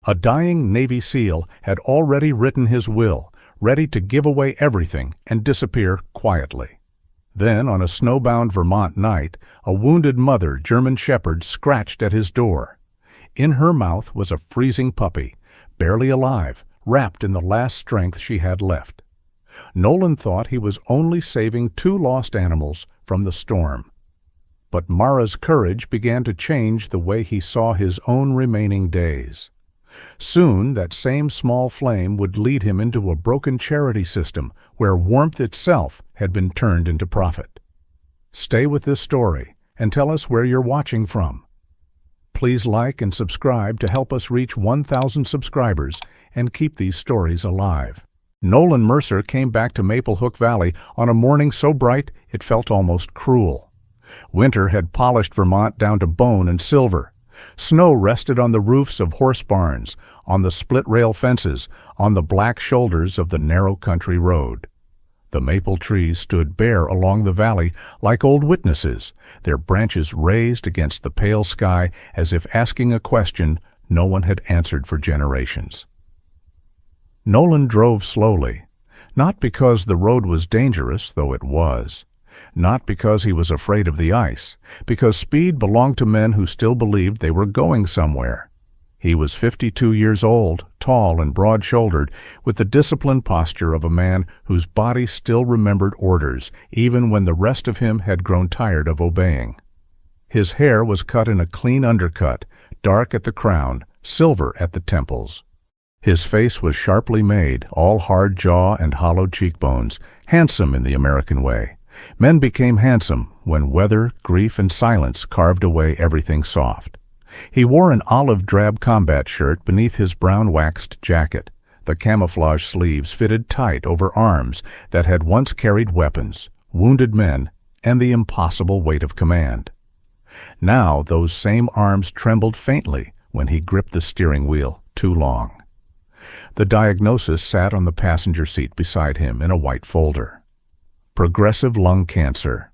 A dying Navy SEAL had already written his will, ready to give away everything and disappear quietly. Then, on a snowbound Vermont night, a wounded mother German shepherd scratched at his door. In her mouth was a freezing puppy, barely alive, wrapped in the last strength she had left. Nolan thought he was only saving 2 lost animals from the storm. But Mara's courage began to change the way he saw his own remaining days. Soon, that same small flame would lead him into a broken charity system where warmth itself had been turned into profit. Stay with this story and tell us where you're watching from. Please like and subscribe to help us reach 1,000 subscribers and keep these stories alive. Nolan Mercer came back to Maple Hook Valley on a morning so bright it felt almost cruel. Winter had polished Vermont down to bone and silver. Snow rested on the roofs of horse barns, on the split-rail fences, on the black shoulders of the narrow country road. The maple trees stood bare along the valley like old witnesses, their branches raised against the pale sky as if asking a question no one had answered for generations. Nolan drove slowly, not because the road was dangerous, though it was. Not because he was afraid of the ice, because speed belonged to men who still believed they were going somewhere. He was 52 years old, tall and broad-shouldered, with the disciplined posture of a man whose body still remembered orders, even when the rest of him had grown tired of obeying. His hair was cut in a clean undercut, dark at the crown, silver at the temples. His face was sharply made, all hard jaw and hollowed cheekbones, handsome in the American way. Men became handsome when weather, grief, and silence carved away everything soft. He wore an olive-drab combat shirt beneath his brown waxed jacket. The camouflage sleeves fitted tight over arms that had once carried weapons, wounded men, and the impossible weight of command. Now those same arms trembled faintly when he gripped the steering wheel too long. The diagnosis sat on the passenger seat beside him in a white folder. Progressive lung cancer.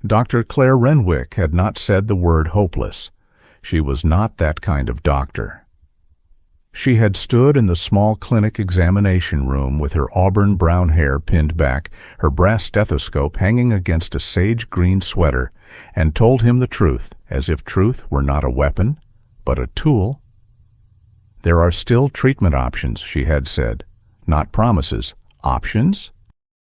Dr. Claire Renwick had not said the word hopeless. She was not that kind of doctor. She had stood in the small clinic examination room with her auburn brown hair pinned back, her brass stethoscope hanging against a sage-green sweater, and told him the truth, as if truth were not a weapon, but a tool. There are still treatment options, she had said. Not promises. Options?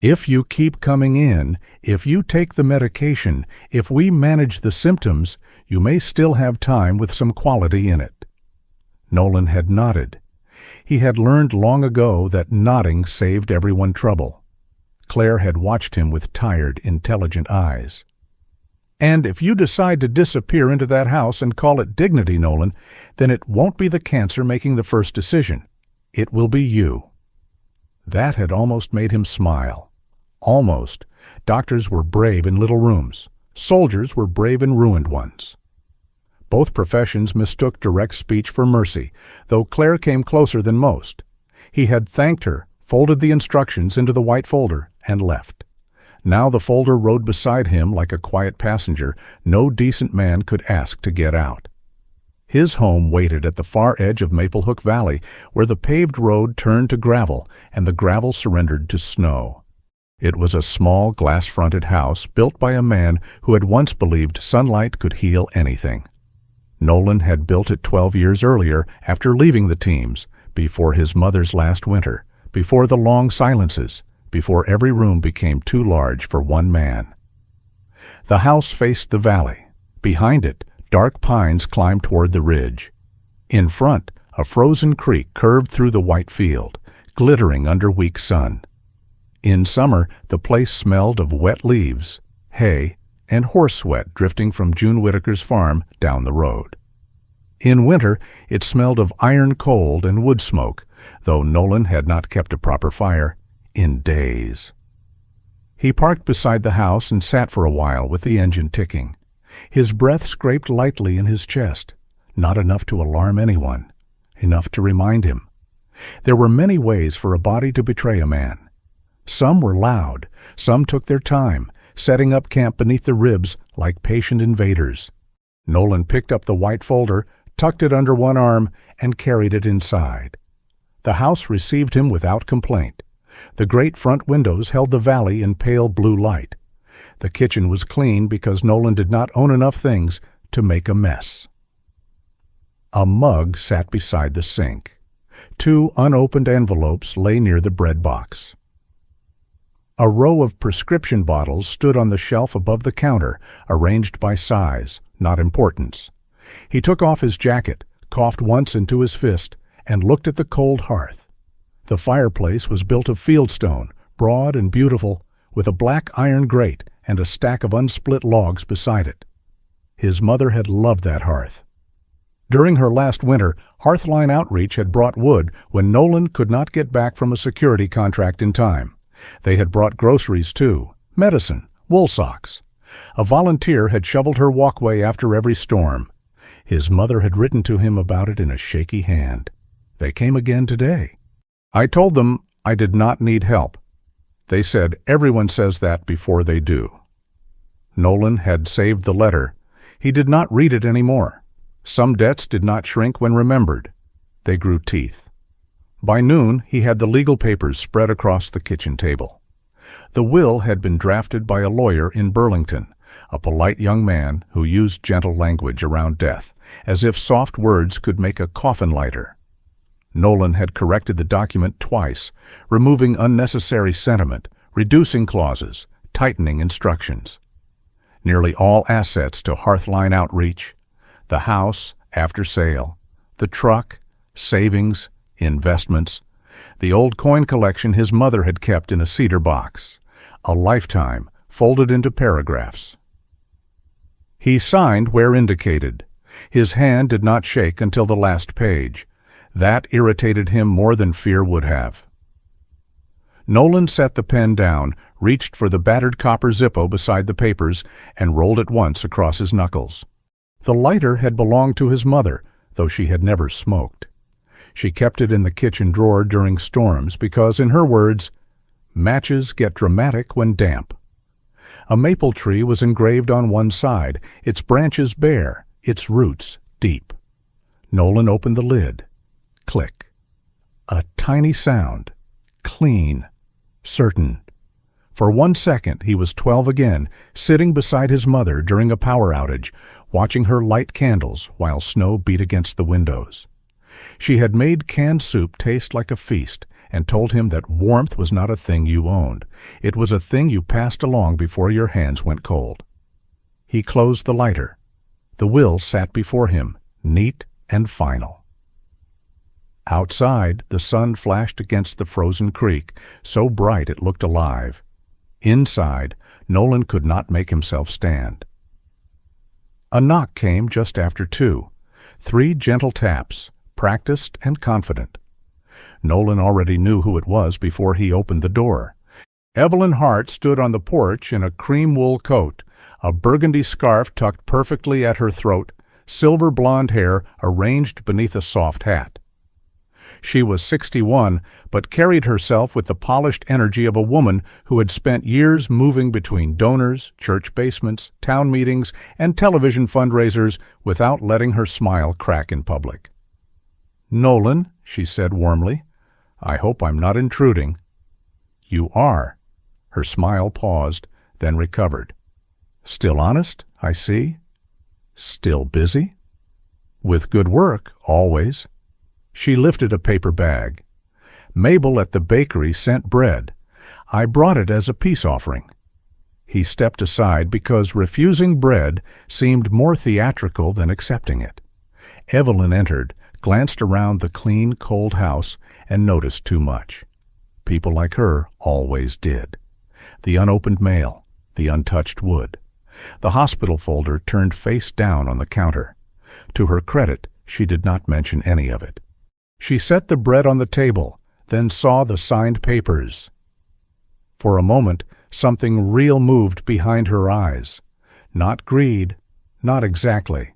If you keep coming in, if you take the medication, if we manage the symptoms, you may still have time with some quality in it. Nolan had nodded. He had learned long ago that nodding saved everyone trouble. Claire had watched him with tired, intelligent eyes. And if you decide to disappear into that house and call it dignity, Nolan, then it won't be the cancer making the first decision. It will be you. That had almost made him smile. Almost. Doctors were brave in little rooms. Soldiers were brave in ruined ones. Both professions mistook direct speech for mercy, though Claire came closer than most. He had thanked her, folded the instructions into the white folder, and left. Now the folder rode beside him like a quiet passenger no decent man could ask to get out. His home waited at the far edge of Maple Hook Valley, where the paved road turned to gravel and the gravel surrendered to snow. It was a small glass-fronted house built by a man who had once believed sunlight could heal anything. Nolan had built it 12 years earlier after leaving the teams, before his mother's last winter, before the long silences, before every room became too large for one man. The house faced the valley. Behind it, dark pines climbed toward the ridge. In front, a frozen creek curved through the white field, glittering under weak sun. In summer, the place smelled of wet leaves, hay, and horse sweat drifting from June Whitaker's farm down the road. In winter, it smelled of iron cold and wood smoke, though Nolan had not kept a proper fire in days. He parked beside the house and sat for a while with the engine ticking. His breath scraped lightly in his chest, not enough to alarm anyone, enough to remind him. There were many ways for a body to betray a man. Some were loud, some took their time, setting up camp beneath the ribs like patient invaders. Nolan picked up the white folder, tucked it under one arm, and carried it inside. The house received him without complaint. The great front windows held the valley in pale blue light. The kitchen was clean because Nolan did not own enough things to make a mess. A mug sat beside the sink. 2 unopened envelopes lay near the bread box. A row of prescription bottles stood on the shelf above the counter, arranged by size, not importance. He took off his jacket, coughed once into his fist, and looked at the cold hearth. The fireplace was built of fieldstone, broad and beautiful, with a black iron grate and a stack of unsplit logs beside it. His mother had loved that hearth. During her last winter, Hearthline Outreach had brought wood when Nolan could not get back from a security contract in time. They had brought groceries too, medicine, wool socks. A volunteer had shoveled her walkway after every storm. His mother had written to him about it in a shaky hand. They came again today. I told them I did not need help. They said everyone says that before they do. Nolan had saved the letter. He did not read it anymore. Some debts did not shrink when remembered. They grew teeth. By noon, he had the legal papers spread across the kitchen table. The will had been drafted by a lawyer in Burlington, a polite young man who used gentle language around death, as if soft words could make a coffin lighter. Nolan had corrected the document twice, removing unnecessary sentiment, reducing clauses, tightening instructions. Nearly all assets to Hearthline Outreach, the house after sale, the truck, savings, investments, the old coin collection his mother had kept in a cedar box, a lifetime folded into paragraphs. He signed where indicated. His hand did not shake until the last page. That irritated him more than fear would have. Nolan set the pen down, reached for the battered copper Zippo beside the papers, and rolled it once across his knuckles. The lighter had belonged to his mother, though she had never smoked. She kept it in the kitchen drawer during storms because, in her words, matches get dramatic when damp. A maple tree was engraved on one side, its branches bare, its roots deep. Nolan opened the lid. Click. A tiny sound. Clean. Certain. For 1 second he was 12 again, sitting beside his mother during a power outage, watching her light candles while snow beat against the windows. She had made canned soup taste like a feast and told him that warmth was not a thing you owned. It was a thing you passed along before your hands went cold. He closed the lighter. The will sat before him, neat and final. Outside, the sun flashed against the frozen creek, so bright it looked alive. Inside, Nolan could not make himself stand. A knock came just after 2. 3 gentle taps, practiced and confident. Nolan already knew who it was before he opened the door. Evelyn Hart stood on the porch in a cream wool coat, a burgundy scarf tucked perfectly at her throat, silver blonde hair arranged beneath a soft hat. She was 61, but carried herself with the polished energy of a woman who had spent years moving between donors, church basements, town meetings, and television fundraisers without letting her smile crack in public. "Nolan," she said warmly, "I hope I'm not intruding." "You are." Her smile paused, then recovered. "Still honest, I see. Still busy?" "With good work, always." She lifted a paper bag. "Mabel at the bakery sent bread. I brought it as a peace offering." He stepped aside because refusing bread seemed more theatrical than accepting it. Evelyn entered, glanced around the clean, cold house, and noticed too much. People like her always did. The unopened mail, the untouched wood. The hospital folder turned face down on the counter. To her credit, she did not mention any of it. She set the bread on the table, then saw the signed papers. For a moment, something real moved behind her eyes. Not greed, not exactly.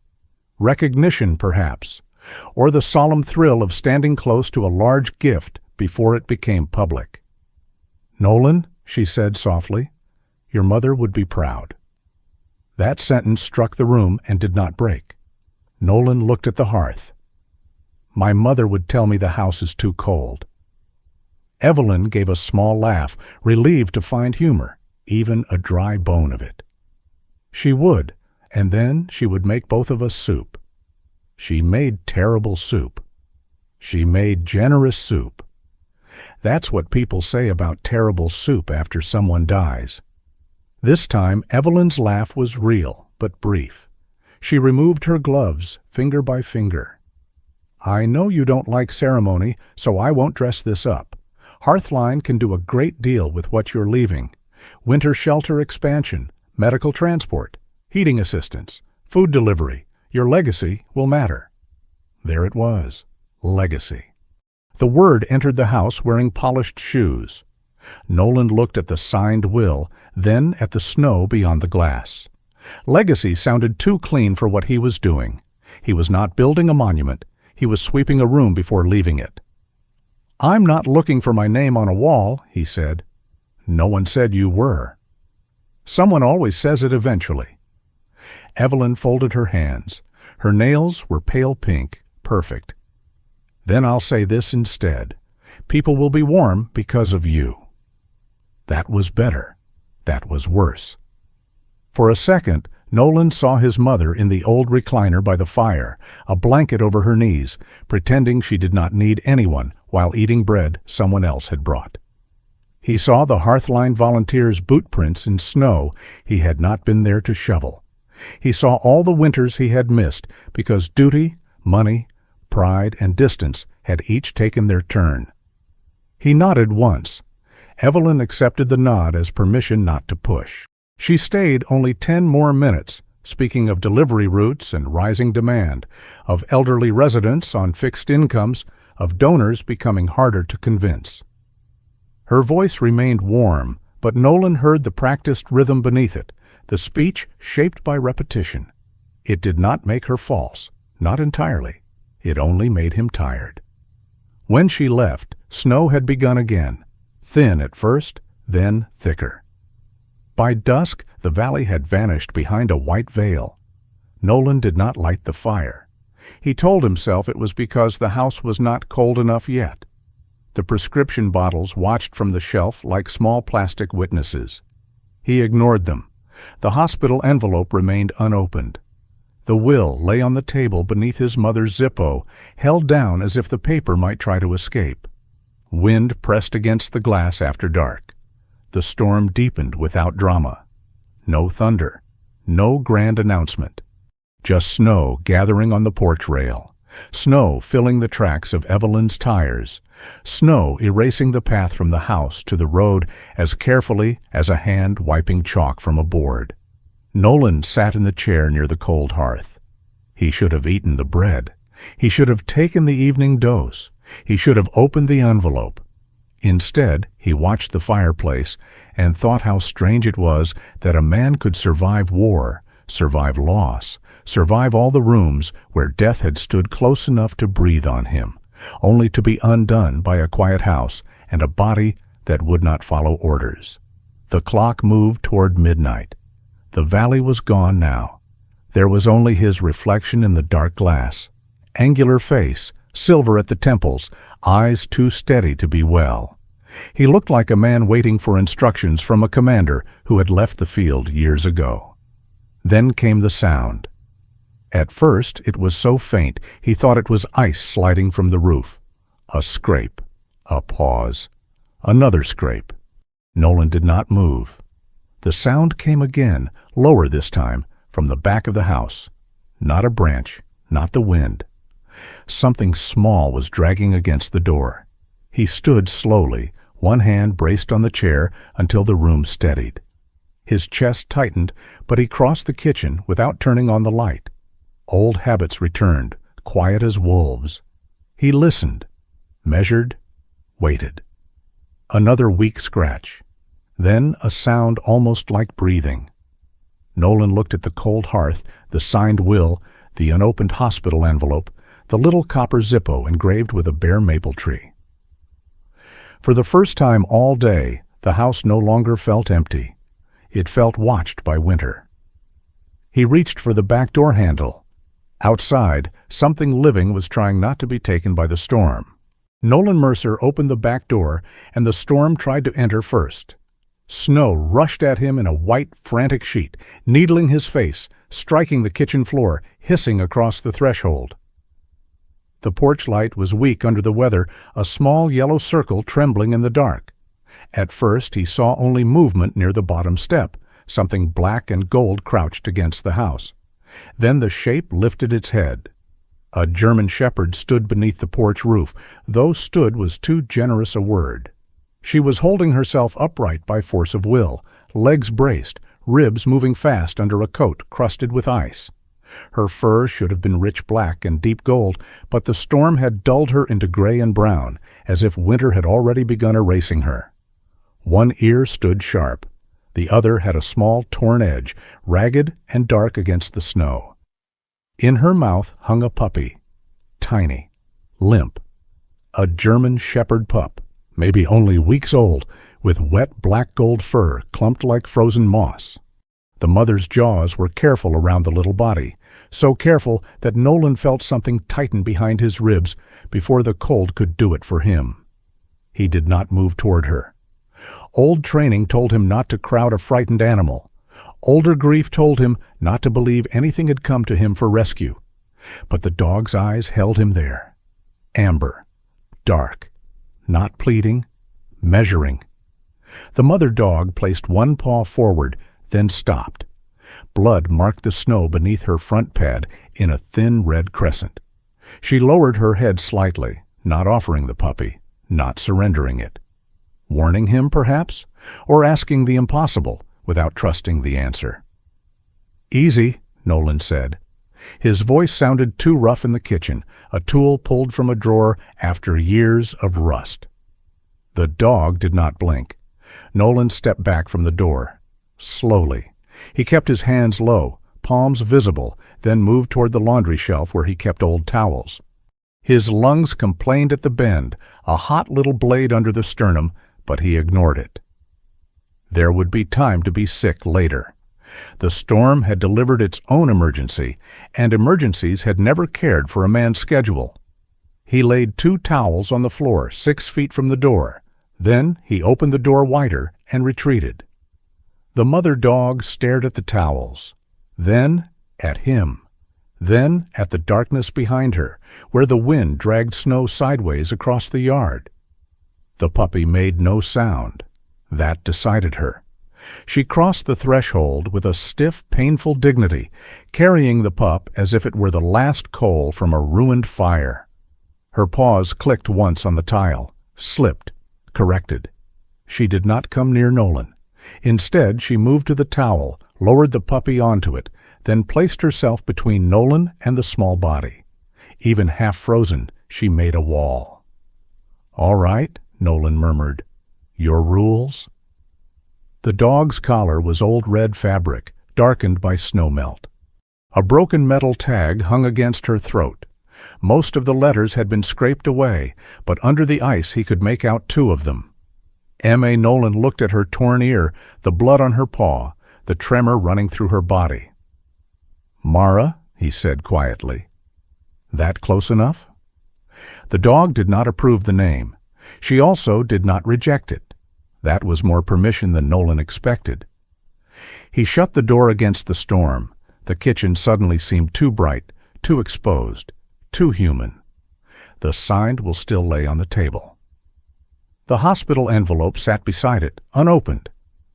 Recognition, perhaps, or the solemn thrill of standing close to a large gift before it became public. "Nolan," she said softly, "your mother would be proud." That sentence struck the room and did not break. Nolan looked at the hearth. My mother would tell me the house is too cold. Evelyn gave a small laugh, relieved to find humor, even a dry bone of it. She would, and then she would make both of us soup. She made terrible soup. She made generous soup. That's what people say about terrible soup after someone dies. This time, Evelyn's laugh was real, but brief. She removed her gloves, finger by finger. I know you don't like ceremony, so I won't dress this up. Hearthline can do a great deal with what you're leaving. Winter shelter expansion, medical transport, heating assistance, food delivery. Your legacy will matter. There it was, legacy. The word entered the house wearing polished shoes. Nolan looked at the signed will, then at the snow beyond the glass. Legacy sounded too clean for what he was doing. He was not building a monument. He was sweeping a room before leaving it. I'm not looking for my name on a wall, he said. No one said you were. Someone always says it eventually. Evelyn folded her hands. Her nails were pale pink, perfect. Then I'll say this instead. People will be warm because of you. That was better. That was worse. For a second, Nolan saw his mother in the old recliner by the fire, a blanket over her knees, pretending she did not need anyone while eating bread someone else had brought. He saw the Hearthline volunteers' boot prints in snow he had not been there to shovel. He saw all the winters he had missed because duty, money, pride, and distance had each taken their turn. He nodded once. Evelyn accepted the nod as permission not to push. She stayed only 10 more minutes, speaking of delivery routes and rising demand, of elderly residents on fixed incomes, of donors becoming harder to convince. Her voice remained warm, but Nolan heard the practiced rhythm beneath it, the speech shaped by repetition. It did not make her false, not entirely. It only made him tired. When she left, snow had begun again, thin at first, then thicker. By dusk, the valley had vanished behind a white veil. Nolan did not light the fire. He told himself it was because the house was not cold enough yet. The prescription bottles watched from the shelf like small plastic witnesses. He ignored them. The hospital envelope remained unopened. The will lay on the table beneath his mother's Zippo, held down as if the paper might try to escape. Wind pressed against the glass after dark. The storm deepened without drama. No thunder. No grand announcement. Just snow gathering on the porch rail. Snow filling the tracks of Evelyn's tires. Snow erasing the path from the house to the road as carefully as a hand wiping chalk from a board. Nolan sat in the chair near the cold hearth. He should have eaten the bread. He should have taken the evening dose. He should have opened the envelope. Instead, he watched the fireplace and thought how strange it was that a man could survive war, survive loss, survive all the rooms where death had stood close enough to breathe on him, only to be undone by a quiet house and a body that would not follow orders. The clock moved toward midnight. The valley was gone now. There was only his reflection in the dark glass. Angular face, silver at the temples, eyes too steady to be well. He looked like a man waiting for instructions from a commander who had left the field years ago. Then came the sound. At first it was so faint he thought it was ice sliding from the roof. A scrape. A pause. Another scrape. Nolan did not move. The sound came again, lower this time, from the back of the house. Not a branch, not the wind. Something small was dragging against the door. He stood slowly, one hand braced on the chair until the room steadied. His chest tightened, but he crossed the kitchen without turning on the light. Old habits returned, quiet as wolves. He listened, measured, waited. Another weak scratch. Then a sound almost like breathing. Nolan looked at the cold hearth, the signed will, the unopened hospital envelope, the little copper Zippo engraved with a bare maple tree. For the first time all day, the house no longer felt empty. It felt watched by winter. He reached for the back door handle. Outside, something living was trying not to be taken by the storm. Nolan Mercer opened the back door, and the storm tried to enter first. Snow rushed at him in a white, frantic sheet, needling his face, striking the kitchen floor, hissing across the threshold. The porch light was weak under the weather, a small yellow circle trembling in the dark. At first he saw only movement near the bottom step. Something black and gold crouched against the house. Then the shape lifted its head. A German shepherd stood beneath the porch roof, though stood was too generous a word. She was holding herself upright by force of will, legs braced, ribs moving fast under a coat crusted with ice. Her fur should have been rich black and deep gold, but the storm had dulled her into gray and brown, as if winter had already begun erasing her. One ear stood sharp. The other had a small torn edge, ragged and dark against the snow. In her mouth hung a puppy, tiny, limp, a German shepherd pup, maybe only weeks old, with wet black gold fur clumped like frozen moss. The mother's jaws were careful around the little body, so careful that Nolan felt something tighten behind his ribs before the cold could do it for him. He did not move toward her. Old training told him not to crowd a frightened animal. Older grief told him not to believe anything had come to him for rescue. But the dog's eyes held him there. Amber, dark, not pleading, measuring. The mother dog placed one paw forward, then stopped. Blood marked the snow beneath her front pad in a thin red crescent. She lowered her head slightly, not offering the puppy, not surrendering it. Warning him, perhaps, or asking the impossible without trusting the answer. "Easy," Nolan said. His voice sounded too rough in the kitchen, a tool pulled from a drawer after years of rust. The dog did not blink. Nolan stepped back from the door. Slowly. He kept his hands low, palms visible, then moved toward the laundry shelf where he kept old towels. His lungs complained at the bend, a hot little blade under the sternum, but he ignored it. There would be time to be sick later. The storm had delivered its own emergency, and emergencies had never cared for a man's schedule. He laid 2 towels on the floor 6 feet from the door. Then he opened the door wider and retreated. The mother dog stared at the towels, then at him, then at the darkness behind her, where the wind dragged snow sideways across the yard. The puppy made no sound. That decided her. She crossed the threshold with a stiff, painful dignity, carrying the pup as if it were the last coal from a ruined fire. Her paws clicked once on the tile, slipped, corrected. She did not come near Nolan. Instead, she moved to the towel, lowered the puppy onto it, then placed herself between Nolan and the small body. Even half frozen, she made a wall. "All right," Nolan murmured. "Your rules?" The dog's collar was old red fabric, darkened by snowmelt. A broken metal tag hung against her throat. Most of the letters had been scraped away, but under the ice he could make out 2 of them. M.A. Nolan looked at her torn ear, the blood on her paw, the tremor running through her body. "Mara," he said quietly. "That close enough?" The dog did not approve the name. She also did not reject it. That was more permission than Nolan expected. He shut the door against the storm. The kitchen suddenly seemed too bright, too exposed, too human. The signed will still lay on the table. The hospital envelope sat beside it, unopened.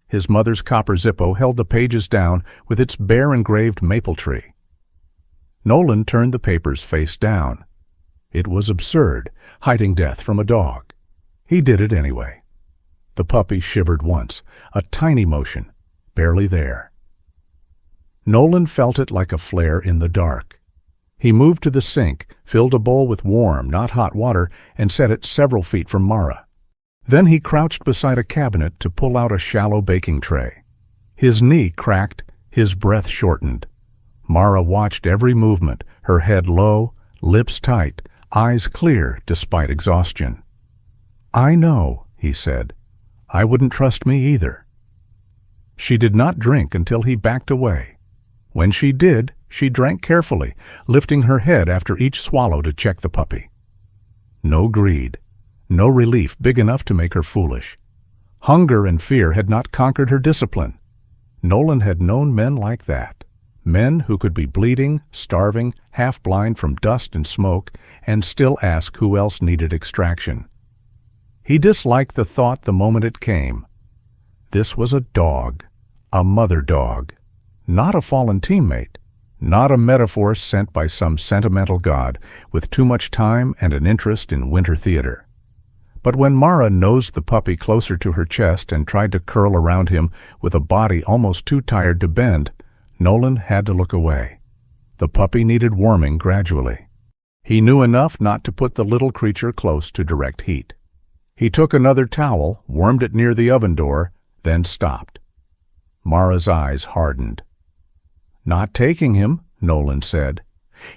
His mother's copper Zippo held the pages down with its bare engraved maple tree. Nolan turned the papers face down. It was absurd, hiding death from a dog. He did it anyway. The puppy shivered once, a tiny motion, barely there. Nolan felt it like a flare in the dark. He moved to the sink, filled a bowl with warm, not hot water, and set it several feet from Mara. Then he crouched beside a cabinet to pull out a shallow baking tray. His knee cracked, his breath shortened. Mara watched every movement, her head low, lips tight, eyes clear despite exhaustion. "I know," he said. "I wouldn't trust me either." She did not drink until he backed away. When she did, She drank carefully, lifting her head after each swallow to check the puppy. No greed, no relief big enough to make her foolish. Hunger and fear had not conquered her discipline. Nolan had known men like that. Men who could be bleeding, starving, half-blind from dust and smoke, and still ask who else needed extraction. He disliked the thought the moment it came. This was a dog, a mother dog, not a fallen teammate, not a metaphor sent by some sentimental god with too much time and an interest in winter theater. But when Mara nosed the puppy closer to her chest and tried to curl around him with a body almost too tired to bend, Nolan had to look away. The puppy needed warming gradually. He knew enough not to put the little creature close to direct heat. He took another towel, warmed it near the oven door, then stopped. Mara's eyes hardened. "Not taking him," Nolan said.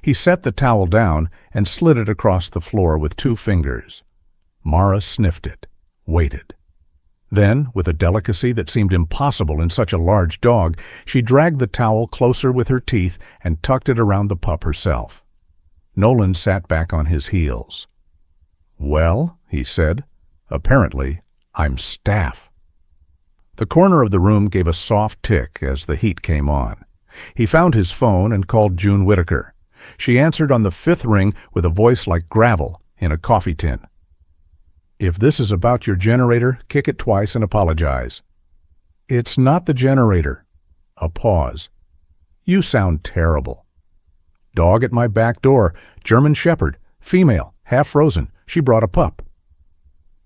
He set the towel down and slid it across the floor with 2 fingers. Mara sniffed it, waited. Then, with a delicacy that seemed impossible in such a large dog, she dragged the towel closer with her teeth and tucked it around the pup herself. Nolan sat back on his heels. "Well," he said, "apparently I'm staff." The corner of the room gave a soft tick as the heat came on. He found his phone and called June Whitaker. She answered on the 5th ring with a voice like gravel in a coffee tin. "If this is about your generator, kick it twice and apologize." "It's not the generator." A pause. "You sound terrible." "Dog at my back door, German Shepherd, female, half frozen. She brought a pup."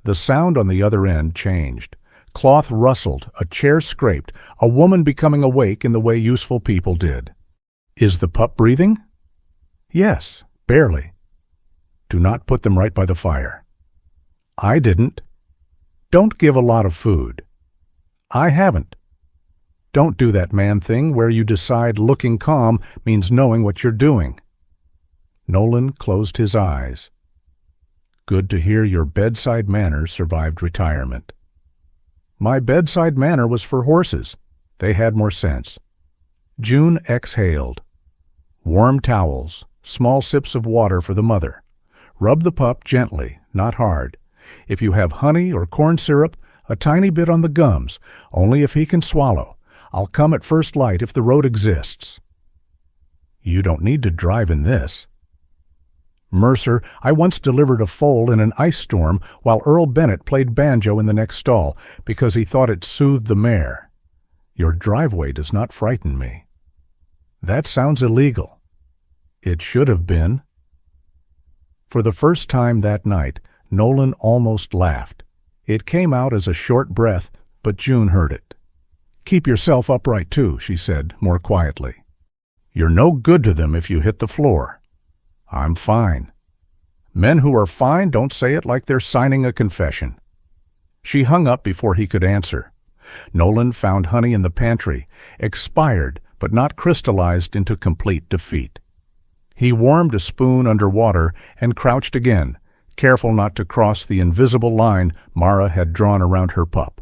The sound on the other end changed. Cloth rustled, a chair scraped, a woman becoming awake in the way useful people did. "Is the pup breathing?" "Yes, barely." "Do not put them right by the fire." "I didn't." "Don't give a lot of food." "I haven't." "Don't do that man thing where you decide looking calm means knowing what you're doing." Nolan closed his eyes. "Good to hear your bedside manner survived retirement." "My bedside manner was for horses. They had more sense." June exhaled. Warm towels, small sips of water for the mother. Rub the pup gently, not hard. If you have honey or corn syrup, a tiny bit on the gums, only if he can swallow. I'll come at first light if the road exists. "You don't need to drive in this." "Mercer, I once delivered a foal in an ice storm while Earl Bennett played banjo in the next stall because he thought it soothed the mare. Your driveway does not frighten me." "That sounds illegal." "It should have been." For the first time that night, Nolan almost laughed. It came out as a short breath, but June heard it. "Keep yourself upright, too," she said, more quietly. "You're no good to them if you hit the floor." "I'm fine." "Men who are fine don't say it like they're signing a confession." She hung up before he could answer. Nolan found honey in the pantry, expired but not crystallized into complete defeat. He warmed a spoon under water and crouched again, careful not to cross the invisible line Mara had drawn around her pup.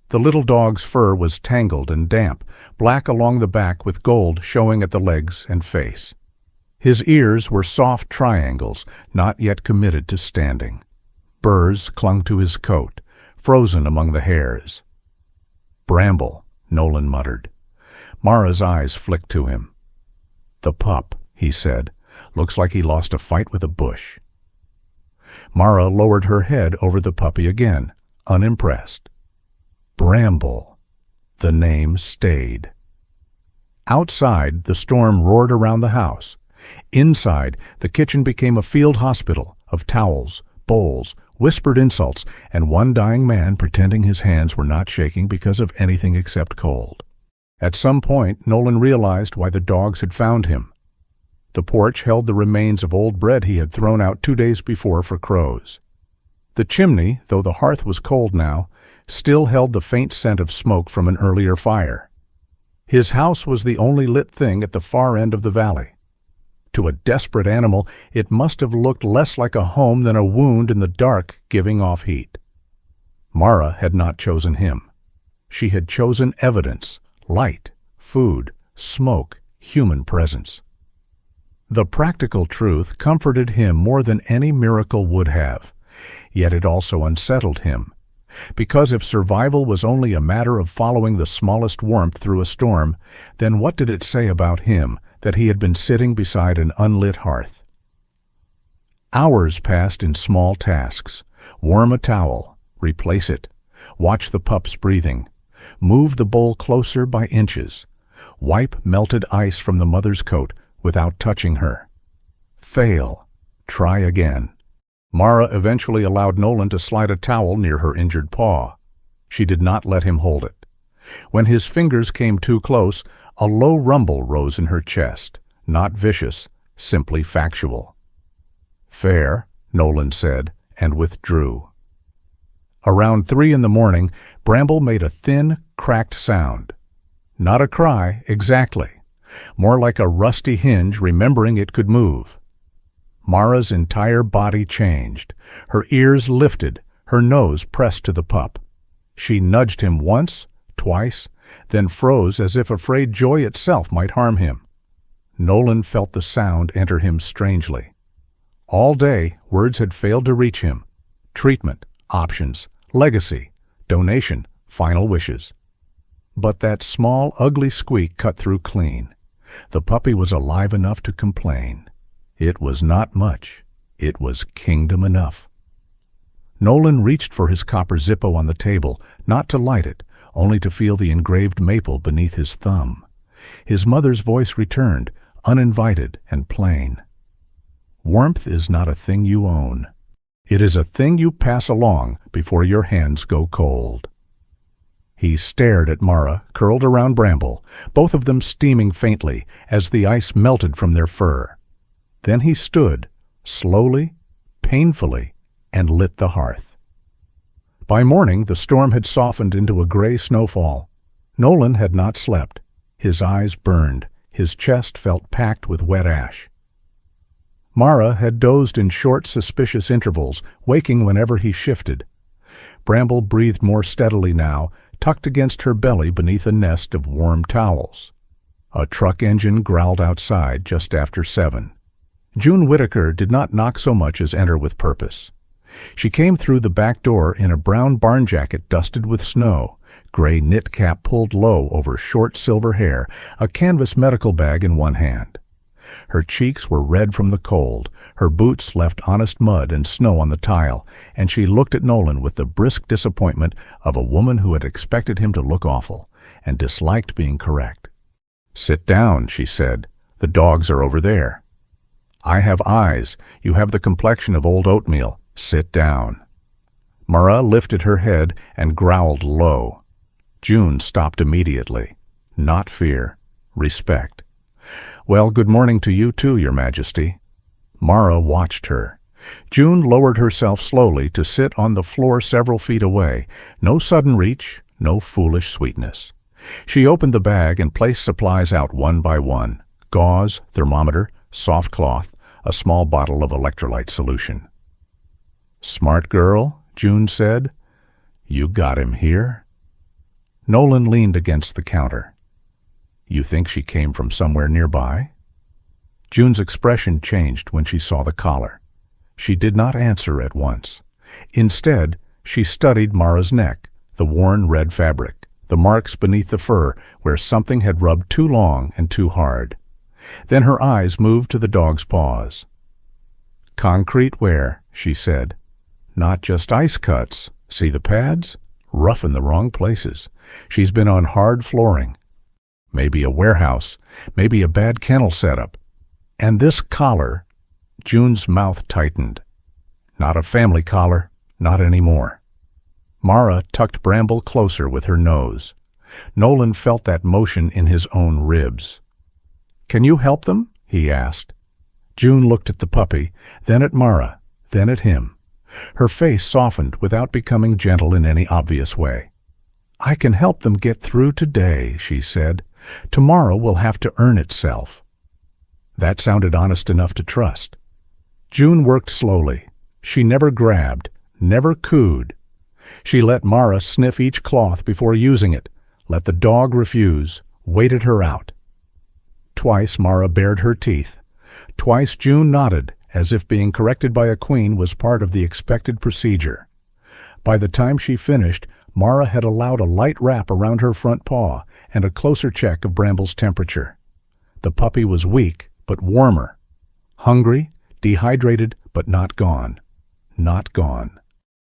The little dog's fur was tangled and damp, black along the back with gold showing at the legs and face. His ears were soft triangles, not yet committed to standing. Burrs clung to his coat, frozen among the hairs. "Bramble," Nolan muttered. Mara's eyes flicked to him. "The pup," he said. "Looks like he lost a fight with a bush." Mara lowered her head over the puppy again, unimpressed. Bramble. The name stayed. Outside, the storm roared around the house. Inside, the kitchen became a field hospital of towels, bowls, whispered insults, and one dying man pretending his hands were not shaking because of anything except cold. At some point, Nolan realized why the dogs had found him. The porch held the remains of old bread he had thrown out 2 days before for crows. The chimney, though the hearth was cold now, still held the faint scent of smoke from an earlier fire. His house was the only lit thing at the far end of the valley. To a desperate animal, it must have looked less like a home than a wound in the dark giving off heat. Mara had not chosen him. She had chosen evidence, light, food, smoke, human presence. The practical truth comforted him more than any miracle would have, yet it also unsettled him. Because if survival was only a matter of following the smallest warmth through a storm, then what did it say about him that he had been sitting beside an unlit hearth? Hours passed in small tasks. Warm a towel, replace it, watch the pup's breathing, move the bowl closer by inches, wipe melted ice from the mother's coat without touching her. Fail, try again. Mara eventually allowed Nolan to slide a towel near her injured paw. She did not let him hold it. When his fingers came too close, a low rumble rose in her chest, not vicious, simply factual. Fair, Nolan said, and withdrew. Around 3 a.m, Bramble made a thin, cracked sound. Not a cry, exactly. More like a rusty hinge remembering it could move. Mara's entire body changed. Her ears lifted, her nose pressed to the pup. She nudged him once, twice, then froze as if afraid joy itself might harm him. Nolan felt the sound enter him strangely. All day, words had failed to reach him. Treatment, options, legacy, donation, final wishes. But that small, ugly squeak cut through clean. The puppy was alive enough to complain. It was not much. It was kingdom enough. Nolan reached for his copper Zippo on the table, not to light it, only to feel the engraved maple beneath his thumb. His mother's voice returned, uninvited and plain. Warmth is not a thing you own. It is a thing you pass along before your hands go cold. He stared at Mara, curled around Bramble, both of them steaming faintly as the ice melted from their fur. Then he stood, slowly, painfully, and lit the hearth. By morning, the storm had softened into a gray snowfall. Nolan had not slept. His eyes burned. His chest felt packed with wet ash. Mara had dozed in short, suspicious intervals, waking whenever he shifted. Bramble breathed more steadily now, tucked against her belly beneath a nest of warm towels. A truck engine growled outside just after 7. June Whitaker did not knock so much as enter with purpose. She came through the back door in a brown barn jacket dusted with snow, gray knit cap pulled low over short silver hair, a canvas medical bag in one hand. Her cheeks were red from the cold, her boots left honest mud and snow on the tile, and she looked at Nolan with the brisk disappointment of a woman who had expected him to look awful and disliked being correct. "Sit down," she said. "The dogs are over there." "I have eyes. You have the complexion of old oatmeal. Sit down." Mara lifted her head and growled low. June stopped immediately. Not fear. Respect. "Well, good morning to you too, Your Majesty." Mara watched her. June lowered herself slowly to sit on the floor several feet away. No sudden reach, no foolish sweetness. She opened the bag and placed supplies out one by one. Gauze, thermometer, soft cloth, a small bottle of electrolyte solution. "Smart girl," June said. "You got him here?" Nolan leaned against the counter. "You think she came from somewhere nearby?" June's expression changed when she saw the collar. She did not answer at once. Instead, she studied Mara's neck, the worn red fabric, the marks beneath the fur where something had rubbed too long and too hard. Then her eyes moved to the dog's paws. "Concrete wear," she said. "Not just ice cuts. See the pads? Rough in the wrong places. She's been on hard flooring. Maybe a warehouse, maybe a bad kennel setup. And this collar," June's mouth tightened. "Not a family collar, not anymore." Mara tucked Bramble closer with her nose. Nolan felt that motion in his own ribs. "Can you help them?" he asked. June looked at the puppy, then at Mara, then at him. Her face softened without becoming gentle in any obvious way. "I can help them get through today," she said. "Tomorrow will have to earn itself." That sounded honest enough to trust. June worked slowly. She never grabbed, never cooed. She let Mara sniff each cloth before using it, let the dog refuse, waited her out. Twice Mara bared her teeth. Twice June nodded, as if being corrected by a queen was part of the expected procedure. By the time she finished, Mara had allowed a light wrap around her front paw and a closer check of Bramble's temperature. The puppy was weak, but warmer. Hungry, dehydrated, but not gone. Not gone.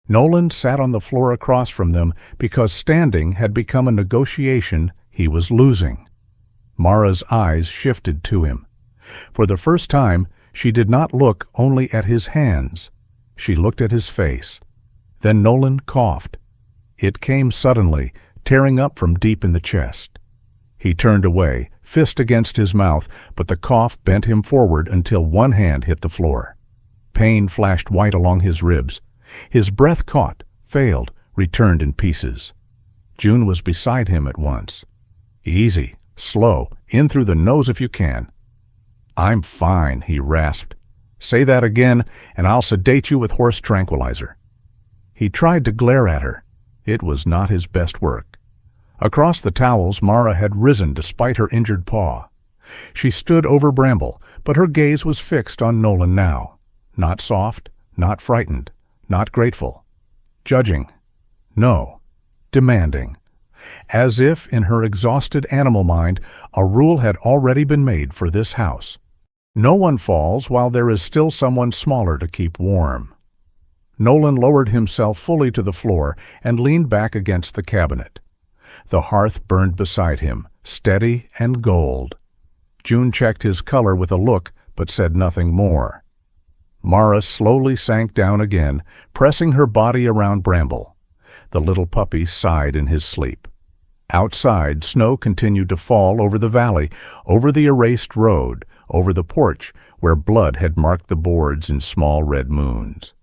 Nolan sat on the floor across from them because standing had become a negotiation he was losing. Mara's eyes shifted to him. For the first time, she did not look only at his hands. She looked at his face. Then Nolan coughed. It came suddenly, tearing up from deep in the chest. He turned away, fist against his mouth, but the cough bent him forward until one hand hit the floor. Pain flashed white along his ribs. His breath caught, failed, returned in pieces. June was beside him at once. "Easy, slow, in through the nose if you can." "I'm fine," he rasped. "Say that again, and I'll sedate you with horse tranquilizer." He tried to glare at her. It was not his best work. Across the towels, Mara had risen despite her injured paw. She stood over Bramble, but her gaze was fixed on Nolan now. Not soft, not frightened, not grateful. Judging. No. Demanding. As if, in her exhausted animal mind, a rule had already been made for this house. No one falls while there is still someone smaller to keep warm. Nolan lowered himself fully to the floor and leaned back against the cabinet. The hearth burned beside him, steady and gold. June checked his color with a look, but said nothing more. Mara slowly sank down again, pressing her body around Bramble. The little puppy sighed in his sleep. Outside, snow continued to fall over the valley, over the erased road, over the porch where blood had marked the boards in small red moons.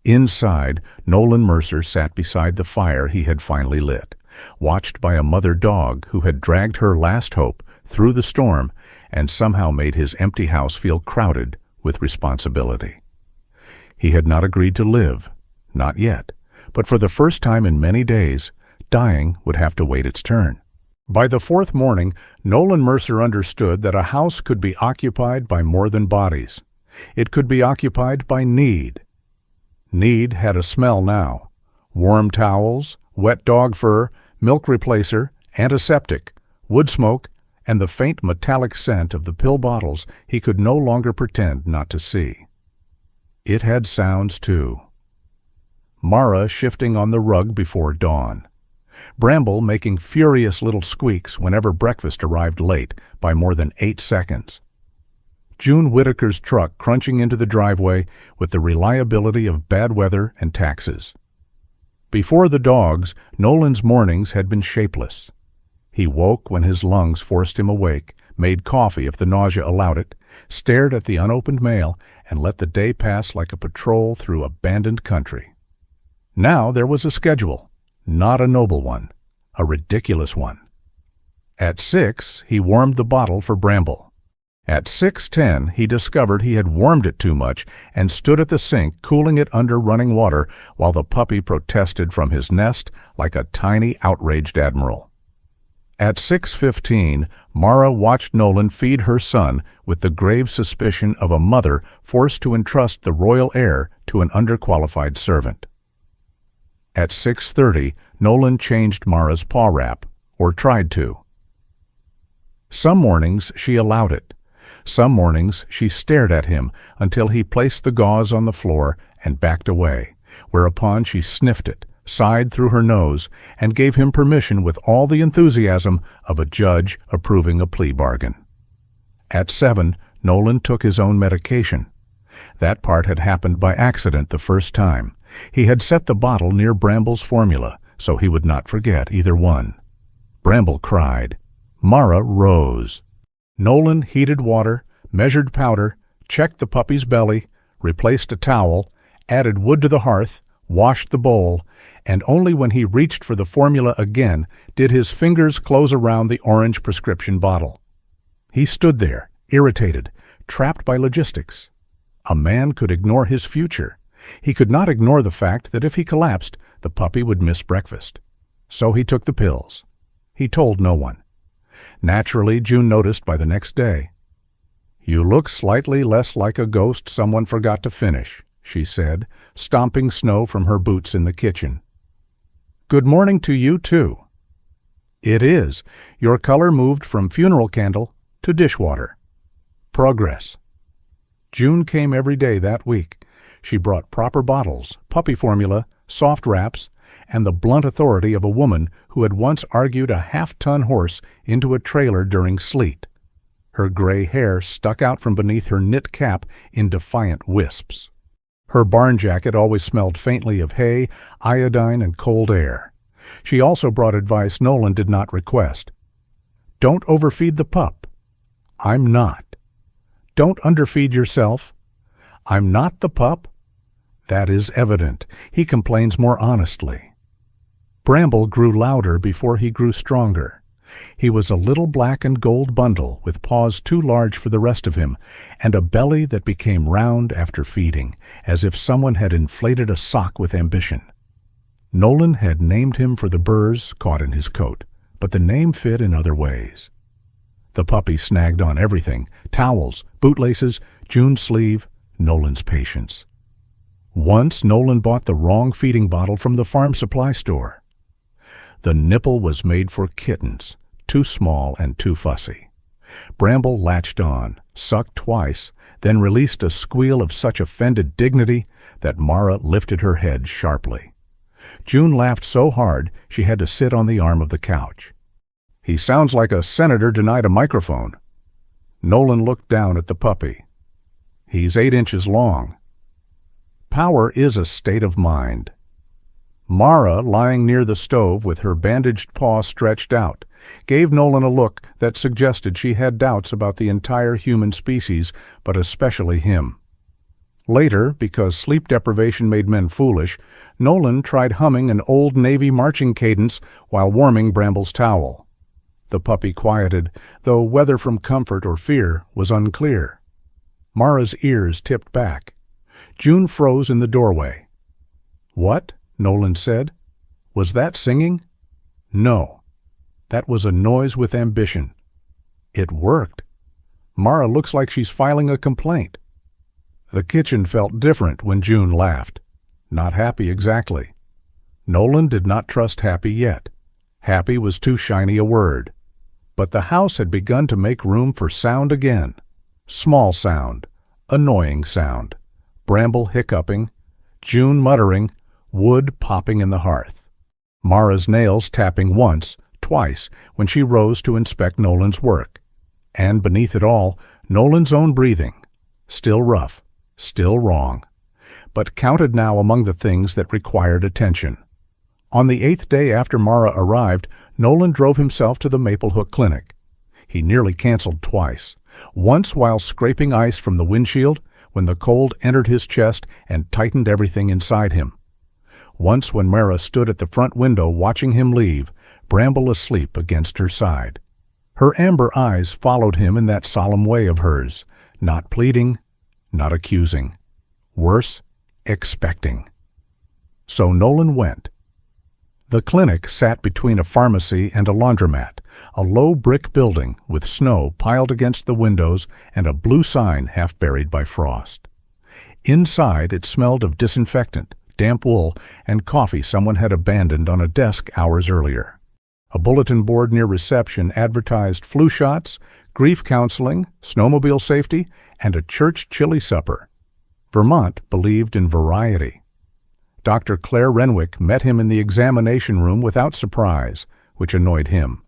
Inside, Nolan Mercer sat beside the fire he had finally lit, watched by a mother dog who had dragged her last hope through the storm and somehow made his empty house feel crowded with responsibility. He had not agreed to live, not yet, but for the first time in many days, dying would have to wait its turn. By the fourth morning, Nolan Mercer understood that a house could be occupied by more than bodies. It could be occupied by need. Need had a smell now. Warm towels, wet dog fur, milk replacer, antiseptic, wood smoke, and the faint metallic scent of the pill bottles he could no longer pretend not to see. It had sounds, too. Mara shifting on the rug before dawn. Bramble making furious little squeaks whenever breakfast arrived late by more than 8 seconds. June Whittaker's truck crunching into the driveway with the reliability of bad weather and taxes. Before the dogs, Nolan's mornings had been shapeless. He woke when his lungs forced him awake, made coffee if the nausea allowed it, stared at the unopened mail, and let the day pass like a patrol through abandoned country. Now there was a schedule, not a noble one, a ridiculous one. At 6, he warmed the bottle for Bramble. At 6:10, he discovered he had warmed it too much and stood at the sink cooling it under running water while the puppy protested from his nest like a tiny outraged admiral. At 6:15, Mara watched Nolan feed her son with the grave suspicion of a mother forced to entrust the royal heir to an underqualified servant. At 6:30, Nolan changed Mara's paw wrap, or tried to. Some mornings she allowed it. Some mornings she stared at him until he placed the gauze on the floor and backed away, whereupon she sniffed it, sighed through her nose, and gave him permission with all the enthusiasm of a judge approving a plea bargain. At 7, Nolan took his own medication. That part had happened by accident the first time. He had set the bottle near Bramble's formula, so he would not forget either one. Bramble cried. Mara rose. Nolan heated water, measured powder, checked the puppy's belly, replaced a towel, added wood to the hearth, washed the bowl, and only when he reached for the formula again did his fingers close around the orange prescription bottle. He stood there, irritated, trapped by logistics. A man could ignore his future. He could not ignore the fact that if he collapsed, the puppy would miss breakfast. So he took the pills. He told no one. Naturally, June noticed by the next day. "You look slightly less like a ghost someone forgot to finish," she said, stomping snow from her boots in the kitchen. "Good morning to you, too." "It is. Your color moved from funeral candle to dishwater." Progress. June came every day that week. She brought proper bottles, puppy formula, soft wraps, and the blunt authority of a woman who had once argued a half-ton horse into a trailer during sleet. Her gray hair stuck out from beneath her knit cap in defiant wisps. Her barn jacket always smelled faintly of hay, iodine, and cold air. She also brought advice Nolan did not request. "Don't overfeed the pup." "I'm not." "Don't underfeed yourself." "I'm not the pup." "That is evident. He complains more honestly." Bramble grew louder before he grew stronger. He was a little black and gold bundle with paws too large for the rest of him and a belly that became round after feeding, as if someone had inflated a sock with ambition. Nolan had named him for the burrs caught in his coat, but the name fit in other ways. The puppy snagged on everything: towels, bootlaces, June's sleeve, Nolan's patience. Once Nolan bought the wrong feeding bottle from the farm supply store. The nipple was made for kittens, too small and too fussy. Bramble latched on, sucked twice, then released a squeal of such offended dignity that Mara lifted her head sharply. June laughed so hard she had to sit on the arm of the couch. "He sounds like a senator denied a microphone." Nolan looked down at the puppy. "He's 8 inches long." Power is a state of mind. Mara, lying near the stove with her bandaged paw stretched out, gave Nolan a look that suggested she had doubts about the entire human species, but especially him. Later, because sleep deprivation made men foolish, Nolan tried humming an old Navy marching cadence while warming Bramble's towel. The puppy quieted, though whether from comfort or fear was unclear. Mara's ears tipped back. June froze in the doorway. "What?" Nolan said. "Was that singing?" "No. That was a noise with ambition." "It worked. Mara looks like she's filing a complaint." The kitchen felt different when June laughed. Not happy exactly. Nolan did not trust happy yet. Happy was too shiny a word. But the house had begun to make room for sound again. Small sound. Annoying sound. Bramble hiccuping. June muttering. Wood popping in the hearth. Mara's nails tapping once, twice, when she rose to inspect Nolan's work. And beneath it all, Nolan's own breathing. Still rough. Still wrong. But counted now among the things that required attention. On the 8th day after Mara arrived, Nolan drove himself to the Maple Hook Clinic. He nearly canceled twice. Once while scraping ice from the windshield, when the cold entered his chest and tightened everything inside him. Once when Mara stood at the front window watching him leave, Bramble asleep against her side. Her amber eyes followed him in that solemn way of hers, not pleading, not accusing. Worse, expecting. So Nolan went. The clinic sat between a pharmacy and a laundromat, a low brick building with snow piled against the windows and a blue sign half buried by frost. Inside it smelled of disinfectant, damp wool, and coffee someone had abandoned on a desk hours earlier. A bulletin board near reception advertised flu shots, grief counseling, snowmobile safety, and a church chili supper. Vermont believed in variety. Dr. Claire Renwick met him in the examination room without surprise, which annoyed him.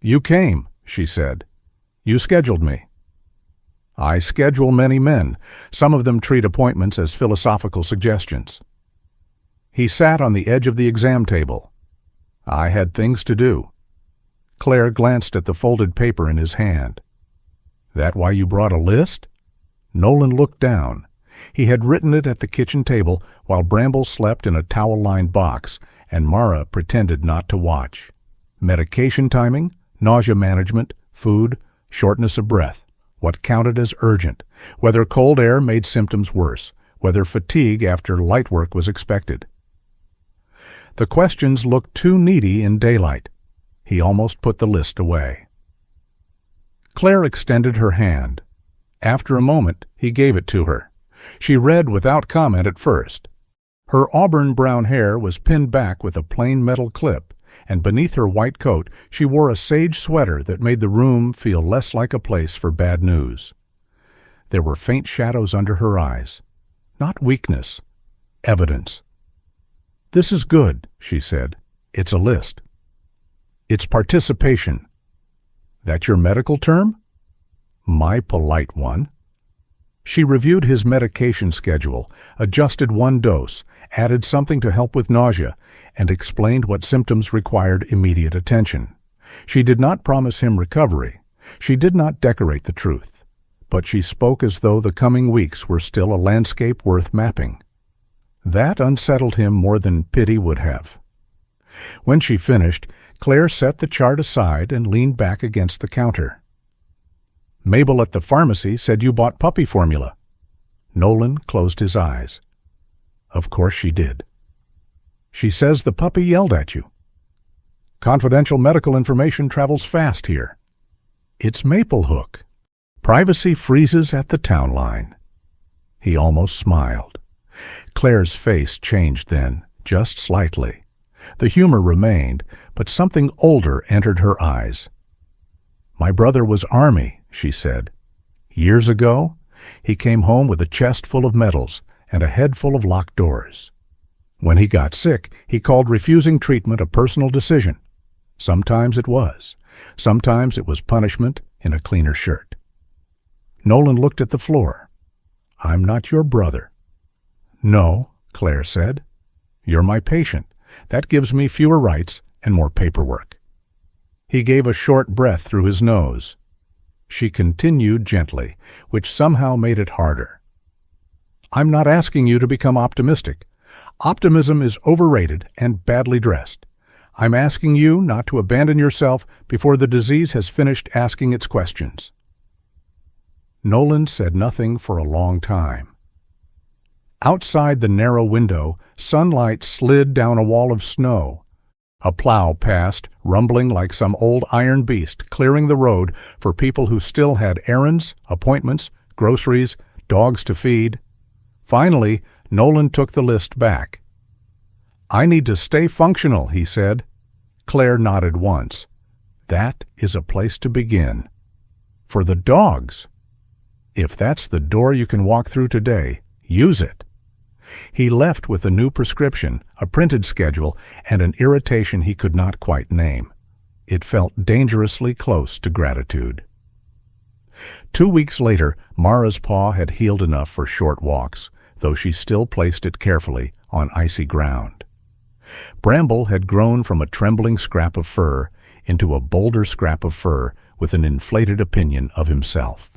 "You came," she said. "You scheduled me." "I schedule many men. Some of them treat appointments as philosophical suggestions." He sat on the edge of the exam table. "I had things to do." Claire glanced at the folded paper in his hand. "That why you brought a list?" Nolan looked down. He had written it at the kitchen table while Bramble slept in a towel-lined box, and Mara pretended not to watch. Medication timing, nausea management, food, shortness of breath, what counted as urgent, whether cold air made symptoms worse, whether fatigue after light work was expected. The questions looked too needy in daylight. He almost put the list away. Claire extended her hand. After a moment, he gave it to her. She read without comment at first. Her auburn brown hair was pinned back with a plain metal clip, and beneath her white coat she wore a sage sweater that made the room feel less like a place for bad news. There were faint shadows under her eyes. Not weakness, evidence. "This is good," she said. "It's a list." "It's participation." "That your medical term?" "My polite one." She reviewed his medication schedule, adjusted one dose, added something to help with nausea, and explained what symptoms required immediate attention. She did not promise him recovery. She did not decorate the truth. But she spoke as though the coming weeks were still a landscape worth mapping. That unsettled him more than pity would have. When she finished, Claire set the chart aside and leaned back against the counter. "Mabel at the pharmacy said you bought puppy formula." Nolan closed his eyes. "Of course she did." "She says the puppy yelled at you." "Confidential medical information travels fast here." "It's Maple Hook. Privacy freezes at the town line." He almost smiled. Claire's face changed then, just slightly. The humor remained, but something older entered her eyes. "My brother was Army," she said. "Years ago, he came home with a chest full of medals and a head full of locked doors. When he got sick, he called refusing treatment a personal decision. Sometimes it was. Sometimes it was punishment in a cleaner shirt." Nolan looked at the floor. "I'm not your brother." "No," Claire said. "You're my patient. That gives me fewer rights and more paperwork." He gave a short breath through his nose. She continued gently, which somehow made it harder. "I'm not asking you to become optimistic. Optimism is overrated and badly dressed. I'm asking you not to abandon yourself before the disease has finished asking its questions." Nolan said nothing for a long time. Outside the narrow window, sunlight slid down a wall of snow. A plow passed, rumbling like some old iron beast, clearing the road for people who still had errands, appointments, groceries, dogs to feed. Finally, Nolan took the list back. "I need to stay functional," he said. Claire nodded once. "That is a place to begin." "For the dogs." "If that's the door you can walk through today, use it." He left with a new prescription, a printed schedule, and an irritation he could not quite name. It felt dangerously close to gratitude. 2 weeks later, Mara's paw had healed enough for short walks, though she still placed it carefully on icy ground. Bramble had grown from a trembling scrap of fur into a bolder scrap of fur with an inflated opinion of himself.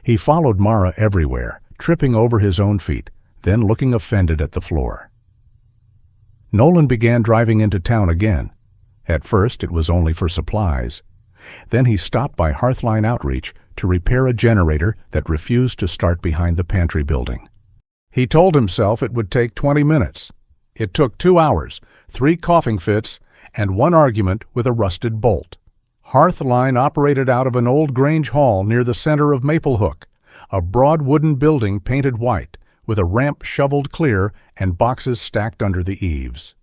He followed Mara everywhere, tripping over his own feet, then looking offended at the floor. Nolan began driving into town again. At first it was only for supplies. Then he stopped by Hearthline Outreach to repair a generator that refused to start behind the pantry building. He told himself it would take 20 minutes. It took 2 hours, 3 coughing fits, and 1 argument with a rusted bolt. Hearthline operated out of an old Grange hall near the center of Maple Hook, a broad wooden building painted white, with a ramp shoveled clear and boxes stacked under the eaves.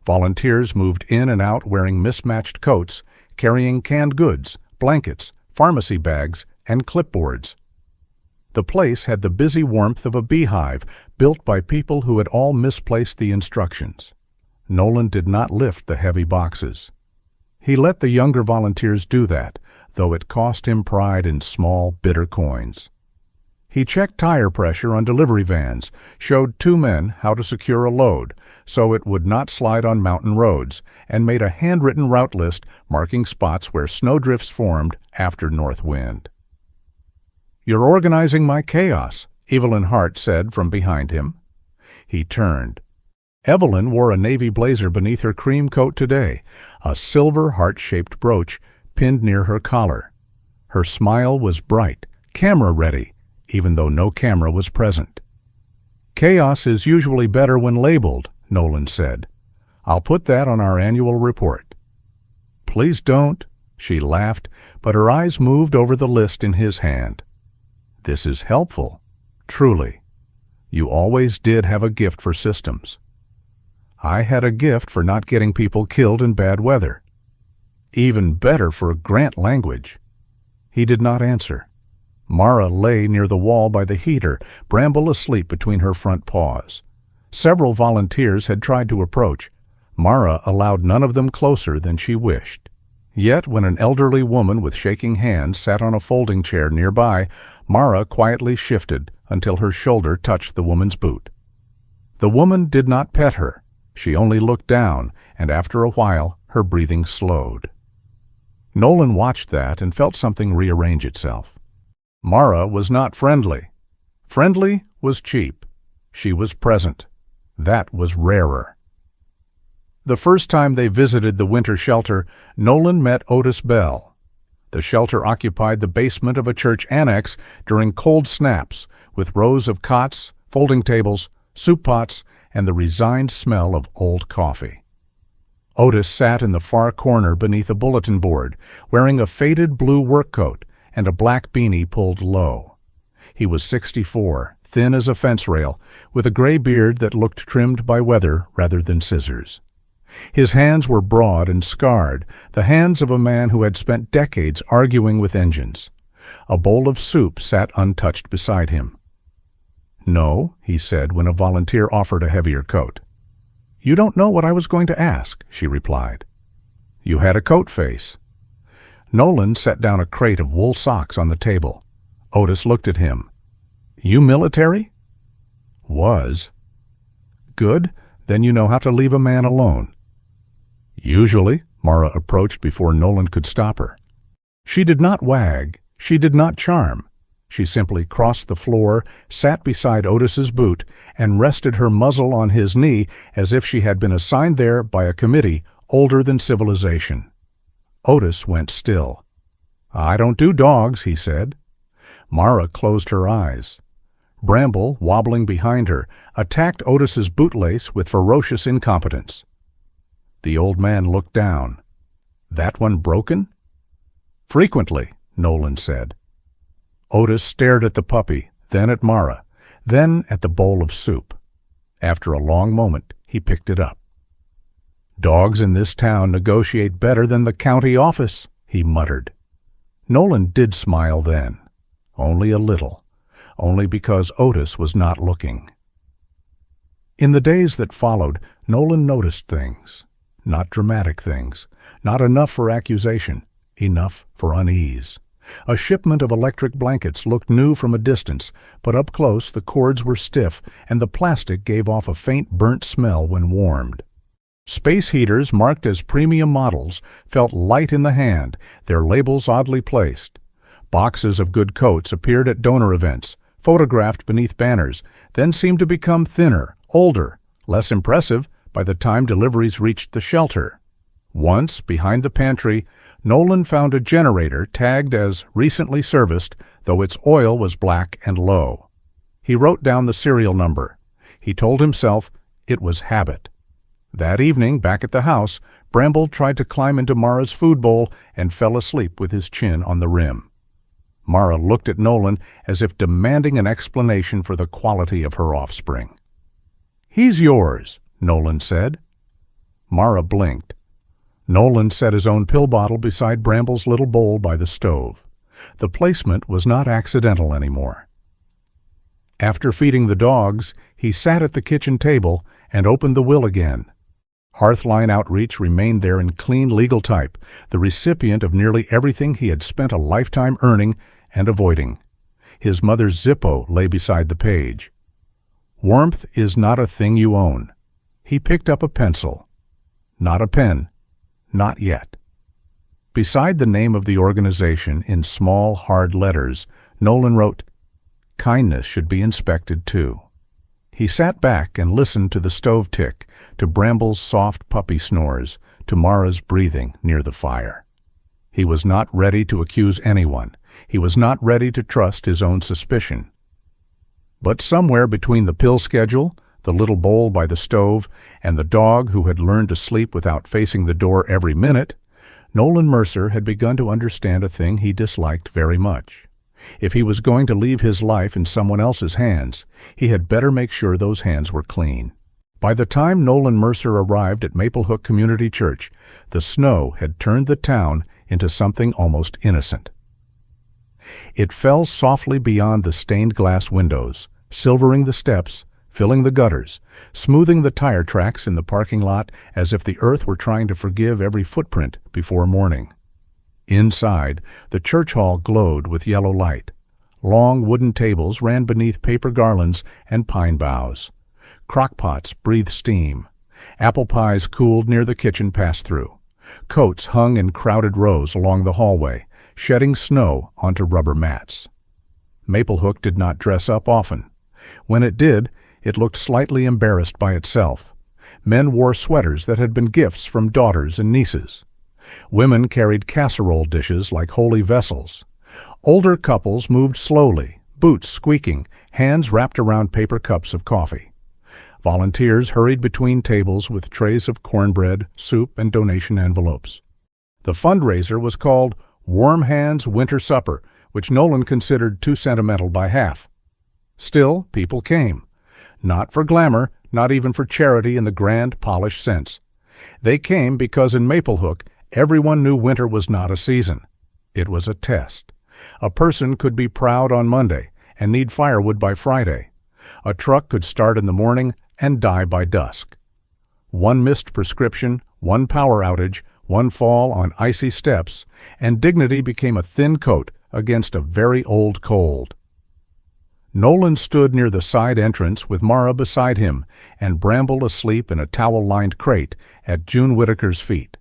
Volunteers moved in and out wearing mismatched coats, carrying canned goods, blankets, pharmacy bags, and clipboards. The place had the busy warmth of a beehive built by people who had all misplaced the instructions. Nolan did not lift the heavy boxes. He let the younger volunteers do that, though it cost him pride in small, bitter coins. He checked tire pressure on delivery vans, showed 2 men how to secure a load so it would not slide on mountain roads, and made a handwritten route list marking spots where snowdrifts formed after north wind. "You're organizing my chaos," Evelyn Hart said from behind him. He turned. Evelyn wore a navy blazer beneath her cream coat today, a silver heart-shaped brooch pinned near her collar. Her smile was bright, camera-ready, even though no camera was present. "Chaos is usually better when labeled," Nolan said. "I'll put that on our annual report." "Please don't," She laughed, but her eyes moved over the list in his hand. "This is helpful. Truly. You always did have a gift for systems. I had a gift for not getting people killed in bad weather. Even better for Grant language." He did not answer. Mara lay near the wall by the heater, Bramble asleep between her front paws. Several volunteers had tried to approach. Mara allowed none of them closer than she wished. Yet when an elderly woman with shaking hands sat on a folding chair nearby, Mara quietly shifted until her shoulder touched the woman's boot. The woman did not pet her. She only looked down, and after a while her breathing slowed. Nolan watched that and felt something rearrange itself. Mara was not friendly. Friendly was cheap. She was present. That was rarer. The first time they visited the winter shelter, Nolan met Otis Bell. The shelter occupied the basement of a church annex during cold snaps, with rows of cots, folding tables, soup pots, and the resigned smell of old coffee. Otis sat in the far corner beneath a bulletin board, wearing a faded blue work coat and a black beanie pulled low. He was 64, thin as a fence rail, with a gray beard that looked trimmed by weather rather than scissors. His hands were broad and scarred, the hands of a man who had spent decades arguing with engines. A bowl of soup sat untouched beside him. "No," he said when a volunteer offered a heavier coat. "You don't know what I was going to ask," she replied. "You had a coat face." Nolan set down a crate of wool socks on the table. Otis looked at him. "You military?" "Was." "Good, then you know how to leave a man alone." "Usually," Mara approached before Nolan could stop her. She did not wag. She did not charm. She simply crossed the floor, sat beside Otis's boot, and rested her muzzle on his knee as if she had been assigned there by a committee older than civilization. Otis went still. "I don't do dogs," he said. Mara closed her eyes. Bramble, wobbling behind her, attacked Otis's bootlace with ferocious incompetence. The old man looked down. "That one broken?" "Frequently," Nolan said. Otis stared at the puppy, then at Mara, then at the bowl of soup. After a long moment, he picked it up. "Dogs in this town negotiate better than the county office," he muttered. Nolan did smile then. Only a little. Only because Otis was not looking. In the days that followed, Nolan noticed things. Not dramatic things. Not enough for accusation. Enough for unease. A shipment of electric blankets looked new from a distance, but up close the cords were stiff and the plastic gave off a faint burnt smell when warmed. Space heaters marked as premium models felt light in the hand, their labels oddly placed. Boxes of good coats appeared at donor events, photographed beneath banners, then seemed to become thinner, older, less impressive by the time deliveries reached the shelter. Once, behind the pantry, Nolan found a generator tagged as recently serviced, though its oil was black and low. He wrote down the serial number. He told himself it was habit. That evening, back at the house, Bramble tried to climb into Mara's food bowl and fell asleep with his chin on the rim. Mara looked at Nolan as if demanding an explanation for the quality of her offspring. "He's yours," Nolan said. Mara blinked. Nolan set his own pill bottle beside Bramble's little bowl by the stove. The placement was not accidental anymore. After feeding the dogs, he sat at the kitchen table and opened the will again. Hearthline Outreach remained there in clean legal type, the recipient of nearly everything he had spent a lifetime earning and avoiding. His mother's Zippo lay beside the page. "Warmth is not a thing you own." He picked up a pencil. Not a pen. Not yet. Beside the name of the organization in small, hard letters, Nolan wrote, "Kindness should be inspected too." He sat back and listened to the stove tick, to Bramble's soft puppy snores, to Mara's breathing near the fire. He was not ready to accuse anyone. He was not ready to trust his own suspicion. But somewhere between the pill schedule, the little bowl by the stove, and the dog who had learned to sleep without facing the door every minute, Nolan Mercer had begun to understand a thing he disliked very much. If he was going to leave his life in someone else's hands, he had better make sure those hands were clean. By the time Nolan Mercer arrived at Maple Hook Community Church, the snow had turned the town into something almost innocent. It fell softly beyond the stained glass windows, silvering the steps, filling the gutters, smoothing the tire tracks in the parking lot as if the earth were trying to forgive every footprint before morning. Inside, the church hall glowed with yellow light. Long wooden tables ran beneath paper garlands and pine boughs. Crockpots breathed steam. Apple pies cooled near the kitchen pass-through. Coats hung in crowded rows along the hallway, shedding snow onto rubber mats. Maple Hook did not dress up often. When it did, it looked slightly embarrassed by itself. Men wore sweaters that had been gifts from daughters and nieces. Women carried casserole dishes like holy vessels. Older couples moved slowly, boots squeaking, hands wrapped around paper cups of coffee. Volunteers hurried between tables with trays of cornbread, soup, and donation envelopes. The fundraiser was called Warm Hands Winter Supper, which Nolan considered too sentimental by half. Still, people came. Not for glamour, not even for charity in the grand, polished sense. They came because in Maple Hook, everyone knew winter was not a season. It was a test. A person could be proud on Monday and need firewood by Friday. A truck could start in the morning and die by dusk. One missed prescription, one power outage, one fall on icy steps, and dignity became a thin coat against a very old cold. Nolan stood near the side entrance with Mara beside him and Bramble asleep in a towel-lined crate at June Whitaker's feet.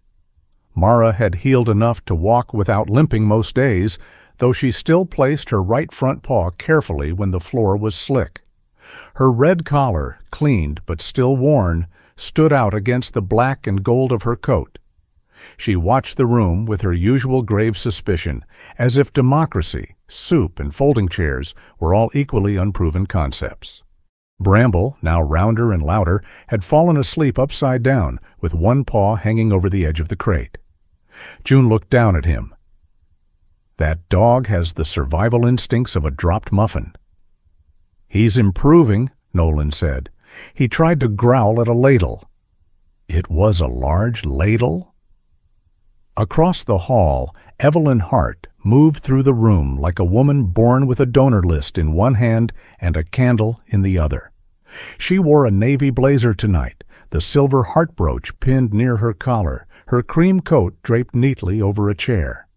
Mara had healed enough to walk without limping most days, though she still placed her right front paw carefully when the floor was slick. Her red collar, cleaned but still worn, stood out against the black and gold of her coat. She watched the room with her usual grave suspicion, as if democracy, soup, and folding chairs were all equally unproven concepts. Bramble, now rounder and louder, had fallen asleep upside down, with one paw hanging over the edge of the crate. June looked down at him. "That dog has the survival instincts of a dropped muffin." "He's improving," Nolan said. He tried to growl at a ladle. It was a large ladle? Across the hall, Evelyn Hart moved through the room like a woman born with a donor list in one hand and a candle in the other. She wore a navy blazer tonight, the silver heart brooch pinned near her collar, her cream coat draped neatly over a chair.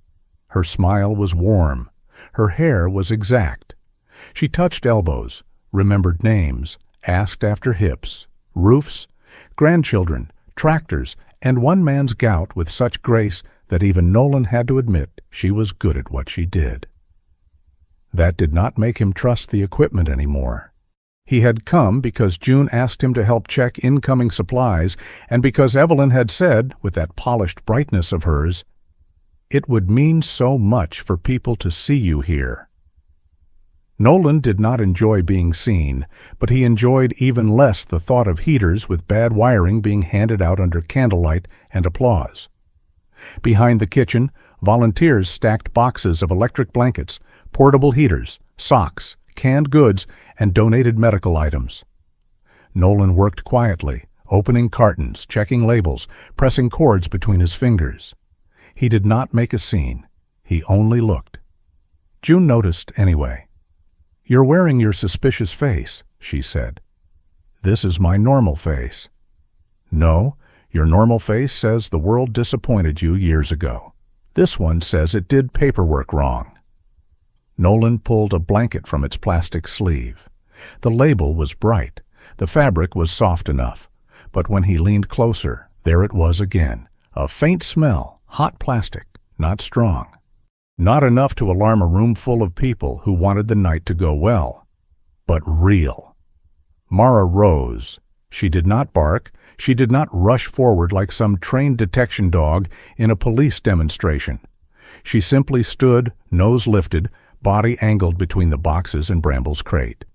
Her smile was warm. Her hair was exact. She touched elbows, remembered names, asked after hips, roofs, grandchildren, tractors, and one man's gout with such grace that even Nolan had to admit she was good at what she did. That did not make him trust the equipment anymore. He had come because June asked him to help check incoming supplies, and because Evelyn had said, with that polished brightness of hers, "It would mean so much for people to see you here." Nolan did not enjoy being seen, but he enjoyed even less the thought of heaters with bad wiring being handed out under candlelight and applause. Behind the kitchen, volunteers stacked boxes of electric blankets, portable heaters, socks, canned goods, and donated medical items. Nolan worked quietly, opening cartons, checking labels, pressing cords between his fingers. He did not make a scene. He only looked. June noticed anyway. "You're wearing your suspicious face," she said. "This is my normal face." "No, your normal face says the world disappointed you years ago. This one says it did paperwork wrong." Nolan pulled a blanket from its plastic sleeve. The label was bright. The fabric was soft enough. But when he leaned closer, there it was again. A faint smell, hot plastic, not strong. Not enough to alarm a room full of people who wanted the night to go well, but real. Mara rose. She did not bark. She did not rush forward like some trained detection dog in a police demonstration. She simply stood, nose lifted, body angled between the boxes and Bramble's crate.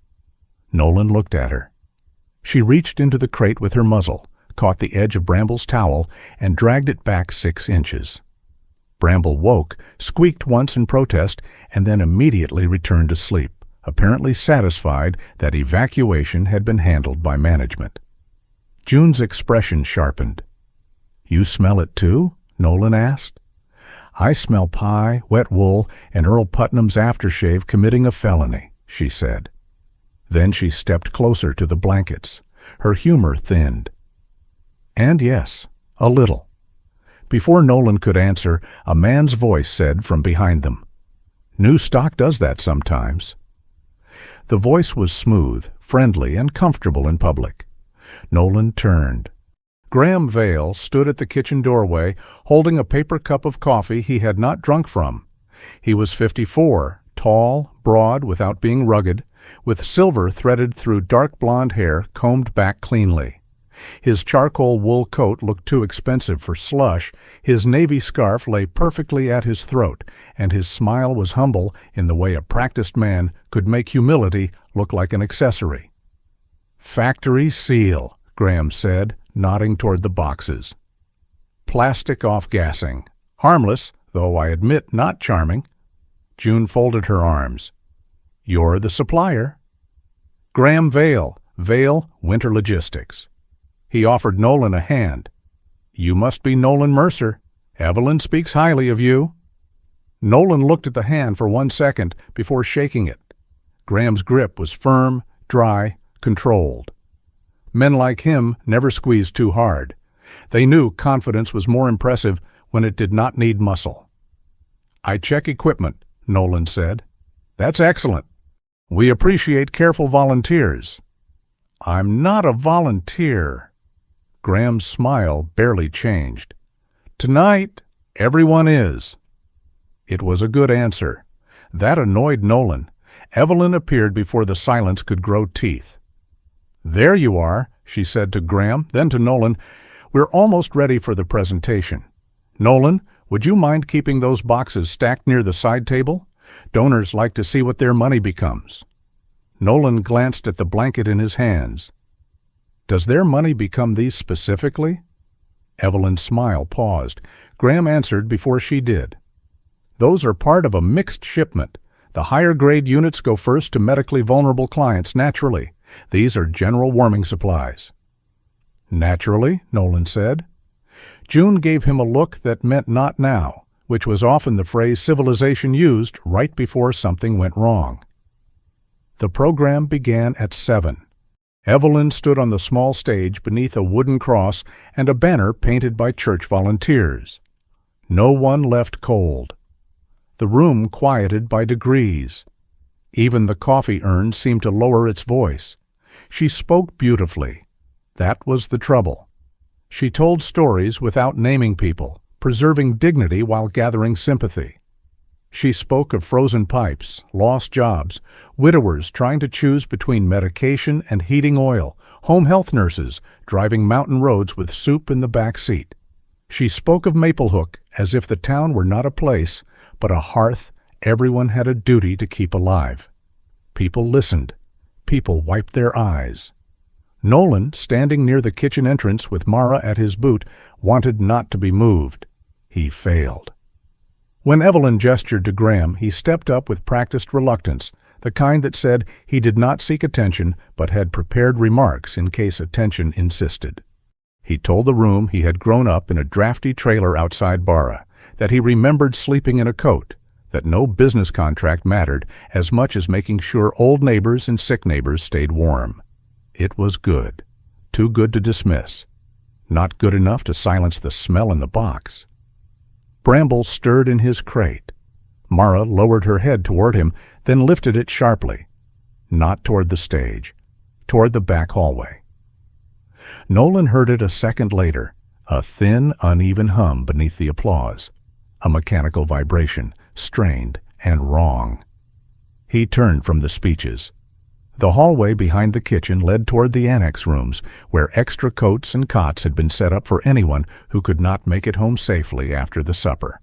Nolan looked at her. She reached into the crate with her muzzle, caught the edge of Bramble's towel, and dragged it back 6 inches. Bramble woke, squeaked once in protest, and then immediately returned to sleep, apparently satisfied that evacuation had been handled by management. June's expression sharpened. "You smell it too?" Nolan asked. "I smell pie, wet wool, and Earl Putnam's aftershave committing a felony," she said. Then she stepped closer to the blankets. Her humor thinned. "And yes, a little." Before Nolan could answer, a man's voice said from behind them, "New stock does that sometimes." The voice was smooth, friendly, and comfortable in public. Nolan turned. Graham Vale stood at the kitchen doorway, holding a paper cup of coffee he had not drunk from. He was 54, tall, broad without being rugged, with silver threaded through dark blonde hair combed back cleanly. His charcoal wool coat looked too expensive for slush, his navy scarf lay perfectly at his throat, and his smile was humble in the way a practiced man could make humility look like an accessory. "Factory seal," Graham said, nodding toward the boxes. "Plastic off-gassing. Harmless, though I admit not charming." June folded her arms. "You're the supplier." "Graham Vale, Vale Winter Logistics." He offered Nolan a hand. "You must be Nolan Mercer. Evelyn speaks highly of you." Nolan looked at the hand for 1 second before shaking it. Graham's grip was firm, dry, controlled. Men like him never squeezed too hard. They knew confidence was more impressive when it did not need muscle. "I check equipment," Nolan said. "That's excellent. We appreciate careful volunteers." "I'm not a volunteer." Graham's smile barely changed. "Tonight, everyone is." It was a good answer. That annoyed Nolan. Evelyn appeared before the silence could grow teeth. "There you are," she said to Graham, then to Nolan. "We're almost ready for the presentation. Nolan, would you mind keeping those boxes stacked near the side table? Donors like to see what their money becomes." Nolan glanced at the blanket in his hands. "Does their money become these specifically?" Evelyn's smile paused. Graham answered before she did. "Those are part of a mixed shipment. The higher-grade units go first to medically vulnerable clients, naturally. These are general warming supplies." "Naturally," Nolan said. June gave him a look that meant not now, which was often the phrase civilization used right before something went wrong. The program began at 7. Evelyn stood on the small stage beneath a wooden cross and a banner painted by church volunteers. No one left cold. The room quieted by degrees. Even the coffee urn seemed to lower its voice. She spoke beautifully. That was the trouble. She told stories without naming people, preserving dignity while gathering sympathy. She spoke of frozen pipes, lost jobs, widowers trying to choose between medication and heating oil, home health nurses driving mountain roads with soup in the back seat. She spoke of Maplehook as if the town were not a place, but a hearth everyone had a duty to keep alive. People listened. People wiped their eyes. Nolan, standing near the kitchen entrance with Mara at his boot, wanted not to be moved. He failed. When Evelyn gestured to Graham, he stepped up with practiced reluctance, the kind that said he did not seek attention but had prepared remarks in case attention insisted. He told the room he had grown up in a drafty trailer outside Barra, that he remembered sleeping in a coat, that no business contract mattered as much as making sure old neighbors and sick neighbors stayed warm. It was good. Too good to dismiss. Not good enough to silence the smell in the box. Bramble stirred in his crate. Mara lowered her head toward him, then lifted it sharply. Not toward the stage. Toward the back hallway. Nolan heard it a second later, a thin, uneven hum beneath the applause. A mechanical vibration, strained and wrong. He turned from the speeches. The hallway behind the kitchen led toward the annex rooms, where extra coats and cots had been set up for anyone who could not make it home safely after the supper.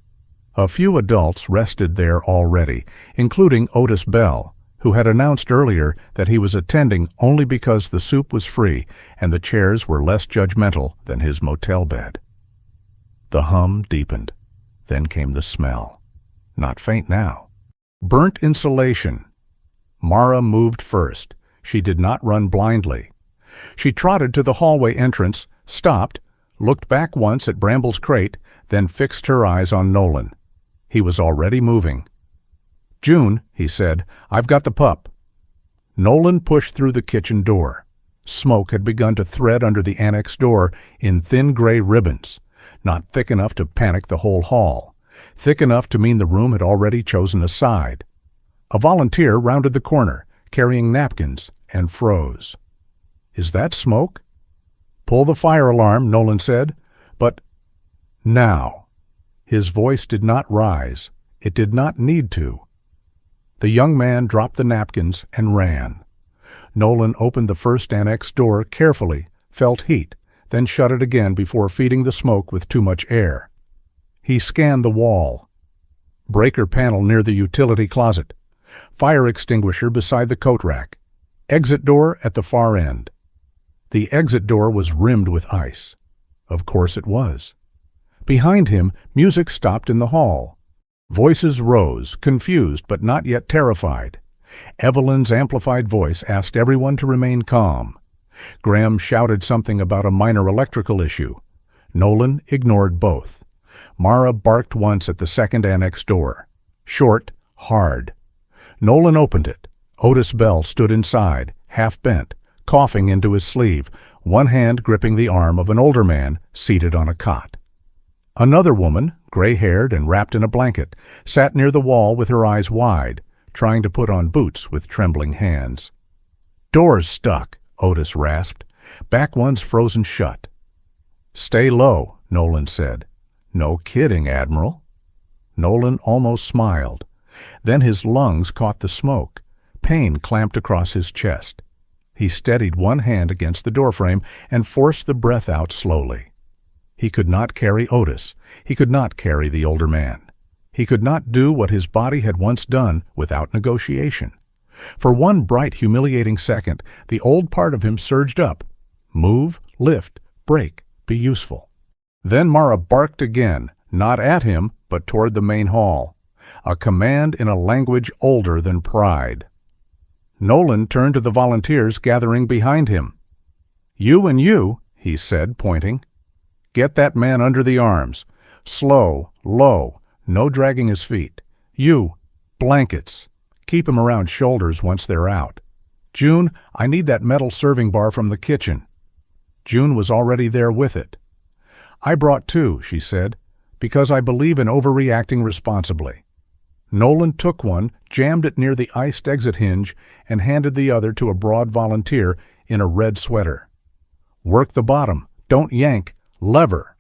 A few adults rested there already, including Otis Bell, who had announced earlier that he was attending only because the soup was free and the chairs were less judgmental than his motel bed. The hum deepened. Then came the smell. Not faint now. Burnt insulation. Mara moved first. She did not run blindly. She trotted to the hallway entrance, stopped, looked back once at Bramble's crate, then fixed her eyes on Nolan. He was already moving. "June," he said, "I've got the pup." Nolan pushed through the kitchen door. Smoke had begun to thread under the annex door in thin gray ribbons, not thick enough to panic the whole hall, thick enough to mean the room had already chosen a side. A volunteer rounded the corner, carrying napkins, and froze. "Is that smoke?" "Pull the fire alarm," Nolan said. "But now." His voice did not rise. It did not need to. The young man dropped the napkins and ran. Nolan opened the first annex door carefully, felt heat, then shut it again before feeding the smoke with too much air. He scanned the wall. Breaker panel near the utility closet. Fire extinguisher beside the coat rack. Exit door at the far end. The exit door was rimmed with ice. Of course it was. Behind him, music stopped in the hall. Voices rose, confused but not yet terrified. Evelyn's amplified voice asked everyone to remain calm. Graham shouted something about a minor electrical issue. Nolan ignored both. Mara barked once at the second annex door. Short, hard. Nolan opened it. Otis Bell stood inside, half bent, coughing into his sleeve, one hand gripping the arm of an older man seated on a cot. Another woman, gray-haired and wrapped in a blanket, sat near the wall with her eyes wide, trying to put on boots with trembling hands. "Door's stuck," Otis rasped. "Back one's frozen shut." "Stay low," Nolan said. "No kidding, Admiral." Nolan almost smiled. Then his lungs caught the smoke. Pain clamped across his chest. He steadied one hand against the doorframe and forced the breath out slowly. He could not carry Otis. He could not carry the older man. He could not do what his body had once done without negotiation. For one bright, humiliating second, the old part of him surged up. Move, lift, break, be useful. Then Mara barked again, not at him, but toward the main hall. A command in a language older than pride. Nolan turned to the volunteers gathering behind him. "You and you," he said, pointing. "Get that man under the arms. Slow, low, no dragging his feet. You, blankets. Keep him around shoulders once they're out. June, I need that metal serving bar from the kitchen." June was already there with it. "I brought two," she said, "because I believe in overreacting responsibly." Nolan took one, jammed it near the iced exit hinge, and handed the other to a broad volunteer in a red sweater. "Work the bottom. Don't yank. Lever."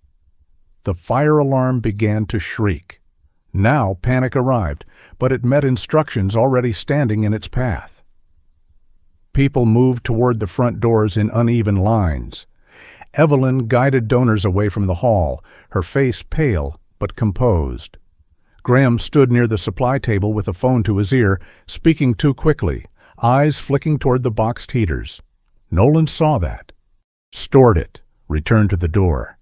The fire alarm began to shriek. Now panic arrived, but it met instructions already standing in its path. People moved toward the front doors in uneven lines. Evelyn guided donors away from the hall, her face pale but composed. Graham stood near the supply table with a phone to his ear, speaking too quickly, eyes flicking toward the boxed heaters. Nolan saw that. Stored it, returned to the door.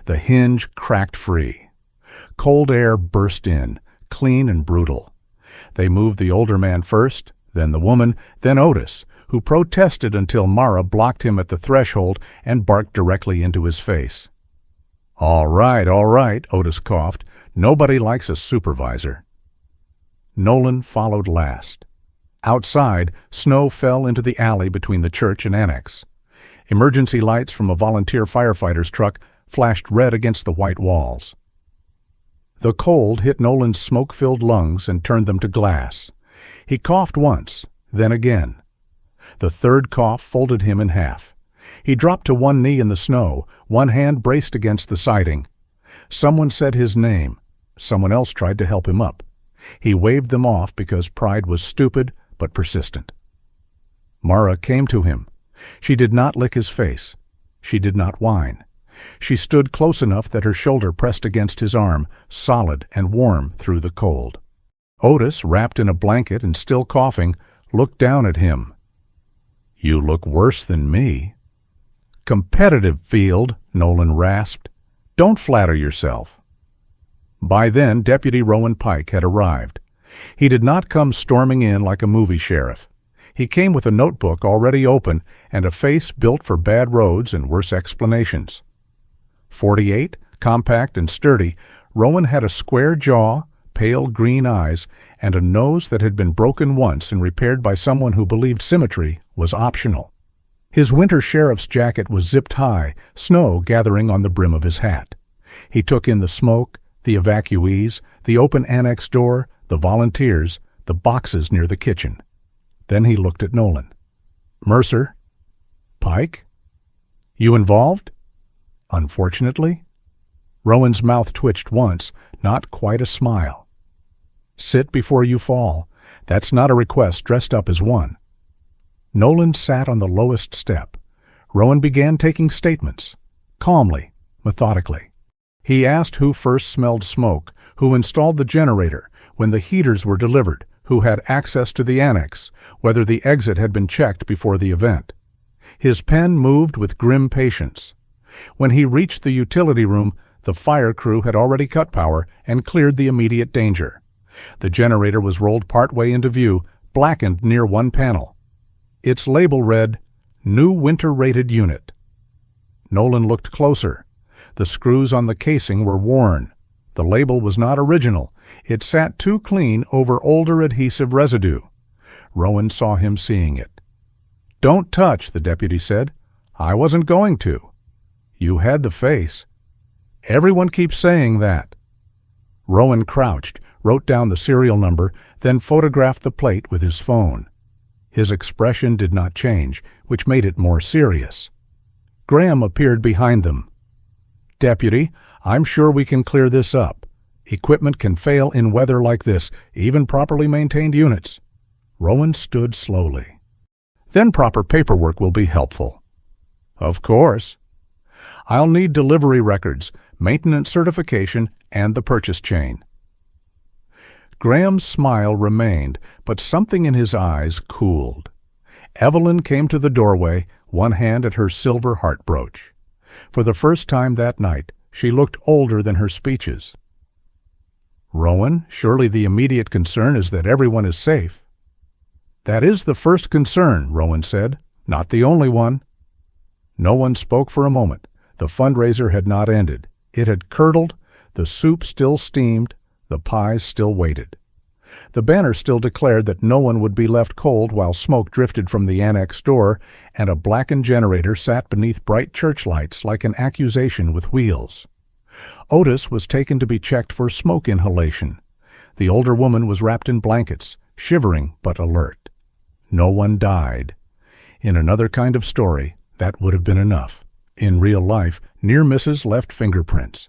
The hinge cracked free. Cold air burst in, clean and brutal. They moved the older man first, then the woman, then Otis, who protested until Mara blocked him at the threshold and barked directly into his face. All right, Otis coughed. "Nobody likes a supervisor." Nolan followed last. Outside, snow fell into the alley between the church and annex. Emergency lights from a volunteer firefighter's truck flashed red against the white walls. The cold hit Nolan's smoke-filled lungs and turned them to glass. He coughed once, then again. The third cough folded him in half. He dropped to one knee in the snow, one hand braced against the siding. Someone said his name. Someone else tried to help him up. He waved them off because pride was stupid but persistent. Mara came to him. She did not lick his face. She did not whine. She stood close enough that her shoulder pressed against his arm, solid and warm through the cold. Otis, wrapped in a blanket and still coughing, looked down at him. "You look worse than me." "Competitive field," Nolan rasped. "Don't flatter yourself." By then, Deputy Rowan Pike had arrived. He did not come storming in like a movie sheriff. He came with a notebook already open and a face built for bad roads and worse explanations. 48, compact and sturdy, Rowan had a square jaw, pale green eyes, and a nose that had been broken once and repaired by someone who believed symmetry was optional. His winter sheriff's jacket was zipped high, snow gathering on the brim of his hat. He took in the smoke, the evacuees, the open annex door, the volunteers, the boxes near the kitchen. Then he looked at Nolan. "Mercer? Pike? You involved?" "Unfortunately." Rowan's mouth twitched once, not quite a smile. "Sit before you fall. That's not a request dressed up as one." Nolan sat on the lowest step. Rowan began taking statements, calmly, methodically. He asked who first smelled smoke, who installed the generator, when the heaters were delivered, who had access to the annex, whether the exit had been checked before the event. His pen moved with grim patience. When he reached the utility room, the fire crew had already cut power and cleared the immediate danger. The generator was rolled partway into view, blackened near one panel. Its label read, "New Winter-Rated Unit." Nolan looked closer. The screws on the casing were worn. The label was not original. It sat too clean over older adhesive residue. Rowan saw him seeing it. "Don't touch," the deputy said. "I wasn't going to." "You had the face." "Everyone keeps saying that." Rowan crouched, wrote down the serial number, then photographed the plate with his phone. His expression did not change, which made it more serious. Graham appeared behind them. "Deputy, I'm sure we can clear this up. Equipment can fail in weather like this, even properly maintained units." Rowan stood slowly. "Then proper paperwork will be helpful." "Of course." "I'll need delivery records, maintenance certification, and the purchase chain." Graham's smile remained, but something in his eyes cooled. Evelyn came to the doorway, one hand at her silver heart brooch. For the first time that night, she looked older than her speeches. "Rowan, surely the immediate concern is that everyone is safe." "That is the first concern," Rowan said, "not the only one." No one spoke for a moment. The fundraiser had not ended. It had curdled, the soup still steamed, the pies still waited. The banner still declared that no one would be left cold while smoke drifted from the annex door, and a blackened generator sat beneath bright church lights like an accusation with wheels. Otis was taken to be checked for smoke inhalation. The older woman was wrapped in blankets, shivering but alert. No one died. In another kind of story, that would have been enough. In real life, near misses left fingerprints.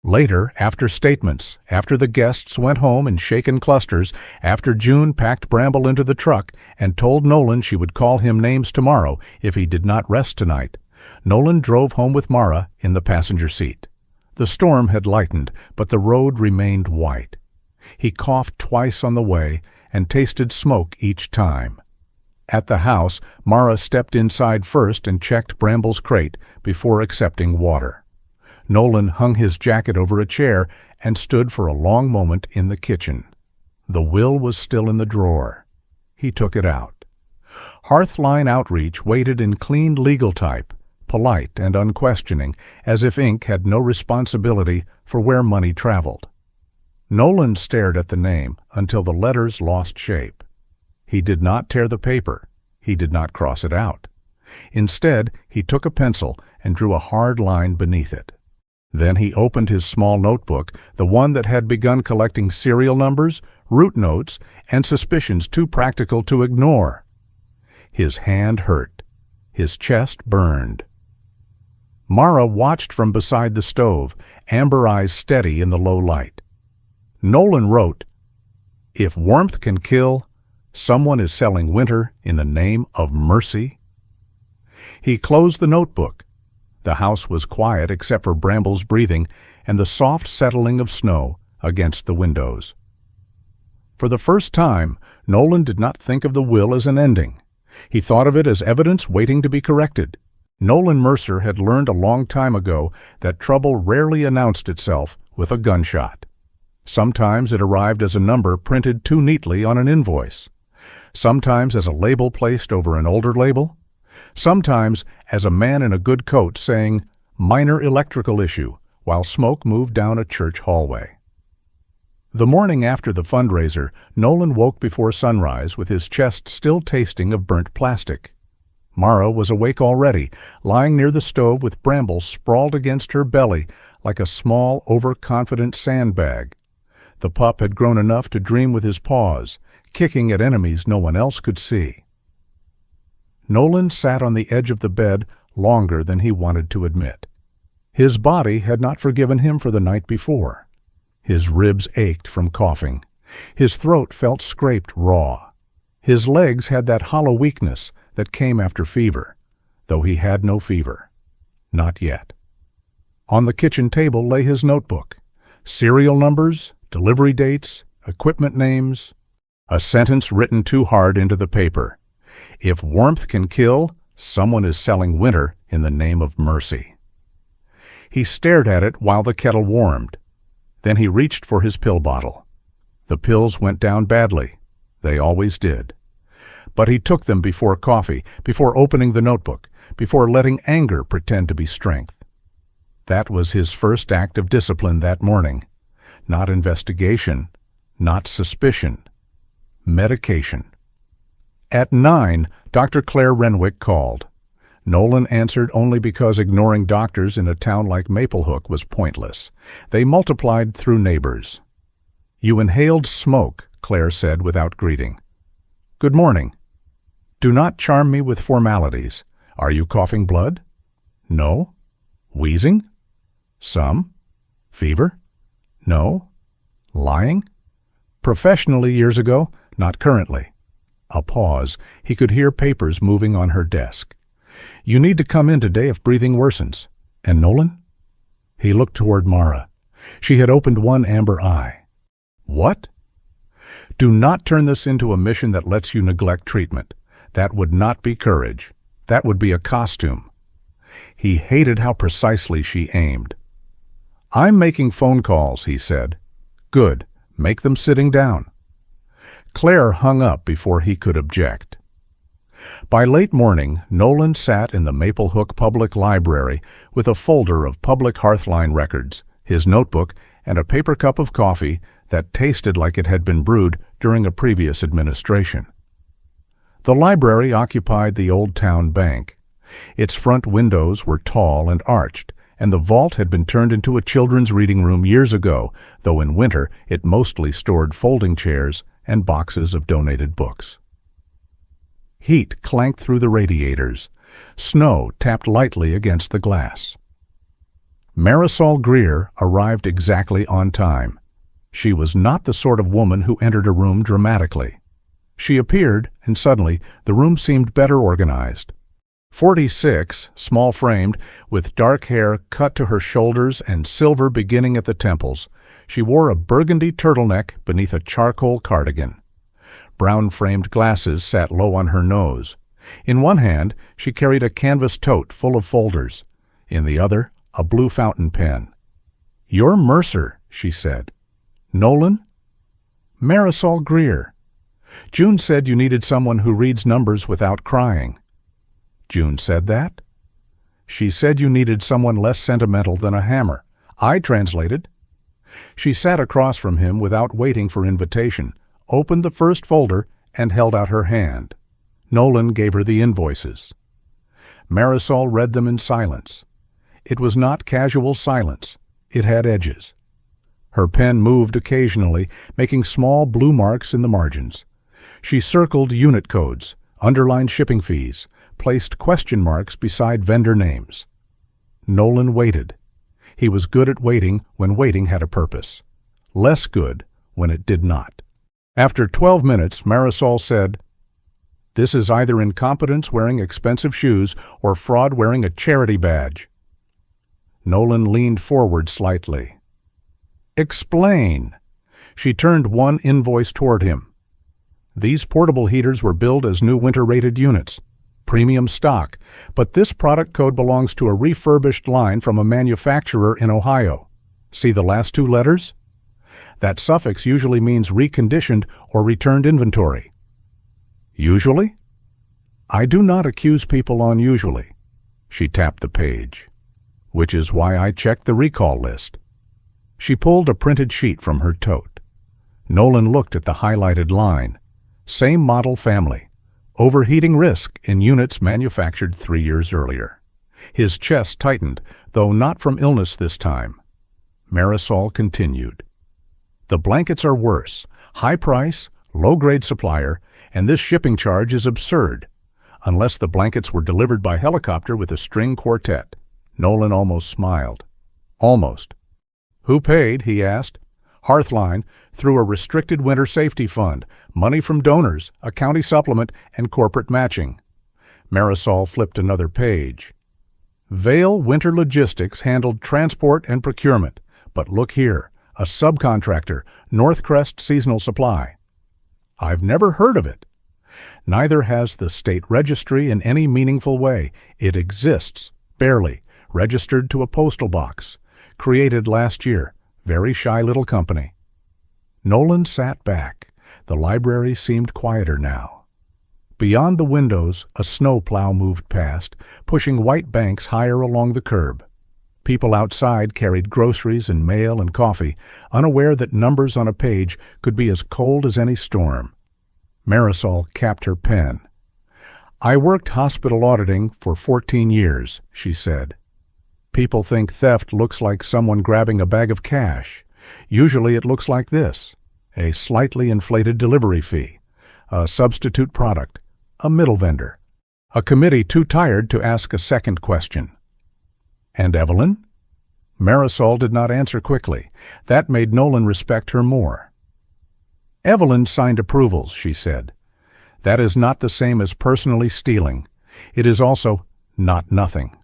Later, after statements, after the guests went home in shaken clusters, after June packed Bramble into the truck and told Nolan she would call him names tomorrow if he did not rest tonight, Nolan drove home with Mara in the passenger seat. The storm had lightened, but the road remained white. He coughed twice on the way and tasted smoke each time. At the house, Mara stepped inside first and checked Bramble's crate before accepting water. Nolan hung his jacket over a chair and stood for a long moment in the kitchen. The will was still in the drawer. He took it out. Hearthline Outreach waited in clean legal type, polite and unquestioning, as if ink had no responsibility for where money traveled. Nolan stared at the name until the letters lost shape. He did not tear the paper. He did not cross it out. Instead, he took a pencil and drew a hard line beneath it. Then he opened his small notebook, the one that had begun collecting serial numbers, route notes, and suspicions too practical to ignore. His hand hurt. His chest burned. Mara watched from beside the stove, amber eyes steady in the low light. Nolan wrote, "If warmth can kill, someone is selling winter in the name of mercy." He closed the notebook. The house was quiet except for Bramble's breathing and the soft settling of snow against the windows. For the first time, Nolan did not think of the will as an ending. He thought of it as evidence waiting to be corrected. Nolan Mercer had learned a long time ago that trouble rarely announced itself with a gunshot. Sometimes it arrived as a number printed too neatly on an invoice. Sometimes as a label placed over an older label. Sometimes as a man in a good coat saying, "Minor electrical issue," while smoke moved down a church hallway. The morning after the fundraiser, Nolan woke before sunrise with his chest still tasting of burnt plastic. Mara was awake already, lying near the stove with Bramble sprawled against her belly like a small, overconfident sandbag. The pup had grown enough to dream with his paws, kicking at enemies no one else could see. Nolan sat on the edge of the bed longer than he wanted to admit. His body had not forgiven him for the night before. His ribs ached from coughing. His throat felt scraped raw. His legs had that hollow weakness that came after fever, though he had no fever. Not yet. On the kitchen table lay his notebook. Serial numbers, delivery dates, equipment names. A sentence written too hard into the paper. If warmth can kill, someone is selling winter in the name of mercy. He stared at it while the kettle warmed. Then he reached for his pill bottle. The pills went down badly. They always did. But he took them before coffee, before opening the notebook, before letting anger pretend to be strength. That was his first act of discipline that morning. Not investigation, not suspicion. Medication. At 9, Dr. Claire Renwick called. Nolan answered only because ignoring doctors in a town like Maplehook was pointless. They multiplied through neighbors. "You inhaled smoke," Claire said without greeting. "Good morning." "Do not charm me with formalities. Are you coughing blood?" "No." "Wheezing?" "Some." "Fever?" "No." "Lying?" "Professionally years ago, not currently." A pause. He could hear papers moving on her desk. "You need to come in today if breathing worsens." "And Nolan?" He looked toward Mara. She had opened one amber eye. "What?" "Do not turn this into a mission that lets you neglect treatment. That would not be courage. That would be a costume." He hated how precisely she aimed. "I'm making phone calls," he said. "Good. Make them sitting down." Claire hung up before he could object. By late morning, Nolan sat in the Maplehook Public Library with a folder of public Hearthline records, his notebook, and a paper cup of coffee that tasted like it had been brewed during a previous administration. The library occupied the Old Town Bank. Its front windows were tall and arched, and the vault had been turned into a children's reading room years ago, though in winter it mostly stored folding chairs and boxes of donated books. Heat clanked through the radiators. Snow tapped lightly against the glass. Marisol Greer arrived exactly on time. She was not the sort of woman who entered a room dramatically. She appeared, and suddenly the room seemed better organized. 46, small-framed, with dark hair cut to her shoulders and silver beginning at the temples, she wore a burgundy turtleneck beneath a charcoal cardigan. Brown-framed glasses sat low on her nose. In one hand, she carried a canvas tote full of folders. In the other, a blue fountain pen. "You're Mercer," she said. "Nolan?" "Marisol Greer. June said you needed someone who reads numbers without crying." "June said that?" "She said you needed someone less sentimental than a hammer. I translated." She sat across from him without waiting for invitation, opened the first folder, and held out her hand. Nolan gave her the invoices. Marisol read them in silence. It was not casual silence. It had edges. Her pen moved occasionally, making small blue marks in the margins. She circled unit codes, underlined shipping fees, placed question marks beside vendor names. Nolan waited. He was good at waiting when waiting had a purpose. Less good when it did not. After 12 minutes, Marisol said, "This is either incompetence wearing expensive shoes or fraud wearing a charity badge." Nolan leaned forward slightly. "Explain." She turned one invoice toward him. "These portable heaters were billed as new winter-rated units. Premium stock, but this product code belongs to a refurbished line from a manufacturer in Ohio. See the last two letters?" That suffix usually means reconditioned or returned inventory. Usually? I do not accuse people unusually. She tapped the page. Which is why I checked the recall list. She pulled a printed sheet from her tote. Nolan looked at the highlighted line. Same model family. Overheating risk in units manufactured 3 years earlier. His chest tightened, though not from illness this time. Marisol continued. The blankets are worse. High price, low-grade supplier, and this shipping charge is absurd. Unless the blankets were delivered by helicopter with a string quartet. Nolan almost smiled. Almost. Who paid? He asked. Hearthline, through a restricted winter safety fund, money from donors, a county supplement, and corporate matching. Marisol flipped another page. Vail Winter Logistics handled transport and procurement, but look here, a subcontractor, Northcrest Seasonal Supply. I've never heard of it. Neither has the state registry in any meaningful way. It exists, barely, registered to a postal box. Created last year. Very shy little company. Nolan sat back. The library seemed quieter now. Beyond the windows, a snowplow moved past, pushing white banks higher along the curb. People outside carried groceries and mail and coffee, unaware that numbers on a page could be as cold as any storm. Marisol capped her pen. I worked hospital auditing for 14 years, she said. People think theft looks like someone grabbing a bag of cash. Usually it looks like this: a slightly inflated delivery fee, a substitute product, a middle vendor, a committee too tired to ask a second question. And Evelyn? Marisol did not answer quickly. That made Nolan respect her more. Evelyn signed approvals, she said. That is not the same as personally stealing. It is also not nothing.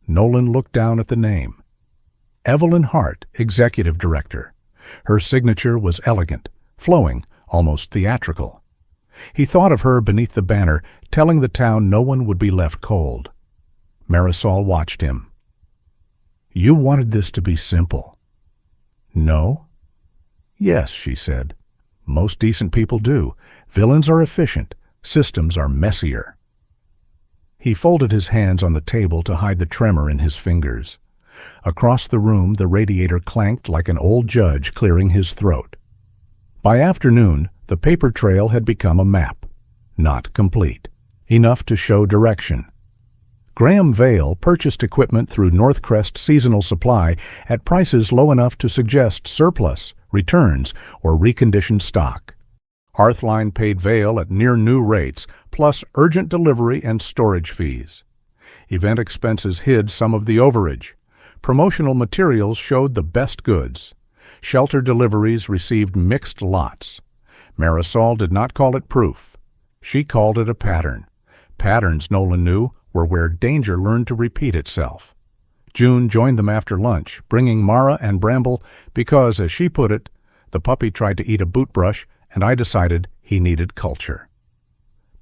Nolan looked down at the name. Evelyn Hart, Executive Director. Her signature was elegant, flowing, almost theatrical. He thought of her beneath the banner, telling the town no one would be left cold. Marisol watched him. You wanted this to be simple. No? Yes, she said. Most decent people do. Villains are efficient. Systems are messier. He folded his hands on the table to hide the tremor in his fingers. Across the room, the radiator clanked like an old judge clearing his throat. By afternoon, the paper trail had become a map. Not complete. Enough to show direction. Graham Vail purchased equipment through Northcrest Seasonal Supply at prices low enough to suggest surplus, returns, or reconditioned stock. Hearthline paid Vail at near-new rates, plus urgent delivery and storage fees. Event expenses hid some of the overage. Promotional materials showed the best goods. Shelter deliveries received mixed lots. Marisol did not call it proof. She called it a pattern. Patterns, Nolan knew, were where danger learned to repeat itself. June joined them after lunch, bringing Mara and Bramble because, as she put it, the puppy tried to eat a boot brush, and I decided he needed culture.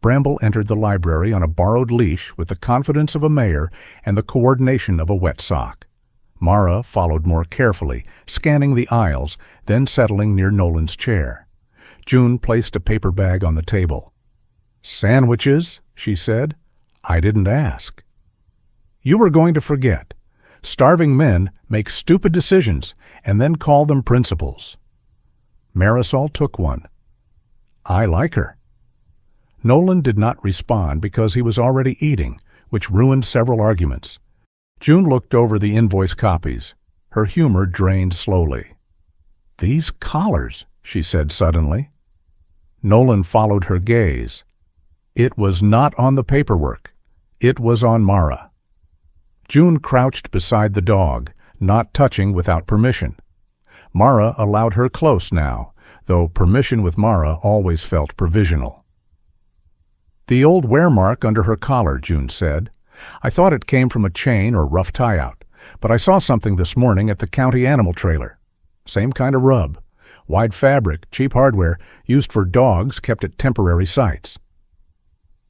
Bramble entered the library on a borrowed leash with the confidence of a mayor and the coordination of a wet sock. Mara followed more carefully, scanning the aisles, then settling near Nolan's chair. June placed a paper bag on the table. "Sandwiches?" she said. "I didn't ask." "You were going to forget. Starving men make stupid decisions and then call them principles." Marisol took one. "I like her." Nolan did not respond because he was already eating, which ruined several arguments. June looked over the invoice copies. Her humor drained slowly. "These collars," she said suddenly. Nolan followed her gaze. It was not on the paperwork. It was on Mara. June crouched beside the dog, not touching without permission. Mara allowed her close now, though permission with Mara always felt provisional. "The old wear mark under her collar," June said. "I thought it came from a chain or rough tie-out, but I saw something this morning at the county animal trailer. Same kind of rub. Wide fabric, cheap hardware, used for dogs kept at temporary sites."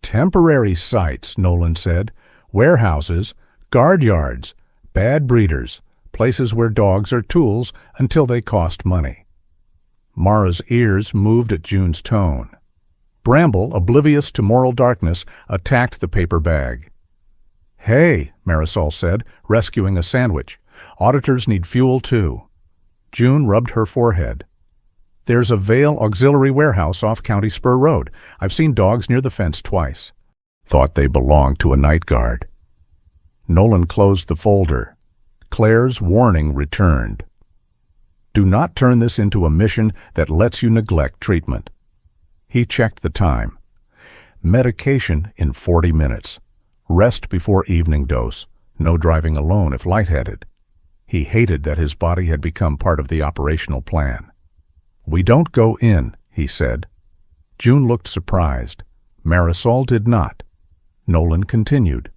"Temporary sites," Nolan said. "Warehouses, guard yards, bad breeders, places where dogs are tools until they cost money." Mara's ears moved at June's tone. Bramble, oblivious to moral darkness, attacked the paper bag. "Hey," Marisol said, rescuing a sandwich. "Auditors need fuel too." June rubbed her forehead. "There's a Vale Auxiliary Warehouse off County Spur Road. I've seen dogs near the fence twice. Thought they belonged to a night guard." Nolan closed the folder. Claire's warning returned. "Do not turn this into a mission that lets you neglect treatment." He checked the time. Medication in 40 minutes. Rest before evening dose. No driving alone if lightheaded. He hated that his body had become part of the operational plan. "We don't go in," he said. June looked surprised. Marisol did not. Nolan continued.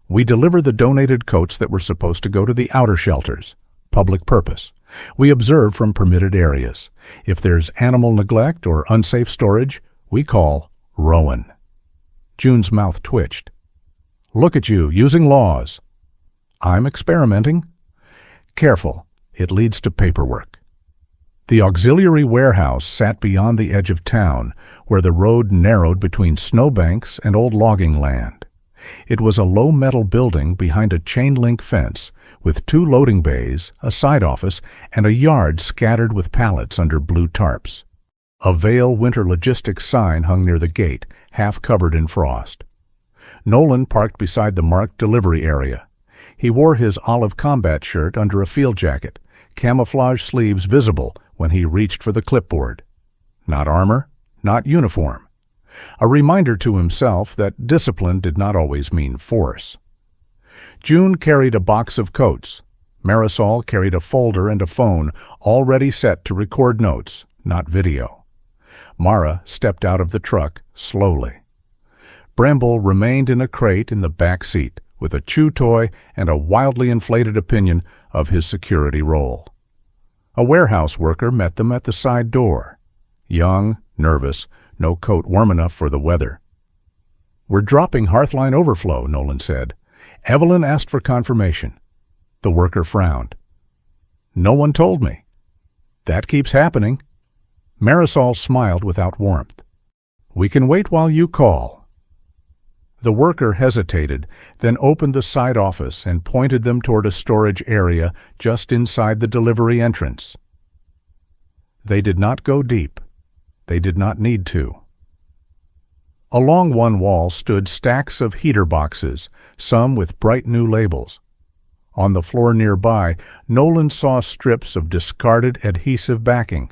"We deliver the donated coats that were supposed to go to the outer shelters. Public purpose. We observe from permitted areas. If there's animal neglect or unsafe storage, we call Rowan." June's mouth twitched. "Look at you, using laws." "I'm experimenting." "Careful. It leads to paperwork." The auxiliary warehouse sat beyond the edge of town, where the road narrowed between snowbanks and old logging land. It was a low metal building behind a chain-link fence, with 2 loading bays, a side office, and a yard scattered with pallets under blue tarps. A Vale Winter Logistics sign hung near the gate, half covered in frost. Nolan parked beside the marked delivery area. He wore his olive combat shirt under a field jacket, camouflage sleeves visible when he reached for the clipboard. Not armor, not uniform. A reminder to himself that discipline did not always mean force. June carried a box of coats. Marisol carried a folder and a phone, all ready set to record notes, not video. Mara stepped out of the truck slowly. Bramble remained in a crate in the back seat, with a chew toy and a wildly inflated opinion of his security role. A warehouse worker met them at the side door. Young, nervous, no coat warm enough for the weather. "We're dropping Hearthline overflow," Nolan said. "Evelyn asked for confirmation." The worker frowned. "No one told me." "That keeps happening." Marisol smiled without warmth. "We can wait while you call." The worker hesitated, then opened the side office and pointed them toward a storage area just inside the delivery entrance. They did not go deep. They did not need to. Along one wall stood stacks of heater boxes, some with bright new labels. On the floor nearby, Nolan saw strips of discarded adhesive backing,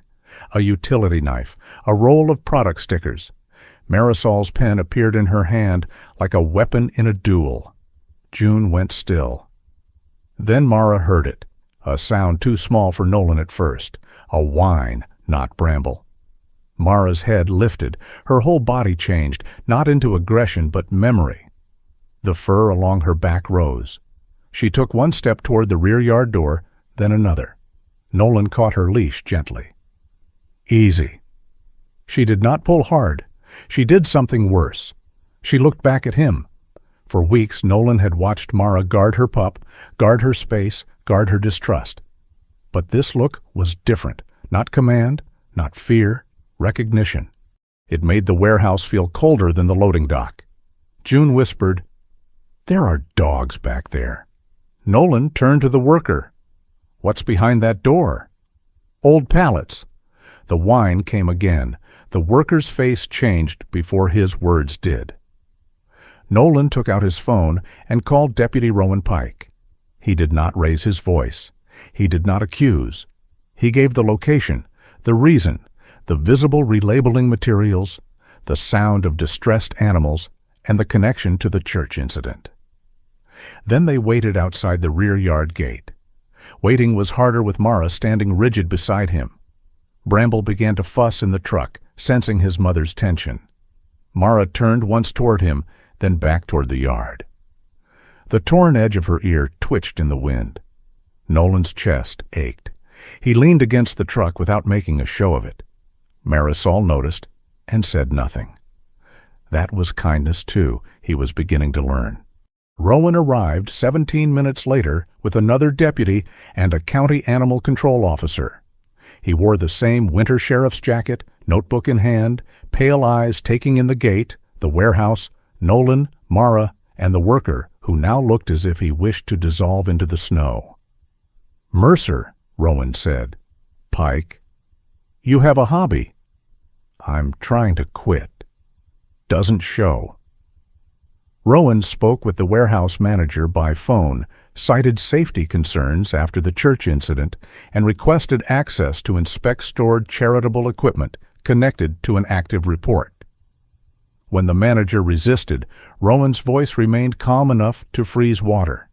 a utility knife, a roll of product stickers. Marisol's pen appeared in her hand like a weapon in a duel. June went still. Then Mara heard it, a sound too small for Nolan at first, a whine, not Bramble. Mara's head lifted, her whole body changed, not into aggression but memory. The fur along her back rose. She took one step toward the rear yard door, then another. Nolan caught her leash gently. "Easy." She did not pull hard. She did something worse. She looked back at him. For weeks Nolan had watched Mara guard her pup, guard her space, guard her distrust. But this look was different. Not command, not fear. Recognition. It made the warehouse feel colder than the loading dock. June whispered, "There are dogs back there." Nolan turned to the worker. "What's behind that door?" "Old pallets." The whine came again. The worker's face changed before his words did. Nolan took out his phone and called Deputy Rowan Pike. He did not raise his voice. He did not accuse. He gave the location, the reason, the visible relabeling materials, the sound of distressed animals, and the connection to the church incident. Then they waited outside the rear yard gate. Waiting was harder with Mara standing rigid beside him. Bramble began to fuss in the truck, sensing his mother's tension. Mara turned once toward him, then back toward the yard. The torn edge of her ear twitched in the wind. Nolan's chest ached. He leaned against the truck without making a show of it. Marisol noticed and said nothing. That was kindness, too, he was beginning to learn. Rowan arrived 17 minutes later with another deputy and a county animal control officer. He wore the same winter sheriff's jacket, notebook in hand, pale eyes taking in the gate, the warehouse, Nolan, Mara, and the worker, who now looked as if he wished to dissolve into the snow. "Mercer," Rowan said. "Pike." "You have a hobby." "I'm trying to quit." "Doesn't show." Rowan spoke with the warehouse manager by phone, cited safety concerns after the church incident, and requested access to inspect stored charitable equipment connected to an active report. When the manager resisted, Rowan's voice remained calm enough to freeze water.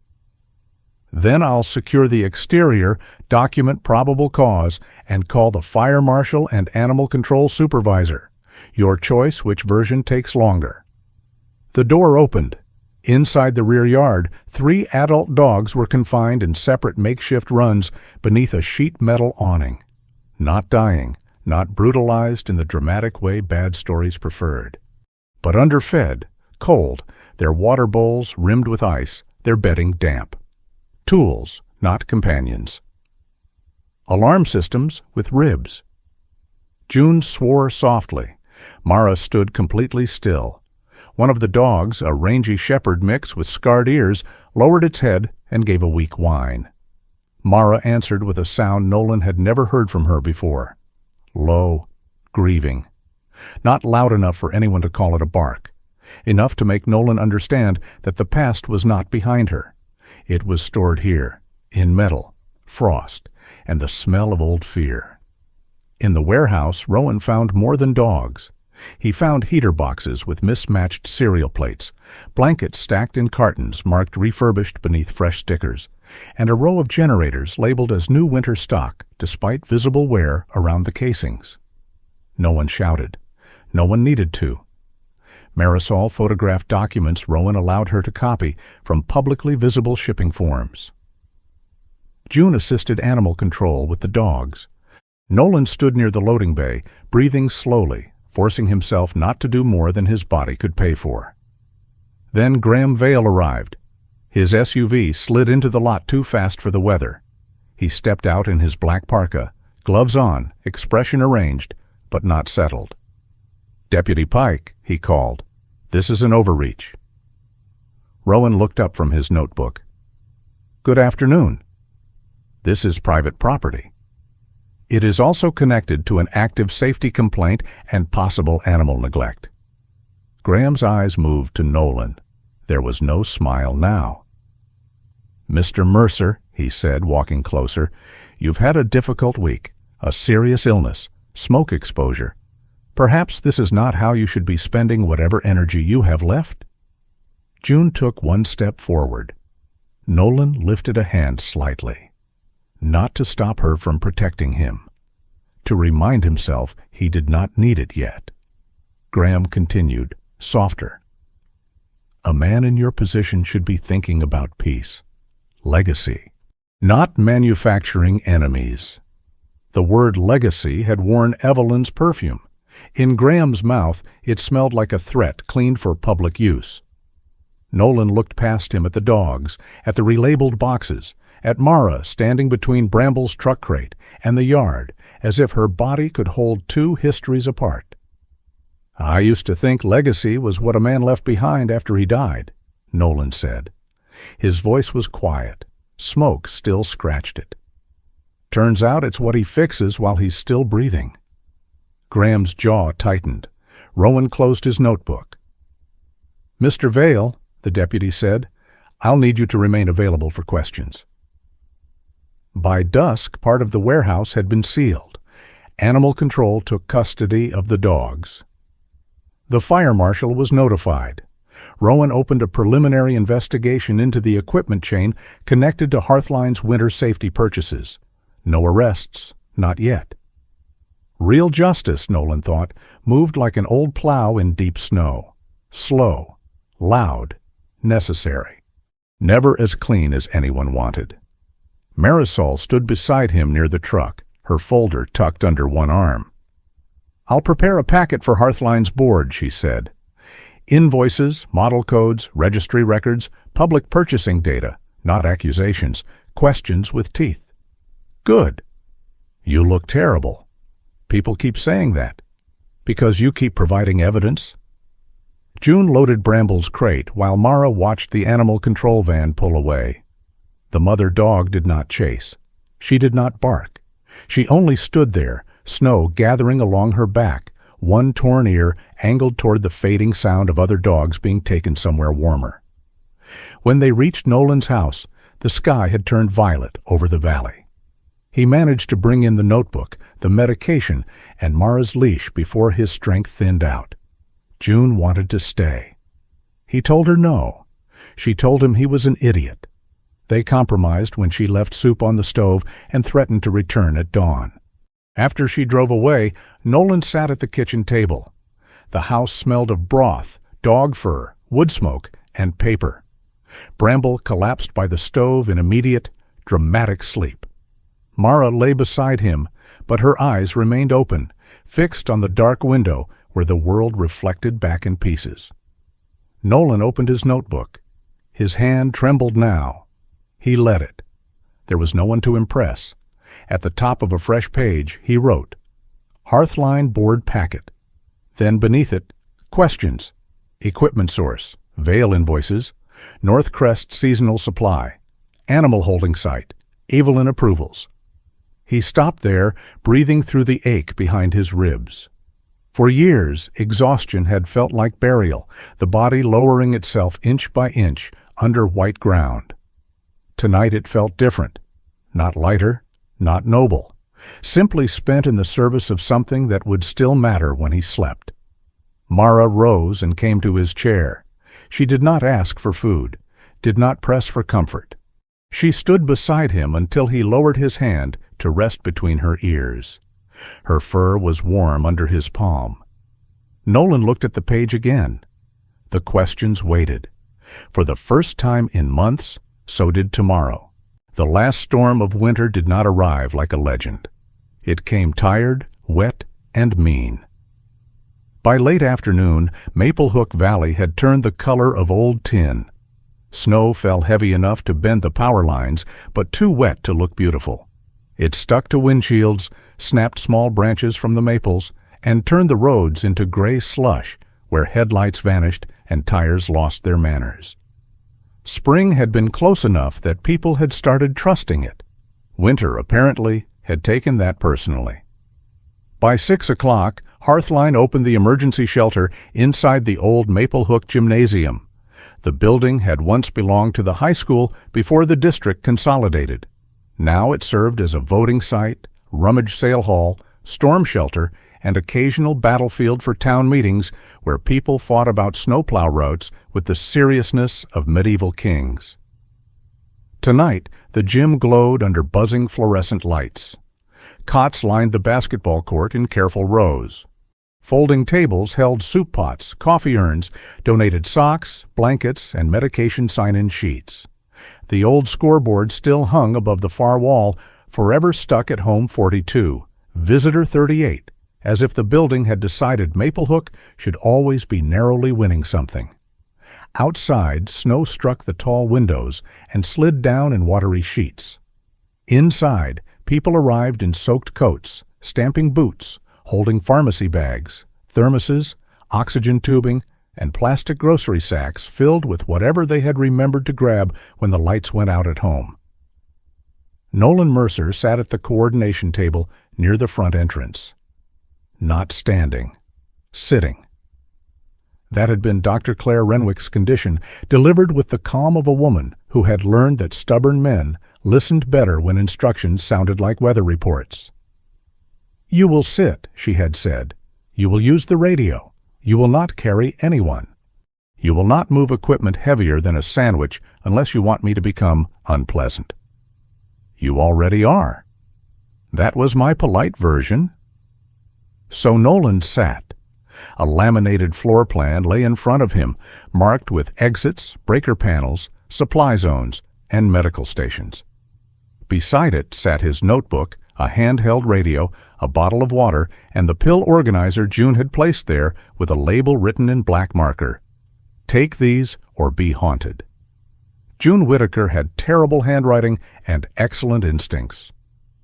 "Then I'll secure the exterior, document probable cause, and call the fire marshal and animal control supervisor. Your choice which version takes longer." The door opened. Inside the rear yard, 3 adult dogs were confined in separate makeshift runs beneath a sheet metal awning. Not dying, not brutalized in the dramatic way bad stories preferred. But underfed, cold, their water bowls rimmed with ice, their bedding damp. Tools, not companions. Alarm systems with ribs. June swore softly. Mara stood completely still. One of the dogs, a rangy shepherd mix with scarred ears, lowered its head and gave a weak whine. Mara answered with a sound Nolan had never heard from her before. Low, grieving. Not loud enough for anyone to call it a bark. Enough to make Nolan understand that the past was not behind her. It was stored here, in metal, frost, and the smell of old fear. In the warehouse, Rowan found more than dogs. He found heater boxes with mismatched cereal plates, blankets stacked in cartons marked refurbished beneath fresh stickers, and a row of generators labeled as new winter stock despite visible wear around the casings. No one shouted. No one needed to. Marisol photographed documents Rowan allowed her to copy from publicly visible shipping forms. June assisted animal control with the dogs. Nolan stood near the loading bay, breathing slowly, forcing himself not to do more than his body could pay for. Then Graham Vale arrived. His SUV slid into the lot too fast for the weather. He stepped out in his black parka, gloves on, expression arranged, but not settled. "Deputy Pike," he called. "This is an overreach." Rowan looked up from his notebook. "Good afternoon." "This is private property." It is also connected to an active safety complaint and possible animal neglect. Graham's eyes moved to Nolan. There was no smile now. "Mr. Mercer," he said, walking closer, "you've had a difficult week, a serious illness, smoke exposure. Perhaps this is not how you should be spending whatever energy you have left?" June took one step forward. Nolan lifted a hand slightly. Not to stop her from protecting him. To remind himself he did not need it yet. Graham continued, softer. "A man in your position should be thinking about peace. Legacy. Not manufacturing enemies." The word legacy had worn Evelyn's perfume. In Graham's mouth, it smelled like a threat cleaned for public use. Nolan looked past him at the dogs, at the relabeled boxes, at Mara standing between Bramble's truck crate and the yard, as if her body could hold 2 histories apart. "I used to think legacy was what a man left behind after he died," Nolan said. His voice was quiet. Smoke still scratched it. "Turns out it's what he fixes while he's still breathing." Graham's jaw tightened. Rowan closed his notebook. "Mr. Vale," the deputy said, "I'll need you to remain available for questions." By dusk, part of the warehouse had been sealed. Animal control took custody of the dogs. The fire marshal was notified. Rowan opened a preliminary investigation into the equipment chain connected to Hearthline's winter safety purchases. No arrests, not yet. Real justice, Nolan thought, moved like an old plow in deep snow. Slow, loud, necessary. Never as clean as anyone wanted. Marisol stood beside him near the truck, her folder tucked under one arm. "I'll prepare a packet for Hearthline's board," she said. "Invoices, model codes, registry records, public purchasing data, not accusations, questions with teeth." "Good." You look terrible. People keep saying that. Because you keep providing evidence? June loaded Bramble's crate while Mara watched the animal control van pull away. The mother dog did not chase. She did not bark. She only stood there, snow gathering along her back, one torn ear angled toward the fading sound of other dogs being taken somewhere warmer. When they reached Nolan's house, the sky had turned violet over the valley. He managed to bring in the notebook, the medication, and Mara's leash before his strength thinned out. June wanted to stay. He told her no. She told him he was an idiot. They compromised when she left soup on the stove and threatened to return at dawn. After she drove away, Nolan sat at the kitchen table. The house smelled of broth, dog fur, wood smoke, and paper. Bramble collapsed by the stove in immediate, dramatic sleep. Mara lay beside him, but her eyes remained open, fixed on the dark window where the world reflected back in pieces. Nolan opened his notebook. His hand trembled now. He let it. There was no one to impress. At the top of a fresh page, he wrote, "Hearthline board packet." Then beneath it, questions, equipment source, Vail invoices, North Crest seasonal supply, animal holding site, Evelyn approvals. He stopped there, breathing through the ache behind his ribs. For years, exhaustion had felt like burial, the body lowering itself inch by inch under white ground. Tonight it felt different, not lighter, not noble, simply spent in the service of something that would still matter when he slept. Mara rose and came to his chair. She did not ask for food, did not press for comfort. She stood beside him until he lowered his hand to rest between her ears. Her fur was warm under his palm. Nolan looked at the page again. The questions waited. For the first time in months, so did tomorrow. The last storm of winter did not arrive like a legend. It came tired, wet, and mean. By late afternoon, Maple Hook Valley had turned the color of old tin. Snow fell heavy enough to bend the power lines, but too wet to look beautiful. It stuck to windshields, snapped small branches from the maples, and turned the roads into gray slush where headlights vanished and tires lost their manners. Spring had been close enough that people had started trusting it. Winter, apparently, had taken that personally. By 6 o'clock, Hearthline opened the emergency shelter inside the old Maple Hook Gymnasium. The building had once belonged to the high school before the district consolidated. Now it served as a voting site, rummage sale hall, storm shelter, and occasional battlefield for town meetings where people fought about snowplow routes with the seriousness of medieval kings. Tonight, the gym glowed under buzzing fluorescent lights. Cots lined the basketball court in careful rows. Folding tables held soup pots, coffee urns, donated socks, blankets, and medication sign-in sheets. The old scoreboard still hung above the far wall, forever stuck at Home 42, Visitor 38, as if the building had decided Maple Hook should always be narrowly winning something. Outside, snow struck the tall windows and slid down in watery sheets. Inside, people arrived in soaked coats, stamping boots, holding pharmacy bags, thermoses, oxygen tubing, and plastic grocery sacks filled with whatever they had remembered to grab when the lights went out at home. Nolan Mercer sat at the coordination table near the front entrance. Not standing, sitting. That had been Dr. Claire Renwick's condition, delivered with the calm of a woman who had learned that stubborn men listened better when instructions sounded like weather reports. "You will sit," she had said. "You will use the radio. You will not carry anyone. You will not move equipment heavier than a sandwich unless you want me to become unpleasant." "You already are." That was my polite version. So Nolan sat. A laminated floor plan lay in front of him, marked with exits, breaker panels, supply zones, and medical stations. Beside it sat his notebook, a handheld radio, a bottle of water, and the pill organizer June had placed there with a label written in black marker. "Take these or be haunted." June Whitaker had terrible handwriting and excellent instincts.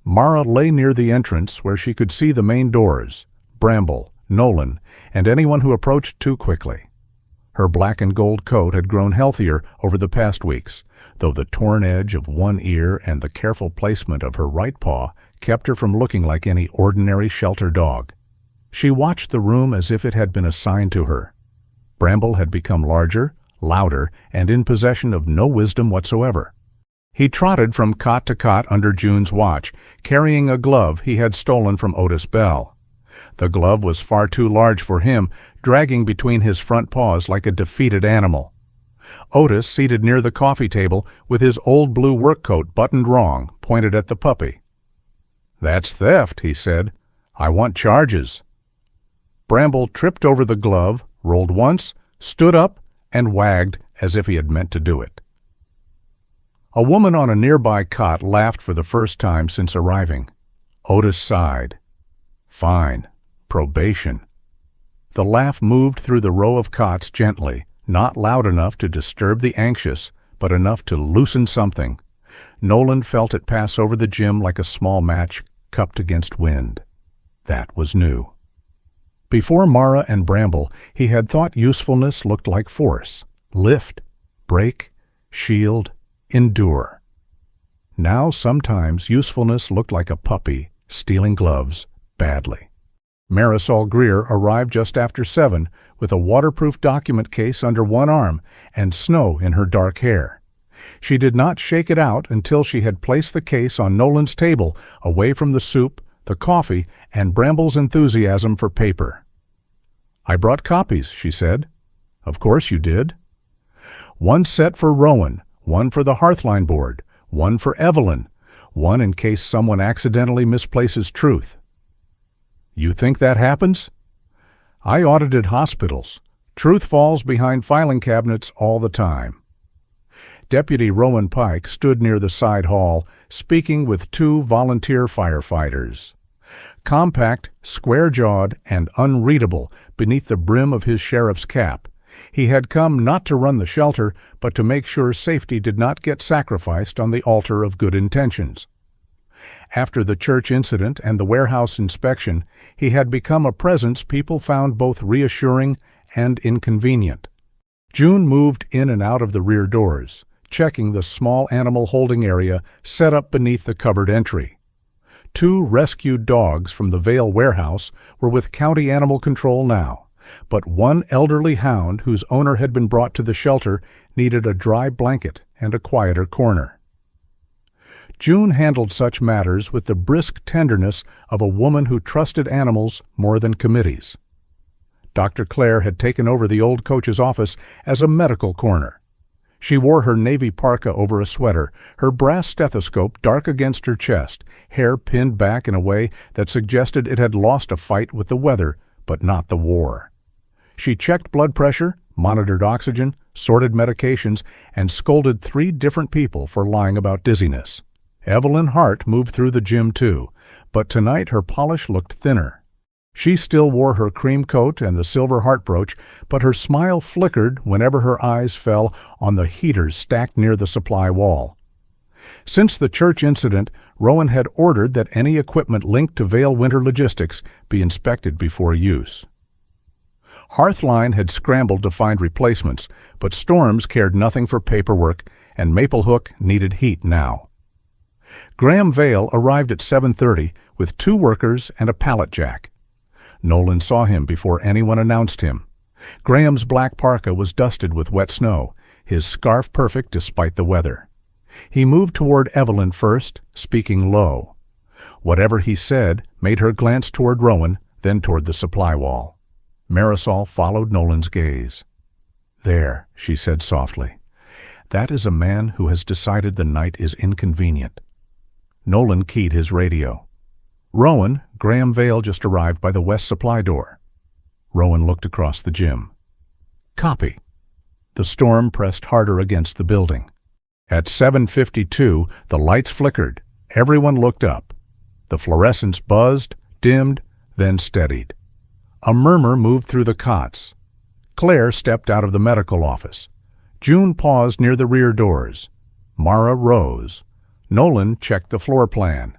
Mara lay near the entrance where she could see the main doors, Bramble, Nolan, and anyone who approached too quickly. Her black and gold coat had grown healthier over the past weeks, though the torn edge of one ear and the careful placement of her right paw kept her from looking like any ordinary shelter dog. She watched the room as if it had been assigned to her. Bramble had become larger, louder, and in possession of no wisdom whatsoever. He trotted from cot to cot under June's watch, carrying a glove he had stolen from Otis Bell. The glove was far too large for him, dragging between his front paws like a defeated animal. Otis, seated near the coffee table with his old blue work coat buttoned wrong, pointed at the puppy. "That's theft," he said. "I want charges." Bramble tripped over the glove, rolled once, stood up, and wagged as if he had meant to do it. A woman on a nearby cot laughed for the first time since arriving. Otis sighed. Fine. Probation. The laugh moved through the row of cots gently, not loud enough to disturb the anxious, but enough to loosen something. Nolan felt it pass over the gym like a small match cupped against wind. That was new. Before Mara and Bramble, he had thought usefulness looked like force. Lift, break, shield, endure. Now sometimes usefulness looked like a puppy stealing gloves badly. Marisol Greer arrived just after 7 with a waterproof document case under one arm and snow in her dark hair. She did not shake it out until she had placed the case on Nolan's table, away from the soup, the coffee, and Bramble's enthusiasm for paper. "I brought copies," she said. "Of course you did." "One set for Rowan, one for the Hearthline board, one for Evelyn, one in case someone accidentally misplaces truth." "You think that happens?" "I audited hospitals. Truth falls behind filing cabinets all the time." Deputy Rowan Pike stood near the side hall, speaking with 2 volunteer firefighters. Compact, square-jawed, and unreadable beneath the brim of his sheriff's cap, he had come not to run the shelter, but to make sure safety did not get sacrificed on the altar of good intentions. After the church incident and the warehouse inspection, he had become a presence people found both reassuring and inconvenient. June moved in and out of the rear doors, checking the small animal holding area set up beneath the covered entry. 2 rescued dogs from the Vale warehouse were with county animal control now, but one elderly hound whose owner had been brought to the shelter needed a dry blanket and a quieter corner. June handled such matters with the brisk tenderness of a woman who trusted animals more than committees. Dr. Clare had taken over the old coach's office as a medical corner. She wore her navy parka over a sweater, her brass stethoscope dark against her chest, hair pinned back in a way that suggested it had lost a fight with the weather, but not the war. She checked blood pressure, monitored oxygen, sorted medications, and scolded 3 different people for lying about dizziness. Evelyn Hart moved through the gym too, but tonight her polish looked thinner. She still wore her cream coat and the silver heart brooch, but her smile flickered whenever her eyes fell on the heaters stacked near the supply wall. Since the church incident, Rowan had ordered that any equipment linked to Vale Winter Logistics be inspected before use. Hearthline had scrambled to find replacements, but Storms cared nothing for paperwork, and Maplehook needed heat now. Graham Vale arrived at 7:30 with 2 workers and a pallet jack. Nolan saw him before anyone announced him. Graham's black parka was dusted with wet snow, his scarf perfect despite the weather. He moved toward Evelyn first, speaking low. Whatever he said made her glance toward Rowan, then toward the supply wall. Marisol followed Nolan's gaze. "There," she said softly. "That is a man who has decided the night is inconvenient." Nolan keyed his radio. "Rowan, Graham Vale just arrived by the west supply door." Rowan looked across the gym. "Copy." The storm pressed harder against the building. At 7:52, the lights flickered. Everyone looked up. The fluorescence buzzed, dimmed, then steadied. A murmur moved through the cots. Claire stepped out of the medical office. June paused near the rear doors. Mara rose. Nolan checked the floor plan.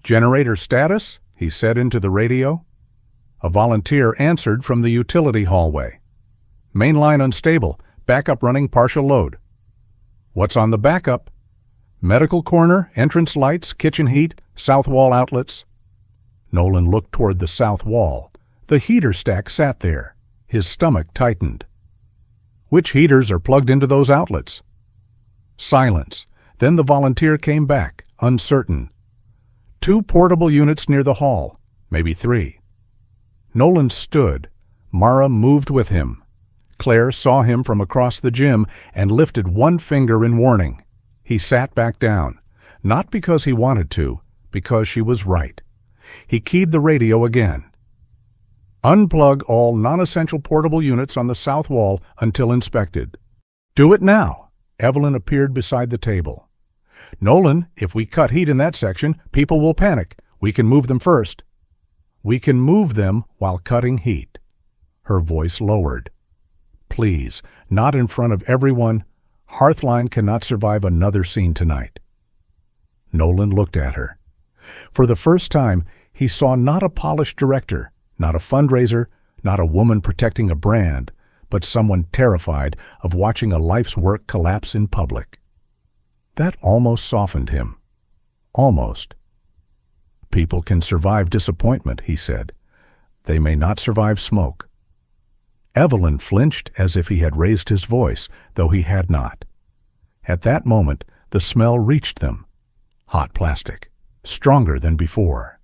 "Generator status?" he said into the radio. A volunteer answered from the utility hallway. "Main line unstable. Backup running partial load." "What's on the backup?" "Medical corner, entrance lights, kitchen heat, south wall outlets." Nolan looked toward the south wall. The heater stack sat there. His stomach tightened. "Which heaters are plugged into those outlets?" Silence. Then the volunteer came back, uncertain. "2 portable units near the hall, maybe 3. Nolan stood. Mara moved with him. Claire saw him from across the gym and lifted one finger in warning. He sat back down, not because he wanted to, because she was right. He keyed the radio again. "Unplug all non-essential portable units on the south wall until inspected." "Do it now." Evelyn appeared beside the table. "Nolan, if we cut heat in that section, people will panic. We can move them first." "We can move them while cutting heat." Her voice lowered. "Please, not in front of everyone. Hearthline cannot survive another scene tonight." Nolan looked at her. For the first time, he saw not a polished director, not a fundraiser, not a woman protecting a brand, but someone terrified of watching a life's work collapse in public. That almost softened him. Almost. "People can survive disappointment," he said. "They may not survive smoke." Evelyn flinched as if he had raised his voice, though he had not. At that moment, the smell reached them. Hot plastic. Stronger than before.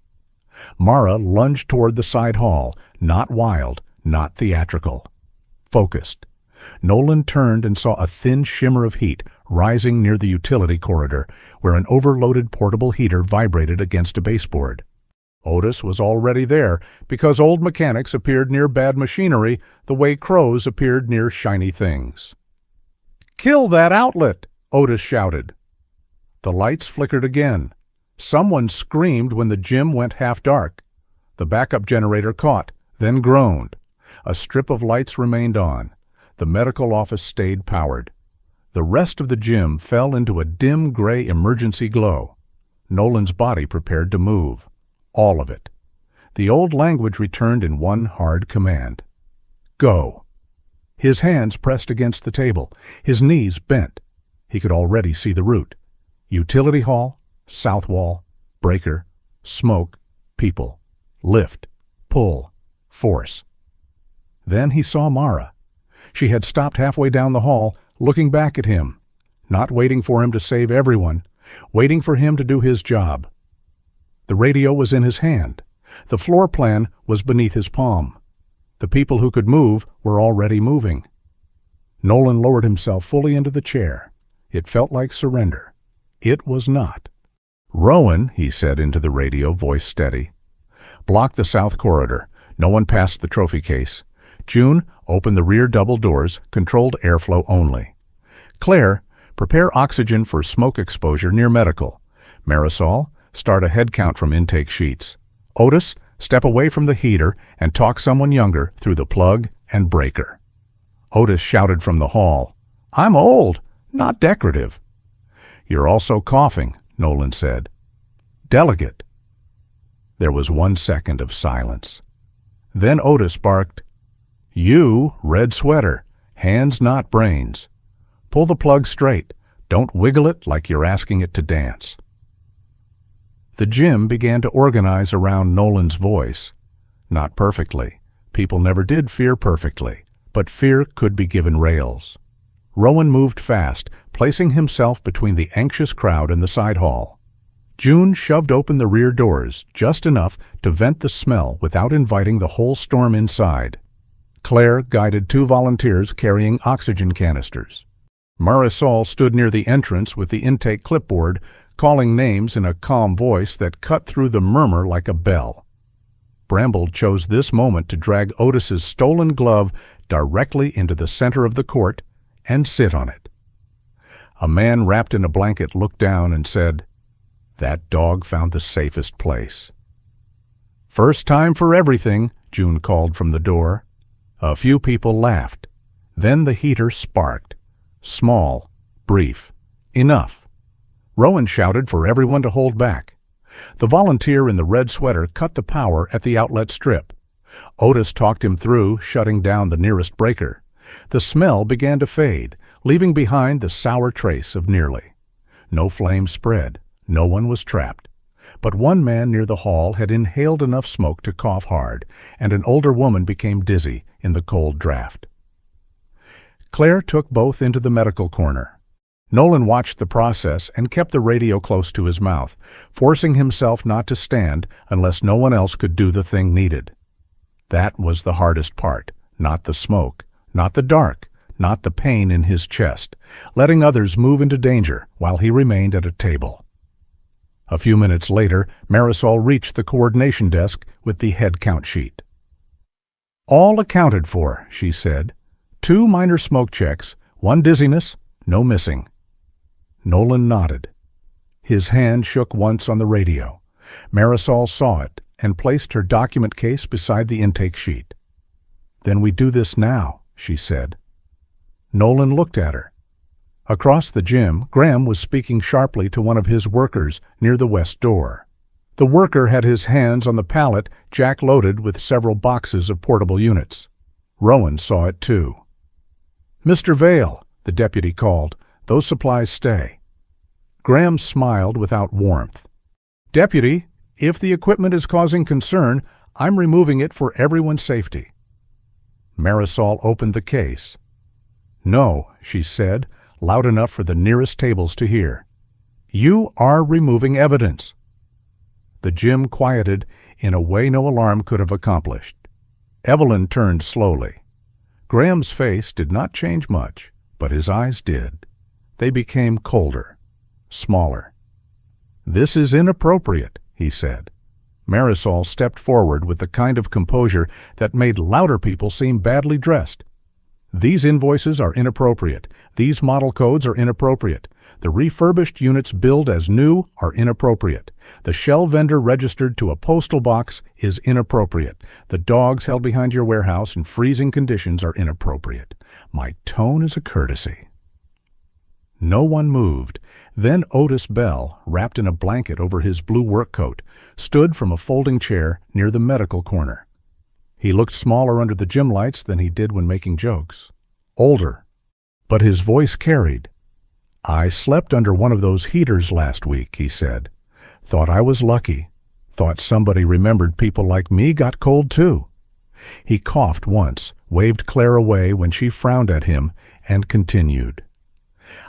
Mara lunged toward the side hall, not wild, not theatrical. Focused. Nolan turned and saw a thin shimmer of heat rising near the utility corridor, where an overloaded portable heater vibrated against a baseboard. Otis was already there, because old mechanics appeared near bad machinery the way crows appeared near shiny things. "Kill that outlet!" Otis shouted. The lights flickered again. Someone screamed when the gym went half dark. The backup generator caught, then groaned. A strip of lights remained on. The medical office stayed powered. The rest of the gym fell into a dim gray emergency glow. Nolan's body prepared to move. All of it. The old language returned in one hard command. "Go." His hands pressed against the table. His knees bent. He could already see the route. Utility hall, south wall, breaker, smoke, people, lift, pull, force. Then he saw Mara. She had stopped halfway down the hall, looking back at him, not waiting for him to save everyone, waiting for him to do his job. The radio was in his hand. The floor plan was beneath his palm. The people who could move were already moving. Nolan lowered himself fully into the chair. It felt like surrender. It was not. "Rowan," he said into the radio, voice steady. "Block the south corridor. No one past the trophy case. June, open the rear double doors, controlled airflow only. Claire, prepare oxygen for smoke exposure near medical. Marisol, start a head count from intake sheets. Otis, step away from the heater and talk someone younger through the plug and breaker." Otis shouted from the hall, "I'm old, not decorative." "You're also coughing," Nolan said. "Delegate." There was 1 second of silence. Then Otis barked, "You, red sweater, hands not brains. Pull the plug straight. Don't wiggle it like you're asking it to dance." The gym began to organize around Nolan's voice. Not perfectly. People never did fear perfectly, but fear could be given rails. Rowan moved fast, placing himself between the anxious crowd and the side hall. June shoved open the rear doors, just enough to vent the smell without inviting the whole storm inside. Claire guided 2 volunteers carrying oxygen canisters. Marisol stood near the entrance with the intake clipboard, calling names in a calm voice that cut through the murmur like a bell. Bramble chose this moment to drag Otis's stolen glove directly into the center of the court and sit on it. A man wrapped in a blanket looked down and said, "That dog found the safest place." "First time for everything," June called from the door. A few people laughed. Then the heater sparked. Small, brief. Enough. Rowan shouted for everyone to hold back. The volunteer in the red sweater cut the power at the outlet strip. Otis talked him through shutting down the nearest breaker. The smell began to fade, leaving behind the sour trace of nearly. No flame spread. No one was trapped. But one man near the hall had inhaled enough smoke to cough hard, and an older woman became dizzy in the cold draft. Claire took both into the medical corner. Nolan watched the process and kept the radio close to his mouth, forcing himself not to stand unless no one else could do the thing needed. That was the hardest part, not the smoke, not the dark, not the pain in his chest, letting others move into danger while he remained at a table. A few minutes later, Marisol reached the coordination desk with the head count sheet. "All accounted for," she said. 2 minor smoke checks, 1 dizziness, no missing. Nolan nodded. His hand shook once on the radio. Marisol saw it and placed her document case beside the intake sheet. "Then we do this now," she said. Nolan looked at her. Across the gym, Graham was speaking sharply to one of his workers near the west door. The worker had his hands on the pallet jack-loaded with several boxes of portable units. Rowan saw it too. "Mr. Vale," the deputy called, "those supplies stay." Graham smiled without warmth. "Deputy, if the equipment is causing concern, I'm removing it for everyone's safety." Marisol opened the case. "No," she said, loud enough for the nearest tables to hear. "You are removing evidence." The gym quieted in a way no alarm could have accomplished. Evelyn turned slowly. Graham's face did not change much, but his eyes did. They became colder, smaller. "This is inappropriate," he said. Marisol stepped forward with the kind of composure that made louder people seem badly dressed. "These invoices are inappropriate. These model codes are inappropriate. The refurbished units billed as new are inappropriate. The shell vendor registered to a postal box is inappropriate. The dogs held behind your warehouse in freezing conditions are inappropriate. My tone is a courtesy." No one moved. Then Otis Bell, wrapped in a blanket over his blue work coat, stood from a folding chair near the medical corner. He looked smaller under the gym lights than he did when making jokes. Older. But his voice carried. "I slept under one of those heaters last week," he said. "Thought I was lucky. Thought somebody remembered people like me got cold too." He coughed once, waved Claire away when she frowned at him, and continued.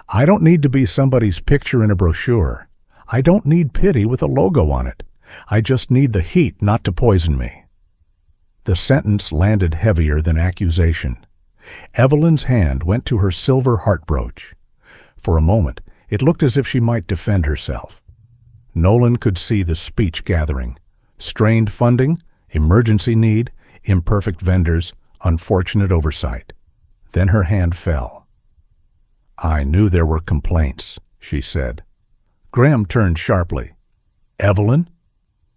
"I don't need to be somebody's picture in a brochure. I don't need pity with a logo on it. I just need the heat not to poison me." The sentence landed heavier than accusation. Evelyn's hand went to her silver heart brooch. For a moment, it looked as if she might defend herself. Nolan could see the speech gathering. Strained funding, emergency need, imperfect vendors, unfortunate oversight. Then her hand fell. "I knew there were complaints," she said. Graham turned sharply. "Evelyn?"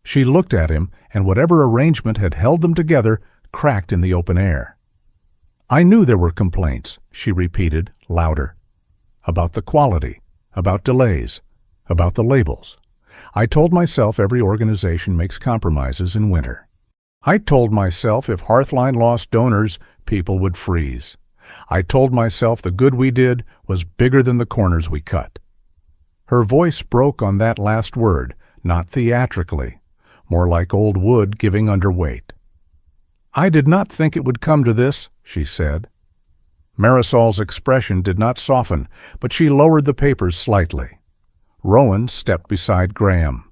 She looked at him, and whatever arrangement had held them together cracked in the open air. "I knew there were complaints," she repeated, louder. "About the quality, about delays, about the labels. I told myself every organization makes compromises in winter. I told myself if Hearthline lost donors, people would freeze. I told myself the good we did was bigger than the corners we cut." Her voice broke on that last word, not theatrically, more like old wood giving underweight. "I did not think it would come to this," she said. Marisol's expression did not soften, but she lowered the papers slightly. Rowan stepped beside Graham.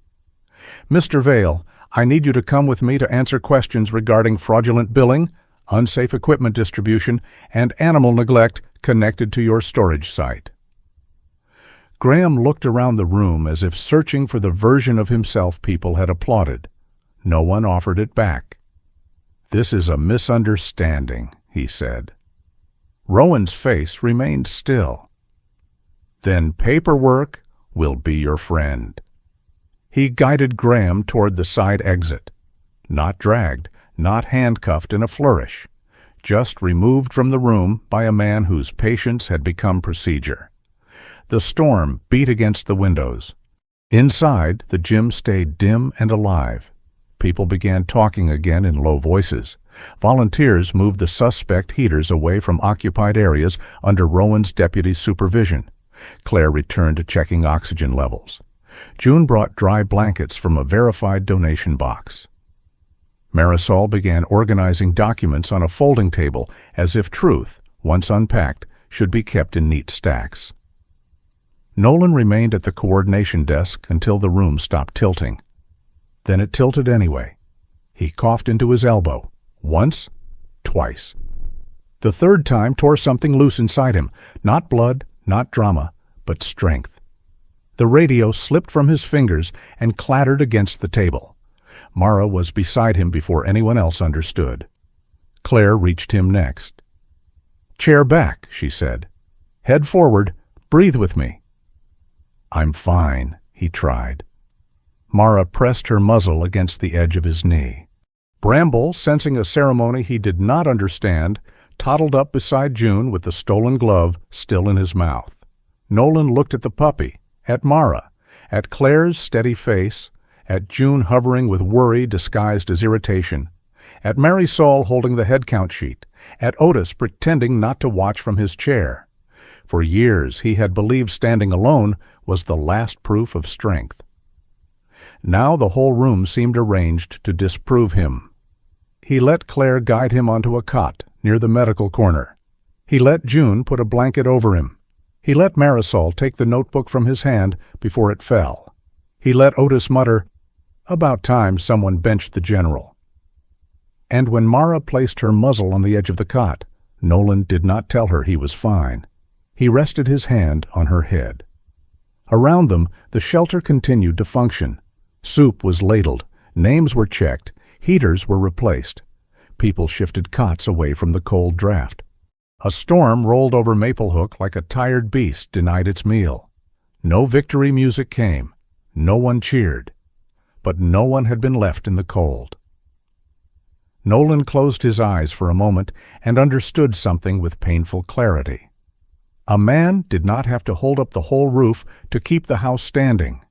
"Mr. Vale, I need you to come with me to answer questions regarding fraudulent billing, unsafe equipment distribution, and animal neglect connected to your storage site." Graham looked around the room as if searching for the version of himself people had applauded. No one offered it back. "This is a misunderstanding," he said. Rowan's face remained still. "Then paperwork will be your friend." He guided Graham toward the side exit. Not dragged, not handcuffed in a flourish, just removed from the room by a man whose patience had become procedure. The storm beat against the windows. Inside, the gym stayed dim and alive. People began talking again in low voices. Volunteers moved the suspect heaters away from occupied areas under Rowan's deputy's supervision. Claire returned to checking oxygen levels. June brought dry blankets from a verified donation box. Marisol began organizing documents on a folding table as if truth, once unpacked, should be kept in neat stacks. Nolan remained at the coordination desk until the room stopped tilting. Then it tilted anyway. He coughed into his elbow. Once, twice. The third time tore something loose inside him. Not blood, not drama, but strength. The radio slipped from his fingers and clattered against the table. Mara was beside him before anyone else understood. Claire reached him next. "Chair back," she said. "Head forward. Breathe with me." "I'm fine," he tried. Mara pressed her muzzle against the edge of his knee. Bramble, sensing a ceremony he did not understand, toddled up beside June with the stolen glove still in his mouth. Nolan looked at the puppy, at Mara, at Claire's steady face, at June hovering with worry disguised as irritation, at Marisol holding the head count sheet, at Otis pretending not to watch from his chair. For years he had believed standing alone was the last proof of strength. Now the whole room seemed arranged to disprove him. He let Claire guide him onto a cot near the medical corner. He let June put a blanket over him. He let Marisol take the notebook from his hand before it fell. He let Otis mutter, "About time someone benched the general." And when Mara placed her muzzle on the edge of the cot, Nolan did not tell her he was fine. He rested his hand on her head. Around them, the shelter continued to function. Soup was ladled, names were checked, heaters were replaced. People shifted cots away from the cold draft. A storm rolled over Maple Hook like a tired beast denied its meal. No victory music came. No one cheered. But no one had been left in the cold. Nolan closed his eyes for a moment and understood something with painful clarity. A man did not have to hold up the whole roof to keep the house standing.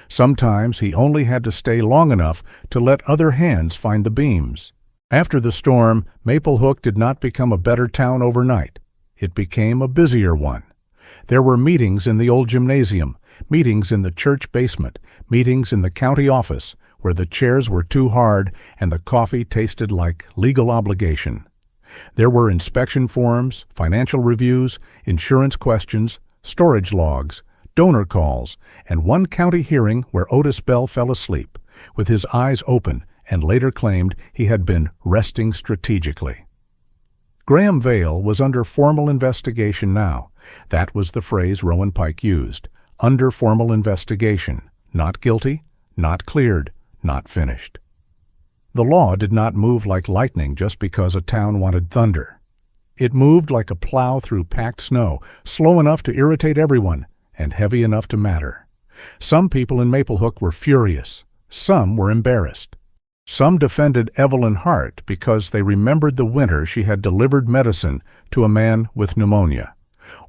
Sometimes he only had to stay long enough to let other hands find the beams. After the storm, Maple Hook did not become a better town overnight. It became a busier one. There were meetings in the old gymnasium, meetings in the church basement, meetings in the county office, where the chairs were too hard and the coffee tasted like legal obligation. There were inspection forms, financial reviews, insurance questions, storage logs, donor calls, and one county hearing where Otis Bell fell asleep, with his eyes open, and later claimed he had been resting strategically. Graham Vale was under formal investigation now. That was the phrase Rowan Pike used. Under formal investigation. Not guilty, not cleared, not finished. The law did not move like lightning just because a town wanted thunder. It moved like a plow through packed snow, slow enough to irritate everyone, and heavy enough to matter. Some people in Maple Hook were furious. Some were embarrassed. Some defended Evelyn Hart because they remembered the winter she had delivered medicine to a man with pneumonia,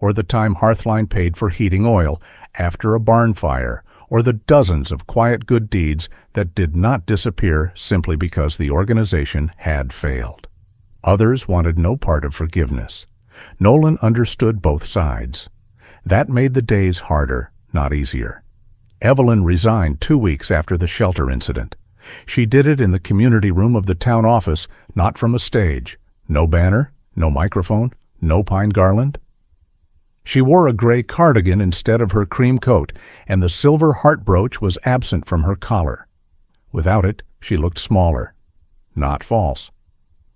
or the time Hearthline paid for heating oil after a barn fire, or the dozens of quiet good deeds that did not disappear simply because the organization had failed. Others wanted no part of forgiveness. Nolan understood both sides. That made the days harder, not easier. Evelyn resigned 2 weeks after the shelter incident. She did it in the community room of the town office, not from a stage. No banner, no microphone, no pine garland. She wore a gray cardigan instead of her cream coat, and the silver heart brooch was absent from her collar. Without it, she looked smaller. Not false.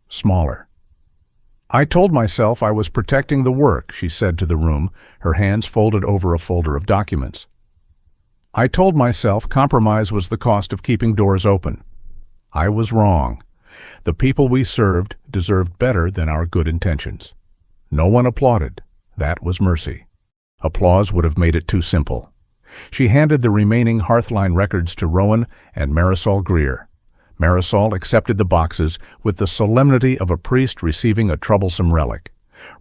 Smaller. "I told myself I was protecting the work," she said to the room, her hands folded over a folder of documents. "I told myself compromise was the cost of keeping doors open. I was wrong. The people we served deserved better than our good intentions." No one applauded. That was mercy. Applause would have made it too simple. She handed the remaining Hearthline records to Rowan and Marisol Greer. Marisol accepted the boxes with the solemnity of a priest receiving a troublesome relic.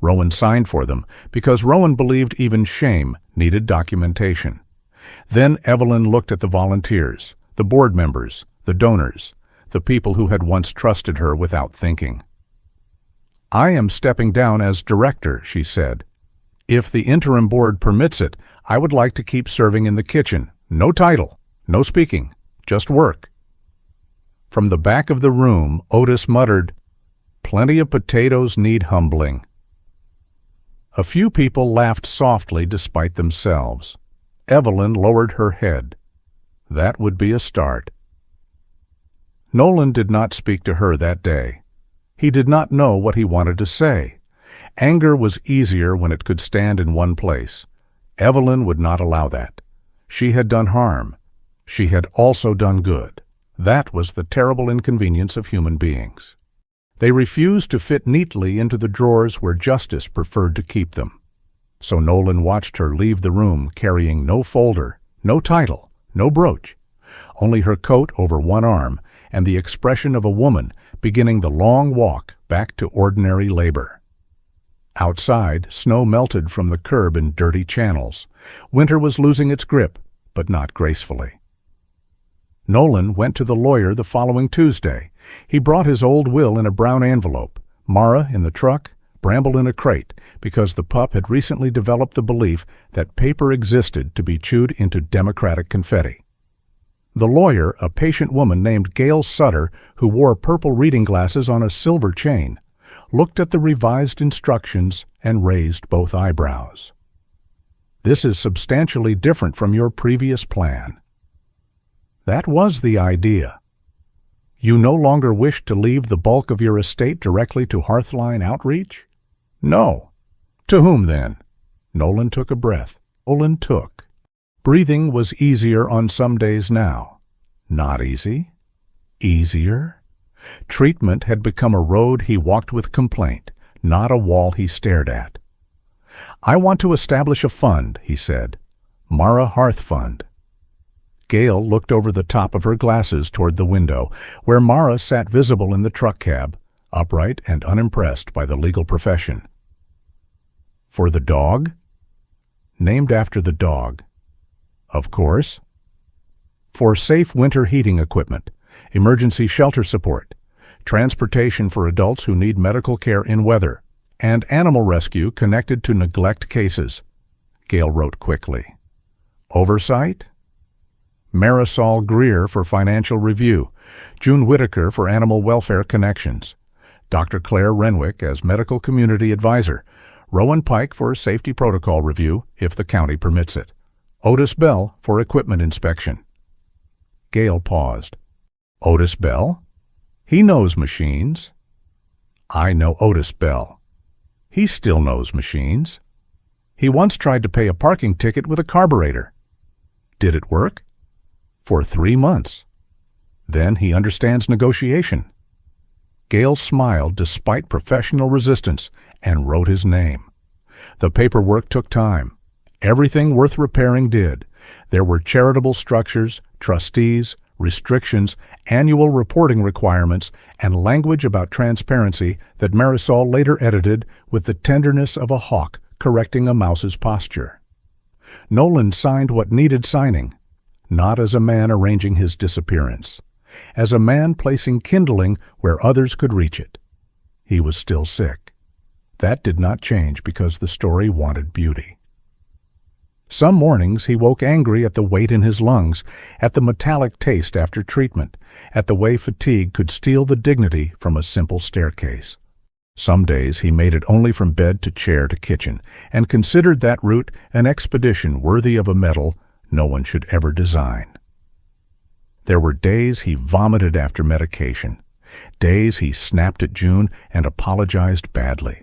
Rowan signed for them because Rowan believed even shame needed documentation. Then Evelyn looked at the volunteers, the board members, the donors, the people who had once trusted her without thinking. "I am stepping down as director," she said. "If the interim board permits it, I would like to keep serving in the kitchen. No title, no speaking, just work." From the back of the room, Otis muttered, "Plenty of potatoes need humbling." A few people laughed softly despite themselves. Evelyn lowered her head. That would be a start. Nolan did not speak to her that day. He did not know what he wanted to say. Anger was easier when it could stand in one place. Evelyn would not allow that. She had done harm. She had also done good. That was the terrible inconvenience of human beings. They refused to fit neatly into the drawers where justice preferred to keep them. So Nolan watched her leave the room carrying no folder, no title, no brooch, only her coat over one arm and the expression of a woman beginning the long walk back to ordinary labor. Outside, snow melted from the curb in dirty channels. Winter was losing its grip, but not gracefully. Nolan went to the lawyer the following Tuesday. He brought his old will in a brown envelope, Mara in the truck, Bramble in a crate, because the pup had recently developed the belief that paper existed to be chewed into Democratic confetti. The lawyer, a patient woman named Gail Sutter, who wore purple reading glasses on a silver chain, looked at the revised instructions and raised both eyebrows. "This is substantially different from your previous plan." That was the idea. You no longer wished to leave the bulk of your estate directly to Hearthline Outreach? No. To whom then? Nolan took a breath. Nolan took. Breathing was easier on some days now. Not easy. Easier. Treatment had become a road he walked with complaint, not a wall he stared at. "I want to establish a fund," he said. "Mara Hearth Fund." Gail looked over the top of her glasses toward the window, where Mara sat visible in the truck cab, upright and unimpressed by the legal profession. "For the dog?" "Named after the dog." "Of course." "For safe winter heating equipment, emergency shelter support, transportation for adults who need medical care in weather, and animal rescue connected to neglect cases," Gail wrote quickly. "Oversight?" Marisol Greer for financial review, June Whitaker for animal welfare connections, Dr. Claire Renwick as medical community advisor, Rowan Pike for safety protocol review, if the county permits it, Otis Bell for equipment inspection. Gail paused. "Otis Bell? He knows machines." "I know Otis Bell. He still knows machines. He once tried to pay a parking ticket with a carburetor. Did it work? For 3 months. Then he understands negotiation." Gail smiled despite professional resistance and wrote his name. The paperwork took time. Everything worth repairing did. There were charitable structures, trustees, restrictions, annual reporting requirements, and language about transparency that Marisol later edited with the tenderness of a hawk correcting a mouse's posture. Nolan signed what needed signing, not as a man arranging his disappearance, as a man placing kindling where others could reach it. He was still sick. That did not change because the story wanted beauty. Some mornings he woke angry at the weight in his lungs, at the metallic taste after treatment, at the way fatigue could steal the dignity from a simple staircase. Some days he made it only from bed to chair to kitchen, and considered that route an expedition worthy of a medal no one should ever design. There were days he vomited after medication, days he snapped at June and apologized badly,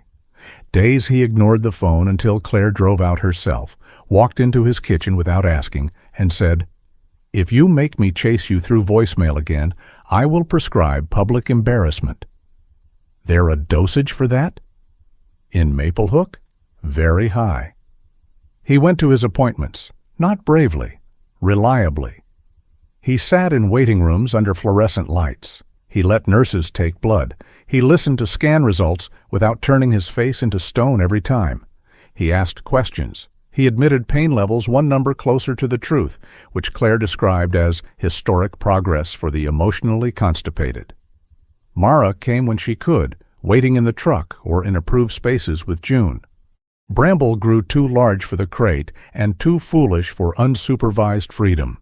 days he ignored the phone until Claire drove out herself, walked into his kitchen without asking, and said, "If you make me chase you through voicemail again, I will prescribe public embarrassment." There a dosage for that? In Maplehook? Very high. He went to his appointments, not bravely, reliably. He sat in waiting rooms under fluorescent lights. He let nurses take blood. He listened to scan results without turning his face into stone every time. He asked questions. He admitted pain levels one number closer to the truth, which Claire described as historic progress for the emotionally constipated. Mara came when she could, waiting in the truck or in approved spaces with June. Bramble grew too large for the crate and too foolish for unsupervised freedom.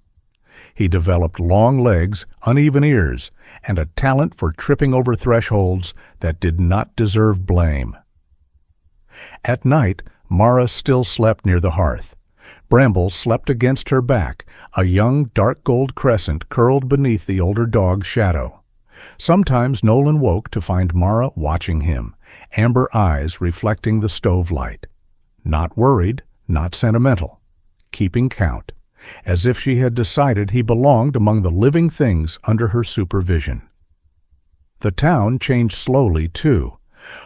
He developed long legs, uneven ears, and a talent for tripping over thresholds that did not deserve blame. At night, Mara still slept near the hearth. Bramble slept against her back, a young dark gold crescent curled beneath the older dog's shadow. Sometimes Nolan woke to find Mara watching him, amber eyes reflecting the stove light. Not worried, not sentimental, keeping count, as if she had decided he belonged among the living things under her supervision. The town changed slowly, too.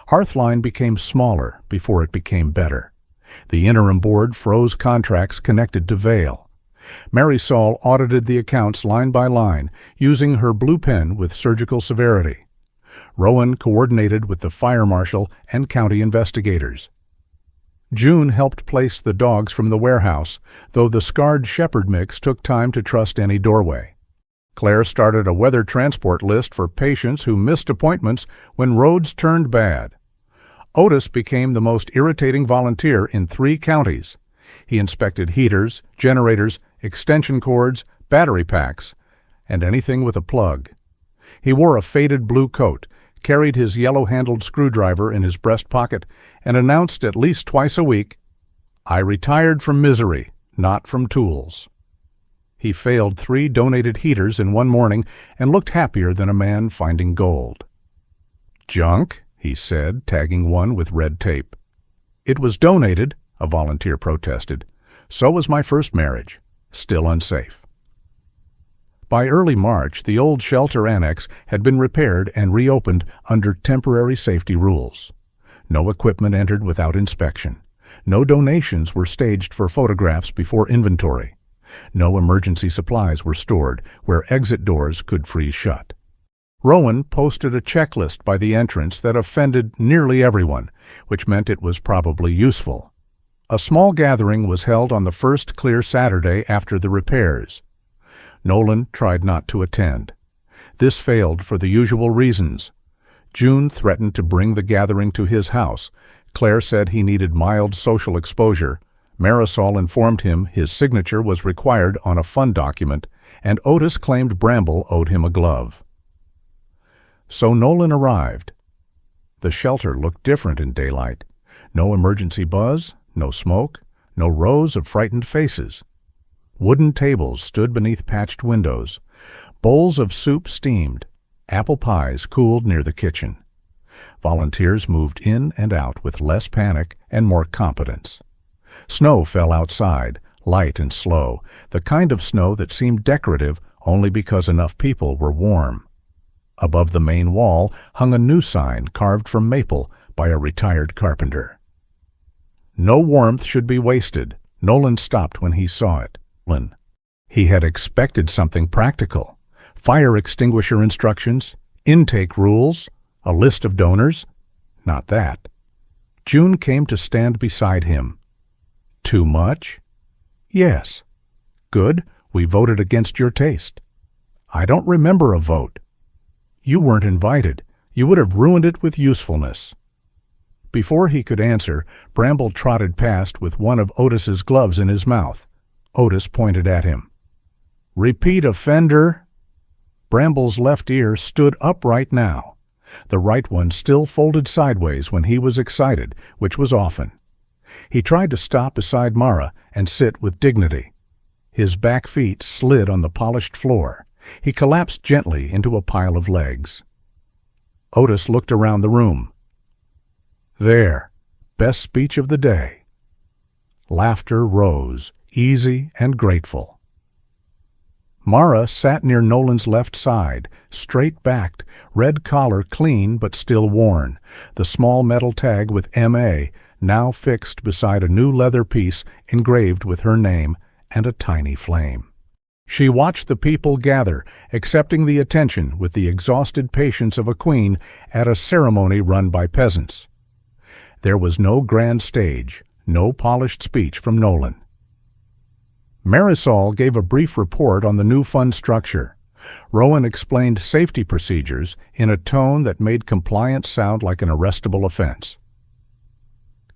Hearthline became smaller before it became better. The interim board froze contracts connected to Vale. Marisol audited the accounts line by line, using her blue pen with surgical severity. Rowan coordinated with the fire marshal and county investigators. June helped place the dogs from the warehouse, though the scarred shepherd mix took time to trust any doorway. Claire started a weather transport list for patients who missed appointments when roads turned bad. Otis became the most irritating volunteer in 3 counties. He inspected heaters, generators, extension cords, battery packs, and anything with a plug. He wore a faded blue coat, carried his yellow-handled screwdriver in his breast pocket, and announced at least twice a week, "I retired from misery, not from tools." He failed 3 donated heaters in one morning and looked happier than a man finding gold. "Junk," he said, tagging one with red tape. "It was donated," a volunteer protested. "So was my first marriage. Still unsafe." By early March, the old shelter annex had been repaired and reopened under temporary safety rules. No equipment entered without inspection. No donations were staged for photographs before inventory. No emergency supplies were stored where exit doors could freeze shut. Rowan posted a checklist by the entrance that offended nearly everyone, which meant it was probably useful. A small gathering was held on the first clear Saturday after the repairs. Nolan tried not to attend. This failed for the usual reasons. June threatened to bring the gathering to his house. Claire said he needed mild social exposure. Marisol informed him his signature was required on a fund document, and Otis claimed Bramble owed him a glove. So Nolan arrived. The shelter looked different in daylight. No emergency buzz, no smoke, no rows of frightened faces. Wooden tables stood beneath patched windows. Bowls of soup steamed. Apple pies cooled near the kitchen. Volunteers moved in and out with less panic and more competence. Snow fell outside, light and slow, the kind of snow that seemed decorative only because enough people were warm. Above the main wall hung a new sign carved from maple by a retired carpenter. No warmth should be wasted. Nolan stopped when he saw it. He had expected something practical. Fire extinguisher instructions, intake rules, a list of donors. Not that. June came to stand beside him. Too much? Yes. Good, we voted against your taste. I don't remember a vote. You weren't invited. You would have ruined it with usefulness. Before he could answer, Bramble trotted past with one of Otis's gloves in his mouth. Otis pointed at him. Repeat offender. Bramble's left ear stood upright now. The right one still folded sideways when he was excited, which was often. He tried to stop beside Mara and sit with dignity. His back feet slid on the polished floor. He collapsed gently into a pile of legs. Otis looked around the room. There, best speech of the day. Laughter rose, easy and grateful. Mara sat near Nolan's left side, straight-backed, red collar clean but still worn, the small metal tag with M.A. now fixed beside a new leather piece engraved with her name and a tiny flame. She watched the people gather, accepting the attention with the exhausted patience of a queen at a ceremony run by peasants. There was no grand stage, No polished speech from Nolan. Marisol gave a brief report on the new fund structure. Rowan explained safety procedures in a tone that made compliance sound like an arrestable offense.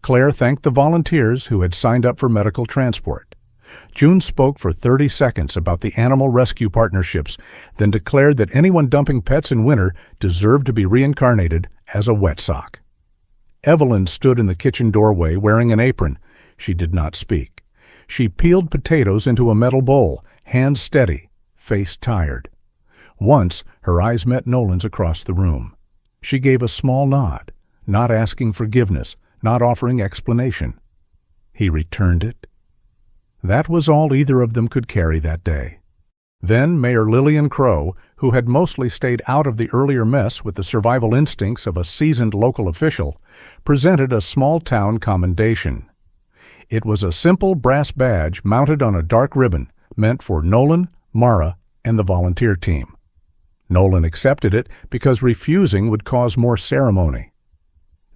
Claire thanked the volunteers who had signed up for medical transport. June spoke for 30 seconds about the animal rescue partnerships, then declared that anyone dumping pets in winter deserved to be reincarnated as a wet sock. Evelyn stood in the kitchen doorway wearing an apron. She did not speak. She peeled potatoes into a metal bowl, hands steady, face tired. Once, her eyes met Nolan's across the room. She gave a small nod, not asking forgiveness, not offering explanation. He returned it. That was all either of them could carry that day. Then Mayor Lillian Crow, who had mostly stayed out of the earlier mess with the survival instincts of a seasoned local official, presented a small-town commendation. It was a simple brass badge mounted on a dark ribbon, meant for Nolan, Mara, and the volunteer team. Nolan accepted it because refusing would cause more ceremony.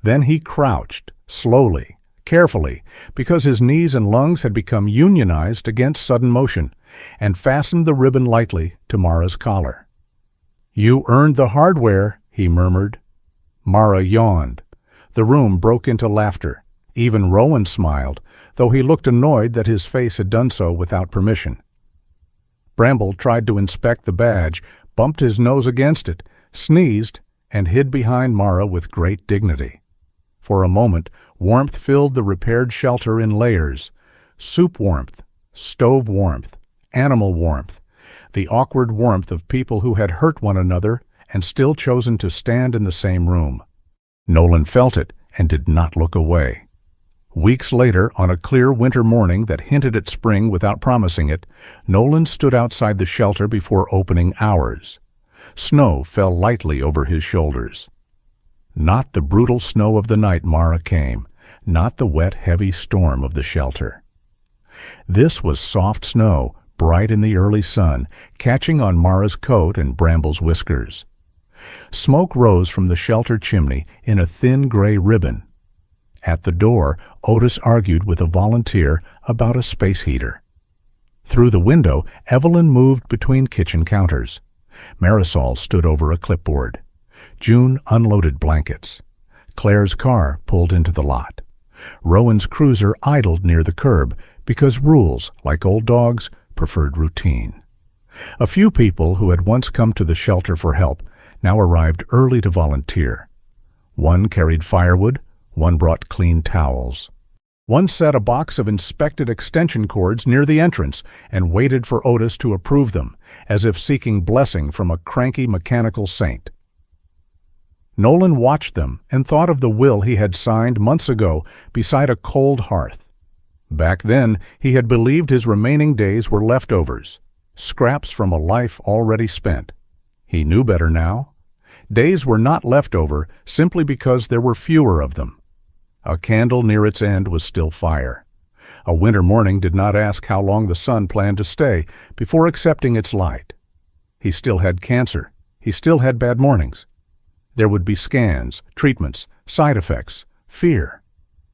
Then he crouched, slowly, carefully, because his knees and lungs had become unionized against sudden motion, and fastened the ribbon lightly to Mara's collar. "You earned the hardware," he murmured. Mara yawned. The room broke into laughter. Even Rowan smiled, though he looked annoyed that his face had done so without permission. Bramble tried to inspect the badge, bumped his nose against it, sneezed, and hid behind Mara with great dignity. For a moment, warmth filled the repaired shelter in layers. Soup warmth, stove warmth, animal warmth, the awkward warmth of people who had hurt one another and still chosen to stand in the same room. Nolan felt it and did not look away. Weeks later, on a clear winter morning that hinted at spring without promising it, Nolan stood outside the shelter before opening hours. Snow fell lightly over his shoulders. Not the brutal snow of the night Mara came, not the wet, heavy storm of the shelter. This was soft snow, bright in the early sun, catching on Mara's coat and Bramble's whiskers. Smoke rose from the shelter chimney in a thin gray ribbon. At the door, Otis argued with a volunteer about a space heater. Through the window, Evelyn moved between kitchen counters. Marisol stood over a clipboard. June unloaded blankets. Claire's car pulled into the lot. Rowan's cruiser idled near the curb because rules, like old dogs, preferred routine. A few people who had once come to the shelter for help now arrived early to volunteer. One carried firewood, one brought clean towels. One set a box of inspected extension cords near the entrance and waited for Otis to approve them, as if seeking blessing from a cranky mechanical saint. Nolan watched them and thought of the will he had signed months ago beside a cold hearth. Back then, he had believed his remaining days were leftovers, scraps from a life already spent. He knew better now. Days were not leftover simply because there were fewer of them. A candle near its end was still fire. A winter morning did not ask how long the sun planned to stay before accepting its light. He still had cancer. He still had bad mornings. There would be scans, treatments, side effects, fear.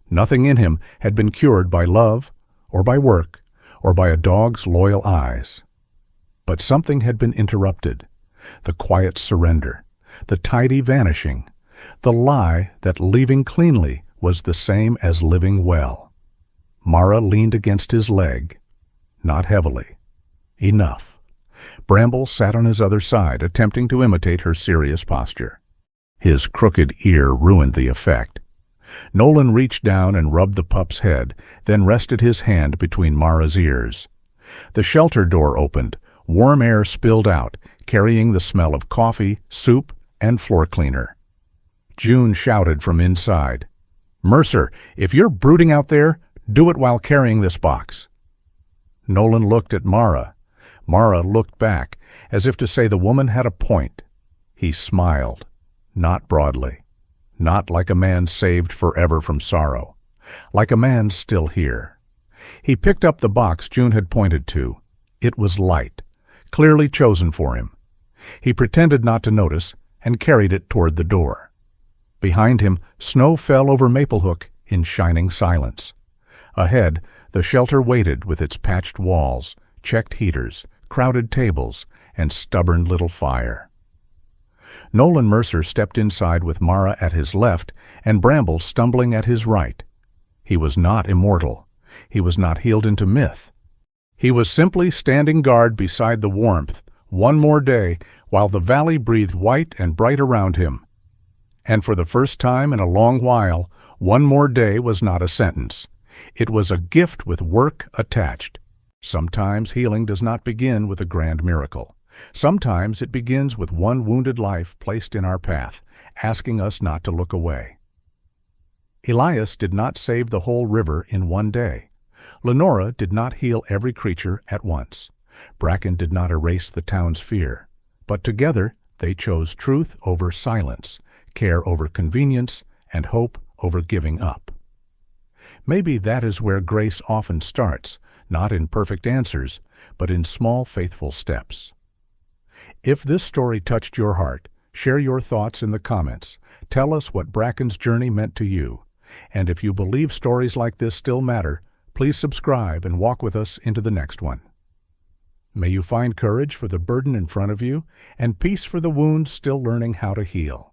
Nothing in him had been cured by love, or by work, or by a dog's loyal eyes. But something had been interrupted. The quiet surrender, the tidy vanishing, the lie that leaving cleanly was the same as living well. Mara leaned against his leg, not heavily. Enough. Bramble sat on his other side, attempting to imitate her serious posture. His crooked ear ruined the effect. Nolan reached down and rubbed the pup's head, then rested his hand between Mara's ears. The shelter door opened. Warm air spilled out, carrying the smell of coffee, soup, and floor cleaner. June shouted from inside, "Mercer, if you're brooding out there, do it while carrying this box." Nolan looked at Mara. Mara looked back, as if to say the woman had a point. He smiled, not broadly, not like a man saved forever from sorrow, like a man still here. He picked up the box June had pointed to. It was light, clearly chosen for him. He pretended not to notice and carried it toward the door. Behind him, snow fell over Maplehook in shining silence. Ahead, the shelter waited with its patched walls, checked heaters, crowded tables, and stubborn little fire. Nolan Mercer stepped inside with Mara at his left and Bramble stumbling at his right. He was not immortal. He was not healed into myth. He was simply standing guard beside the warmth, one more day, while the valley breathed white and bright around him. And for the first time in a long while, one more day was not a sentence. It was a gift with work attached. Sometimes healing does not begin with a grand miracle. Sometimes it begins with one wounded life placed in our path, asking us not to look away. Elias did not save the whole river in one day. Lenora did not heal every creature at once. Bracken did not erase the town's fear. But together they chose truth over silence, care over convenience, and hope over giving up. Maybe that is where grace often starts, not in perfect answers, but in small, faithful steps. If this story touched your heart, share your thoughts in the comments. Tell us what Bracken's journey meant to you. And if you believe stories like this still matter, please subscribe and walk with us into the next one. May you find courage for the burden in front of you and peace for the wounds still learning how to heal.